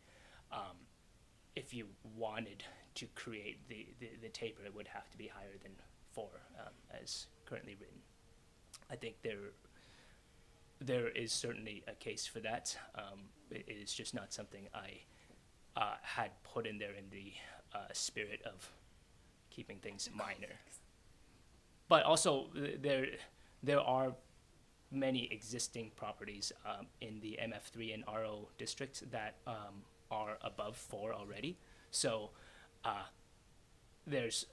If you wanted to create the taper, it would have to be higher than 4, as currently written. I think there is certainly a case for that. It is just not something I had put in there in the spirit of keeping things minor. But also, there are many existing properties in the MF3 and RO districts that are above 4 already. So there's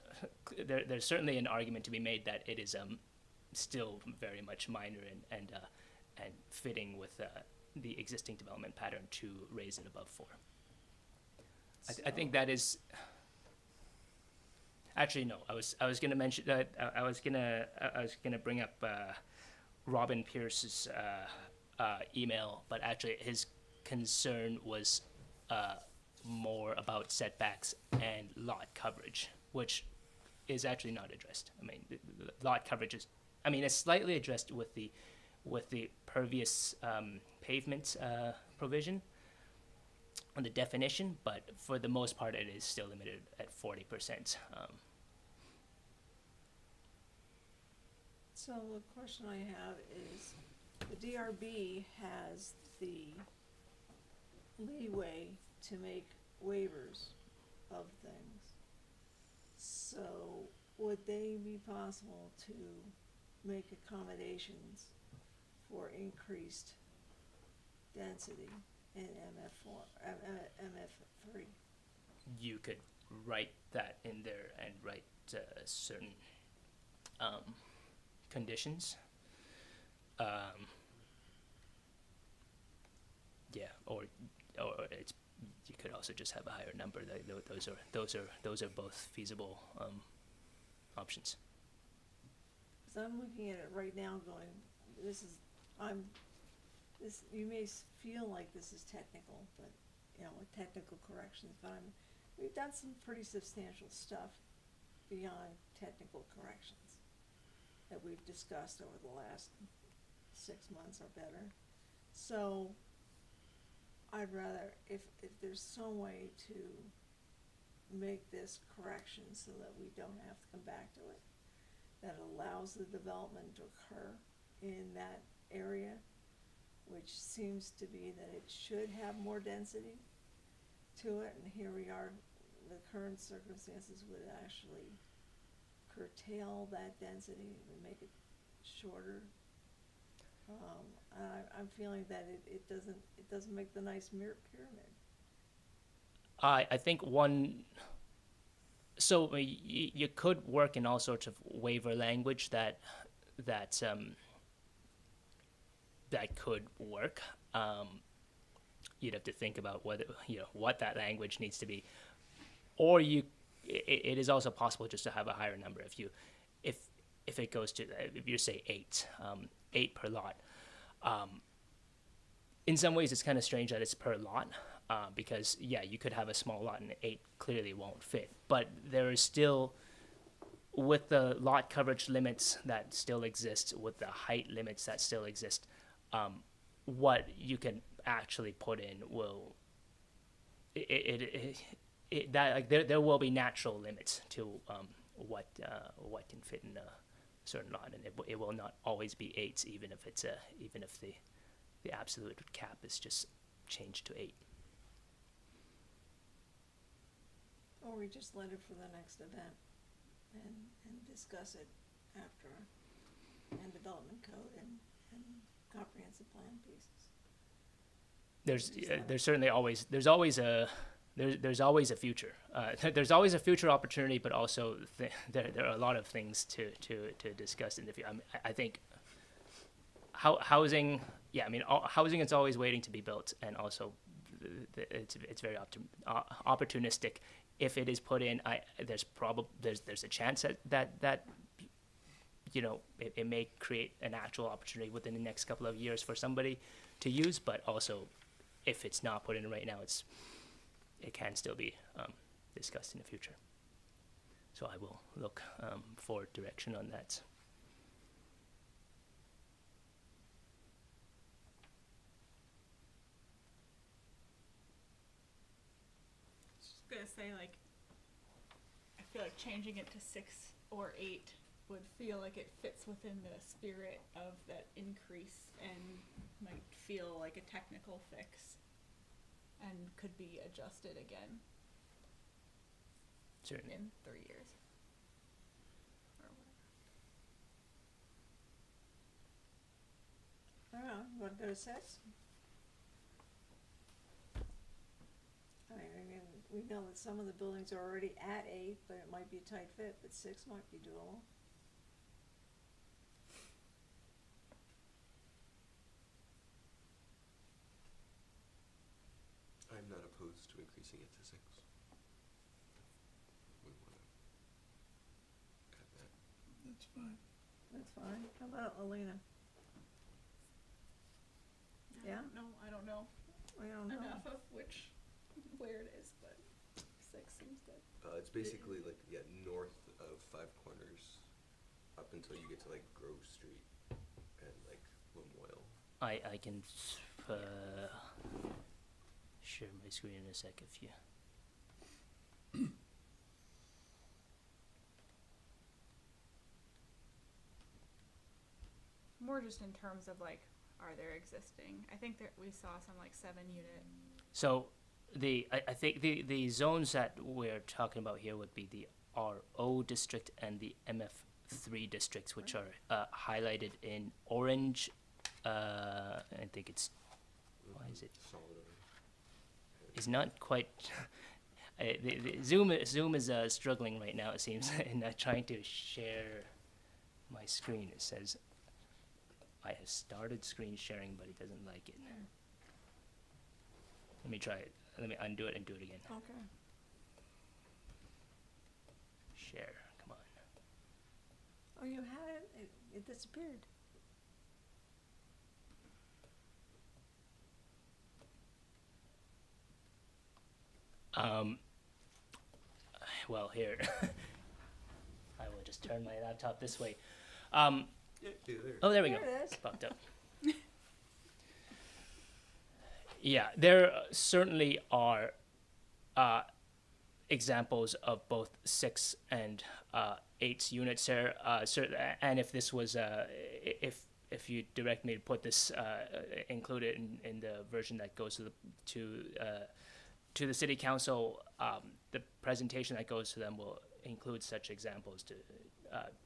certainly an argument to be made that it is still very much minor and fitting with the existing development pattern to raise it above 4. I think that is. Actually, no. I was gonna mention that I was gonna bring up Robin Pierce's email, but actually his concern was more about setbacks and lot coverage, which is actually not addressed. I mean, the lot coverage is, I mean, it's slightly addressed with the pervious pavement provision on the definition, but for the most part, it is still limited at 40%. So the question I have is, the DRB has the leeway to make waivers of things. So would they be possible to make accommodations for increased density in MF4, MF3? You could write that in there and write certain conditions. Yeah, or it's, you could also just have a higher number. Those are both feasible options. Because I'm looking at it right now going, you may feel like this is technical, but, you know, with technical corrections, but we've done some pretty substantial stuff beyond technical corrections that we've discussed over the last 6 months or better. So I'd rather, if there's some way to make this correction so that we don't have to come back to it, that allows the development to occur in that area, which seems to be that it should have more density to it, and here we are, the current circumstances would actually curtail that density and make it shorter. I'm feeling that it doesn't make the nice pyramid. I think so you could work in all sorts of waiver language that could work. You'd have to think about whether, what that language needs to be, or it is also possible just to have a higher number. If it goes to, if you say 8 per lot. In some ways, it's kind of strange that it's per lot, because you could have a small lot and 8 clearly won't fit. But there is still, with the lot coverage limits that still exist, with the height limits that still exist, what you can actually put in will, there will be natural limits to what can fit in a certain lot, and it will not always be 8s, even if the absolute cap is just changed to 8. Or we just let it for the next event and discuss it after, and development code and comprehensive plan pieces. There's certainly always there's always a future. There's always a future opportunity, but also there are a lot of things to discuss in the future. I think housing, housing is always waiting to be built, and also it's very opportunistic. If it is put in, there's a chance that it may create an actual opportunity within the next couple of years for somebody to use, but also if it's not put in right now, it can still be discussed in the future. So I will look for direction on that. gonna say, like, I feel like changing it to 6 or 8 would feel like it fits within the spirit of that increase and might feel like a technical fix and could be adjusted again Certainly. in 3 years. Or whatever. I don't know, you wanna go to 6? I mean, we know that some of the buildings are already at 8, but it might be a tight fit, but 6 might be doable. I'm not opposed to increasing it to 6. We wanna add that. That's fine. That's fine. How about Elena? Yeah? I don't know We don't know. enough of where it is, but 6 seems good. It's basically like, yeah, north of Five Corners up until you get to like Grove Street and like Lamoille. I can share my screen in a sec if you. More just in terms of like, are there existing? I think that we saw some like 7-unit. So I think the zones that we're talking about here would be the RO district and the MF3 districts, which are highlighted in orange. I think it's, why is it? Solid orange. It's not quite. The Zoom is struggling right now, it seems, in trying to share my screen. It says I have started screen sharing, but it doesn't like it. Let me try it. Let me undo it and do it again. Okay. Share, come on. Oh, you had it? It disappeared. Well, here. I will just turn my laptop this way. Yeah, there. Oh, there we go. There it is. Popped up. Yeah, there certainly are examples of both 6 and 8 units there. And if this was, if you direct me to put this, include it in the version that goes to the city council, the presentation that goes to them will include such examples to,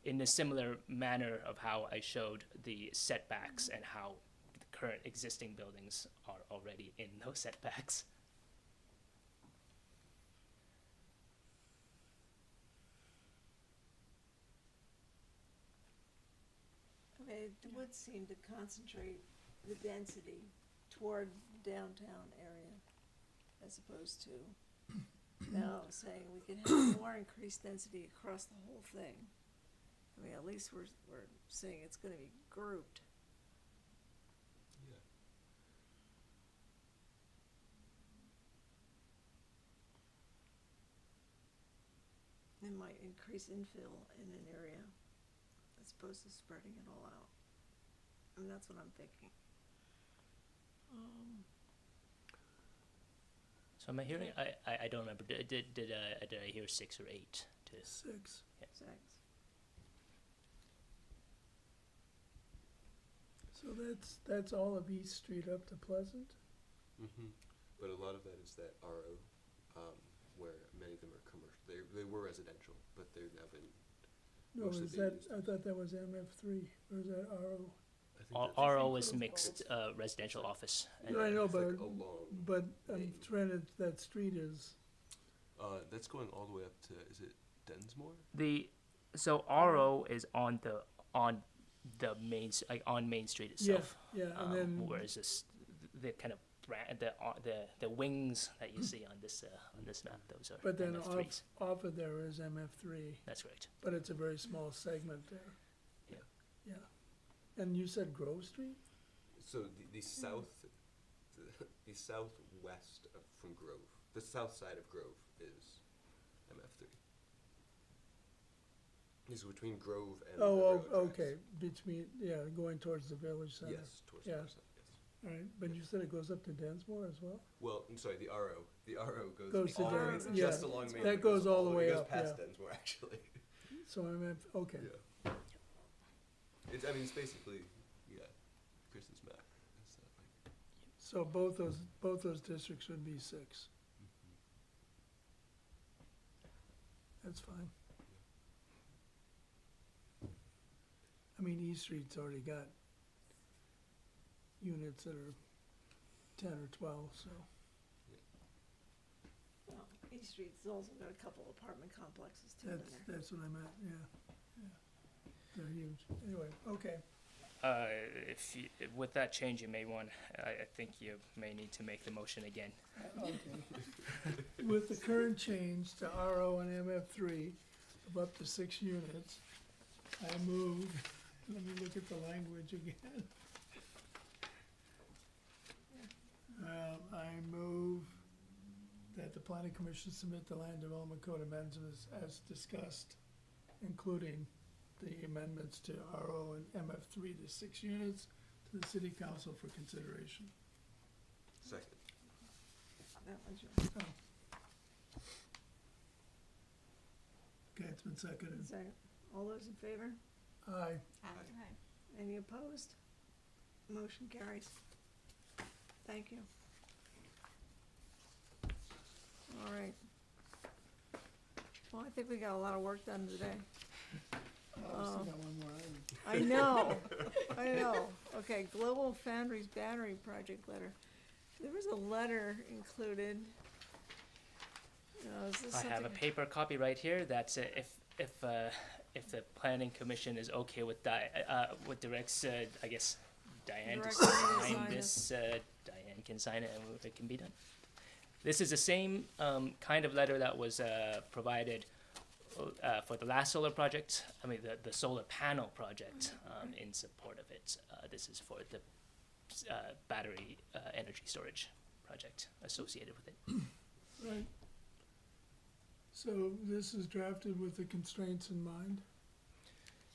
in a similar manner of how I showed the setbacks and how the current existing buildings are already in those setbacks. I mean, it would seem to concentrate the density toward the downtown area as opposed to now saying we could have more increased density across the whole thing. I mean, at least we're saying it's gonna be grouped. Yeah. It might increase infill in an area as opposed to spreading it all out. I mean, that's what I'm thinking. So am I hearing? I don't remember. Did I hear 6 or 8? 6. Sex. So that's all of East Street up to Pleasant? Mm-hmm. But a lot of that is that RO, where many of them are commercial. They were residential, but they're now been. No, Mostly is being that, used I thought that was MF3, or is that RO? I think that's RO is mixed residential office. And I know, it's like but, along. but I'm Main. trying to, that street is, That's going all the way up to, is it Densmore? So RO is on the main like on Main Street itself. yeah, and then, Whereas the kind of the wings that you see on this map, those are but then MF3s. off of there is MF3, That's correct. but it's a very small segment there. Yeah. Yeah. And you said Grove Street? So the south, the southwest from Grove, the south side of Grove is MF3. It's between Grove and. the Oh, railroad tracks. okay, between, yeah, going towards the village center. Yes, towards the Yeah. north side, yes. All right, but you said it goes up to Densmore as well? Well, I'm sorry, the RO Goes to all the way, Dens- it's yeah, just along Main. that It goes all the way it goes up, past yeah. Densmore, actually. So I meant, okay. Yeah. It's, I mean, it's basically, yeah, Chris's map and stuff. Like, So both those districts would be 6. That's fine. I mean, East Street's already got units that are 10 or 12, so. Well, East Street's also got a couple apartment complexes too in there. That's what I meant, yeah. They're huge. Anyway, okay. If you, with that change, you may want, I think you may need to make the motion again. Okay. With the current change to RO and MF3 of up to 6 units, I move, let me look at the language again. I move that the planning commission submit the land development code amendments as discussed, including the amendments to RO and MF3 to 6 units to the city council for consideration. second. That one's yours. Okay, it's been seconded. Second. All those in favor? Aye. Any opposed? Motion carries. Thank you. All right. Well, I think we got a lot of work done today. I still got one more item. I know, I know. Okay, Global Foundries Battery Project letter. There was a letter included. Is this I have a something- paper copy right here. That's if the planning commission is okay with what directs, I guess Diane to Direct me to sign sign this. Diane can sign it and it can be done. This is the same kind of letter that was provided for the last solar project. I mean the solar panel project in support of it. This is for the battery energy storage project associated with it. Right. So this is drafted with the constraints in mind?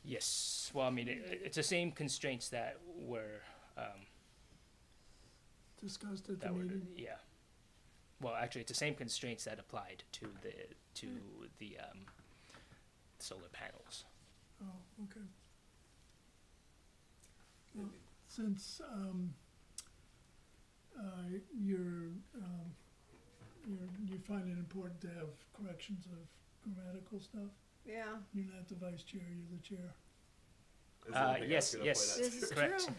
Yes. Well, I mean it's the same constraints that were Discussed at the meeting? yeah. Well, actually, it's the same constraints that applied to the solar panels. Oh, okay. Well, since you find it important to have corrections of grammatical stuff, Yeah, you're not the vice chair, you're the chair. That's the only thing I was Yes, gonna yes, point out. this is correct.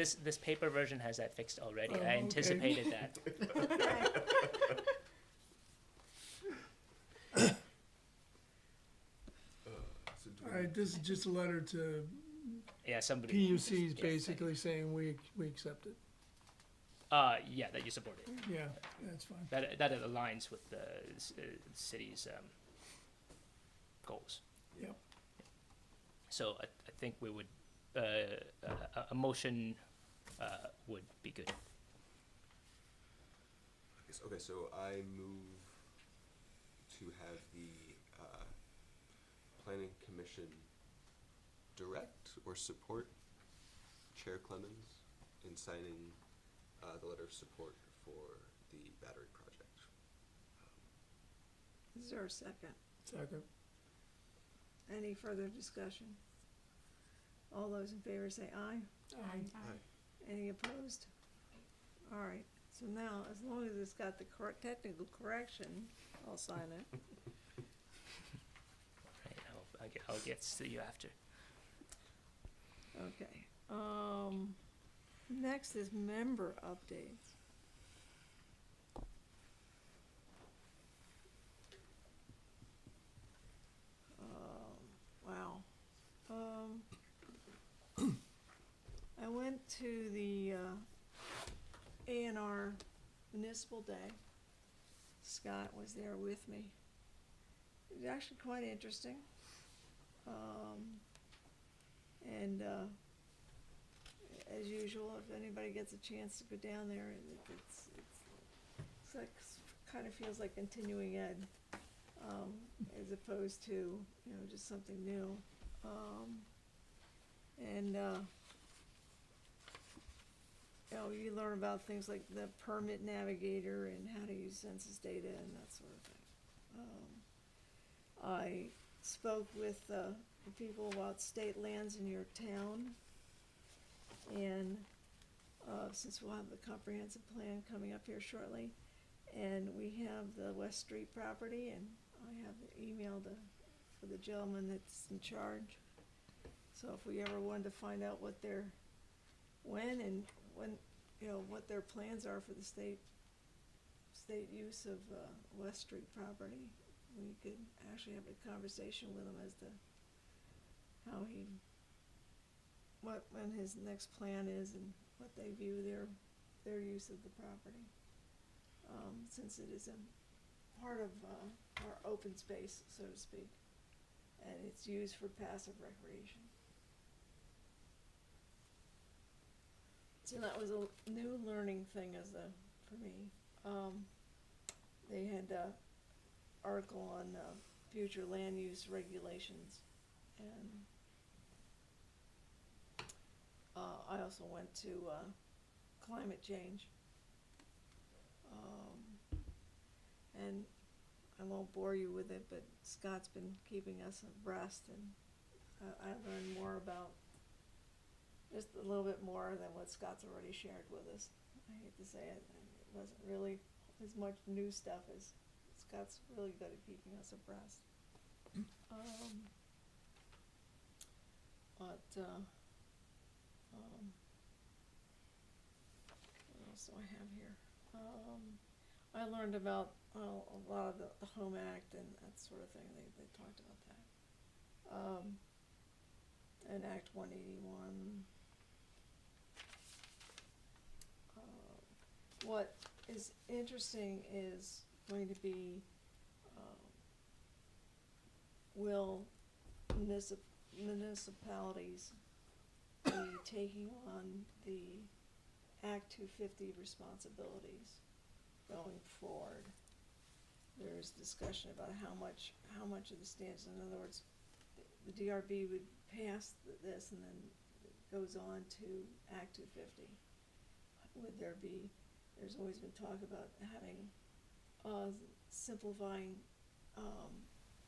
true. This paper version has that fixed already. Oh, I okay. anticipated that. So do All we- right, this is just a letter to Yeah, somebody. PUC's yeah, basically saying we accept it. Yeah, that you support it. Yeah, that's fine. That it aligns with the city's goals. Yep. So I think we would a motion would be good. Okay, so I move to have the planning commission direct or support Chair Clemens in signing the letter of support for the battery project. Is there a second? Second. Any further discussion? All those in favor say aye. Any opposed? All right, so now, as long as it's got the correct technical correction, I'll sign it. Right, I'll get to you after. Okay, next is member updates. Wow. I went to the A&R Municipal Day. Scott was there with me. It was actually quite interesting. And as usual, if anybody gets a chance to go down there, it's like, kind of feels like continuing ed, as opposed to, you know, just something new. you know, you learn about things like the permit navigator and how to use census data and that sort of thing. I spoke with the people about state lands in your town, and since we'll have the comprehensive plan coming up here shortly, and we have the West Street property, and I have the email for the gentleman that's in charge. So if we ever wanted to find out what when, you know, what their plans are for the state use of West Street property, we could actually have a conversation with him as to when his next plan is and what they view their use of the property. Since it is a part of our open space, so to speak, and it's used for passive recreation. So that was a new learning thing for me. They had an article on future land use regulations, and I also went to climate change. And I won't bore you with it, but Scott's been keeping us abreast, and I learned more about, just a little bit more than what Scott's already shared with us. I hate to say it, it wasn't really as much new stuff as Scott's really good at keeping us abreast. What else do I have here? I learned about a lot of the Home Act and that sort of thing. They talked about that. And Act 181. What is interesting is going to be, will municipalities be taking on the Act 250 responsibilities going forward? There's discussion about how much of the standards, in other words, the DRB would pass this and then it goes on to Act 250. Would there be, there's always been talk about having, simplifying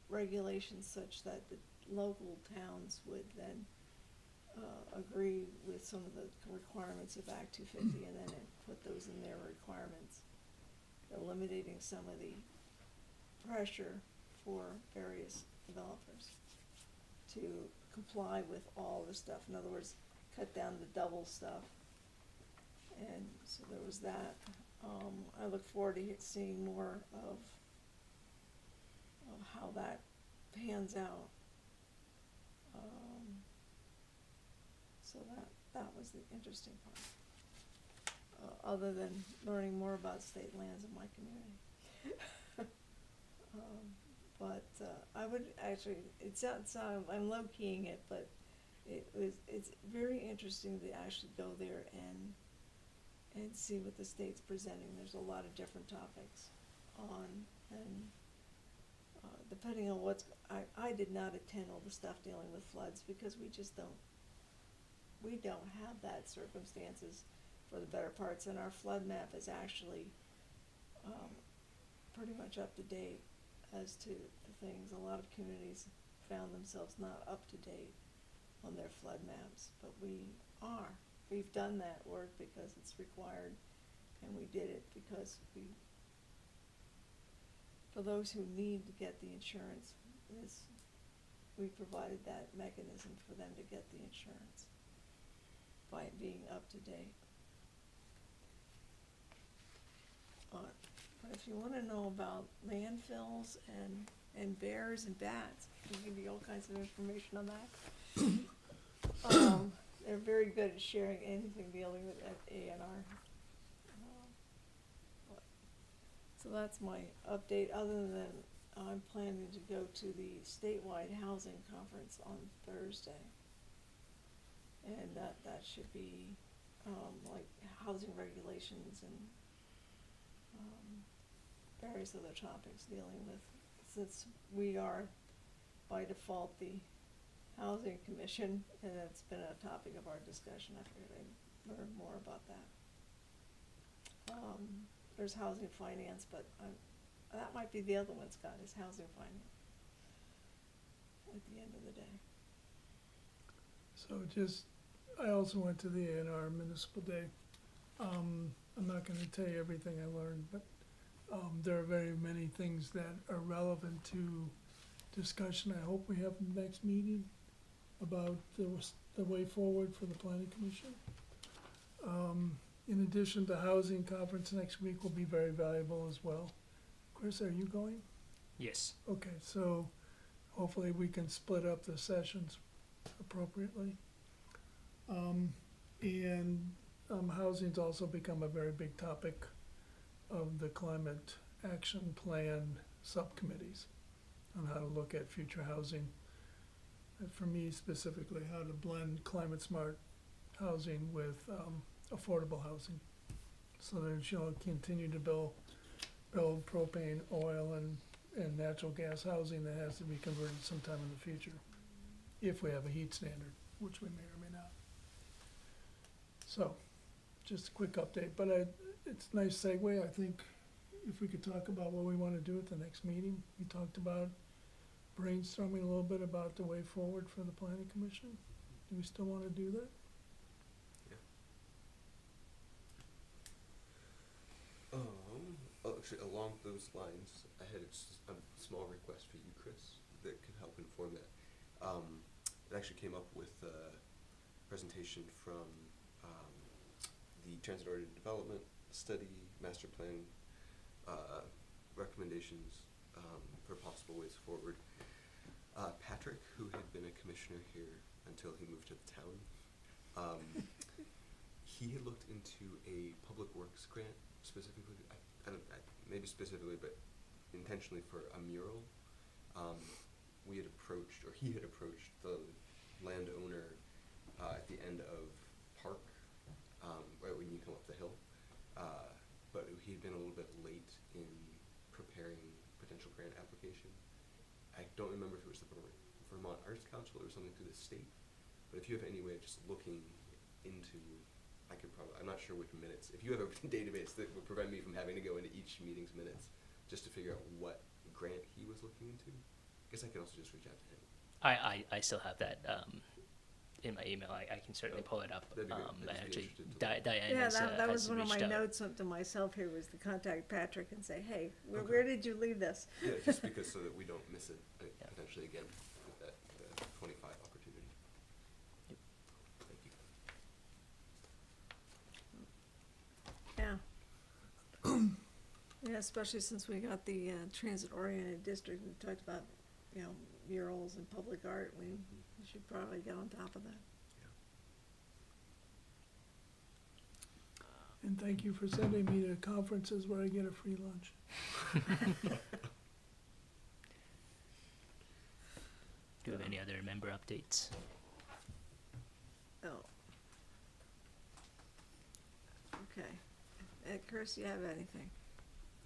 regulations such that the local towns would then agree with some of the requirements of Act 250 and then put those in their requirements, eliminating some of the pressure for various developers to comply with all the stuff. In other words, cut down the double stuff. And so there was that. I look forward to seeing more of how that pans out. So that was the interesting part. Other than learning more about state lands in my community. I would actually, I'm low-keying it, but it's very interesting to actually go there and see what the state's presenting. There's a lot of different topics and depending on I did not attend all the stuff dealing with floods because we don't have that circumstances for the better parts, and our flood map is actually pretty much up to date as to the things. A lot of communities found themselves not up to date on their flood maps, but we are. We've done that work because it's required, and we did it because for those who need to get the insurance, we provided that mechanism for them to get the insurance by being up to date. But if you want to know about landfills and bears and bats, I can give you all kinds of information on that. They're very good at sharing anything dealing with ANR. So that's my update, other than I'm planning to go to the statewide housing conference on Thursday. And that should be like housing regulations and various other topics dealing with, since we are by default the Housing Commission, and it's been a topic of our discussion. I figured I'd learn more about that. There's housing finance, but that might be the other one, Scott, is housing finance at the end of the day. So I also went to the A&R Municipal Day. I'm not gonna tell you everything I learned, but, there are very many things that are relevant to discussion. I hope we have the next meeting about the way forward for the planning commission. In addition, the housing conference next week will be very valuable as well. Chris, are you going? Yes. Okay, so hopefully we can split up the sessions appropriately. Housing's also become a very big topic of the climate action plan subcommittees on how to look at future housing. And for me specifically, how to blend climate smart housing with affordable housing. So that you'll continue to build propane, oil, and natural gas housing that has to be converted sometime in the future, if we have a heat standard, which we may or may not. So, just a quick update, but it's a nice segue. I think if we could talk about what we want to do at the next meeting. We talked about brainstorming a little bit about the way forward for the planning commission. Do we still want to do that? Actually, along those lines, I had a small request for you, Chris, that could help inform that. It actually came up with a presentation from the transit-oriented development study, master plan recommendations for possible ways forward. Patrick, who had been a commissioner here until he moved to the town, he had looked into a public works grant specifically. Maybe specifically, but intentionally for a mural. We had approached, or he had approached the landowner at the end of Park, right when you come up the hill. But he had been a little bit late in preparing potential grant application. I don't remember if it was the Vermont Arts Council or something through the state. But if you have any way of just looking into, I'm not sure which minutes. If you have a database that would prevent me from having to go into each meeting's minutes just to figure out what grant he was looking into, I guess I could also just reach out to him. I still have that in my email. I can certainly pull it up. That'd be great. I'd just be Actually, interested to look. Diane Yeah, has, that was has one of my reached out. notes up to myself here, was to contact Patrick and say, hey, Okay. where did you leave this? Yeah, just because so that we don't miss it Yeah. potentially again with that 25 opportunity. Yep. Thank you. Yeah. Yeah, especially since we got the transit-oriented district, we talked about, murals and public art, we should probably get on top of that. And thank you for sending me to conferences where I get a free lunch. Do we have any other member updates? Oh. Okay. Chris, you have anything?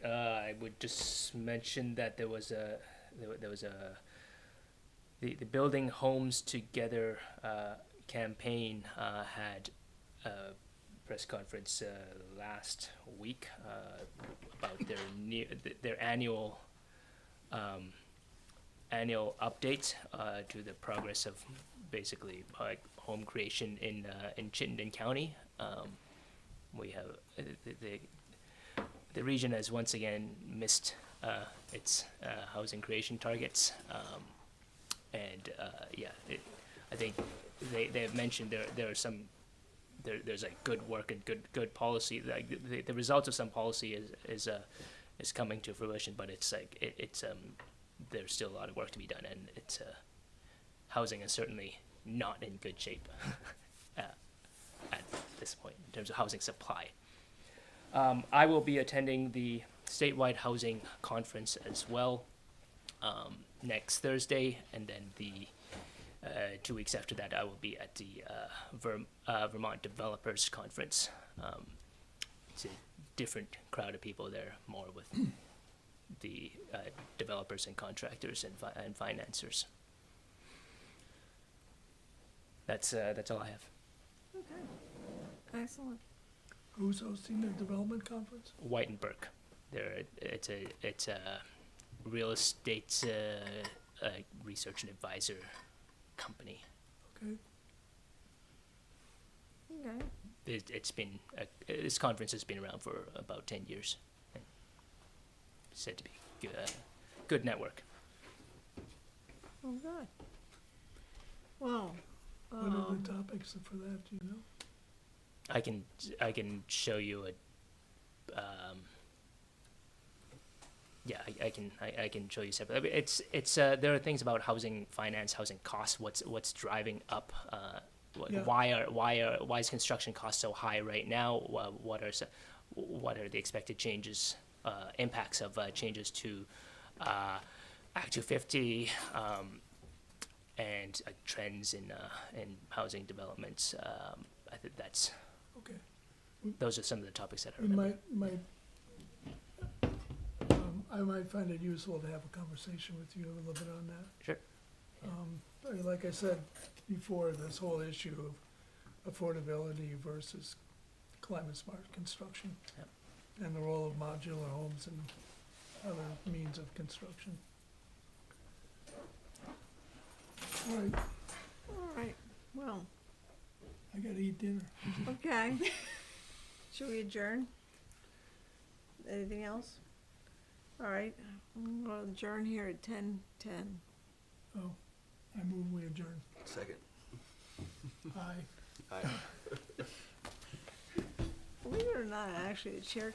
I would just mention that there was a the Building Homes Together campaign had a press conference last week about their annual update to the progress of basically home creation in Chittenden County. We have the region has once again missed its housing creation targets, I think they have mentioned there are some there's like good work and good policy. Like the results of some policy is coming to fruition, but it's like there's still a lot of work to be done, and it's housing is certainly not in good shape at this point in terms of housing supply. I will be attending the statewide housing conference as well next Thursday, and then the 2 weeks after that I will be at the Vermont Developers Conference. It's a different crowd of people there, more with the developers and contractors and financiers. That's all I have. Okay. Excellent. Who's hosting their development conference? White and Burke. It's a real estate research and advisor company. Okay. Okay. It's been this conference has been around for about 10 years. And said to be good network. Oh, good. Well, What are the topics for that, do you know? I can show you a. I can show you separately. I mean, it's there are things about housing finance, housing costs. What's driving up? Yeah. Why is construction costs so high right now? What are the expected changes, impacts of changes to Act 250 and trends in housing developments? I think that's. Okay. Those are some of the topics that I We remember. I might find it useful to have a conversation with you a little bit on that. Sure. Like I said before, this whole issue of affordability versus climate smart construction. Yep. And the role of modular homes and other means of construction. All right, all right, well, I gotta eat dinner. okay. Should we adjourn? Anything else? All right, we'll adjourn here at 10:10. Oh, I move we adjourn. Second. Aye. Aye. Believe it or not, actually, the chair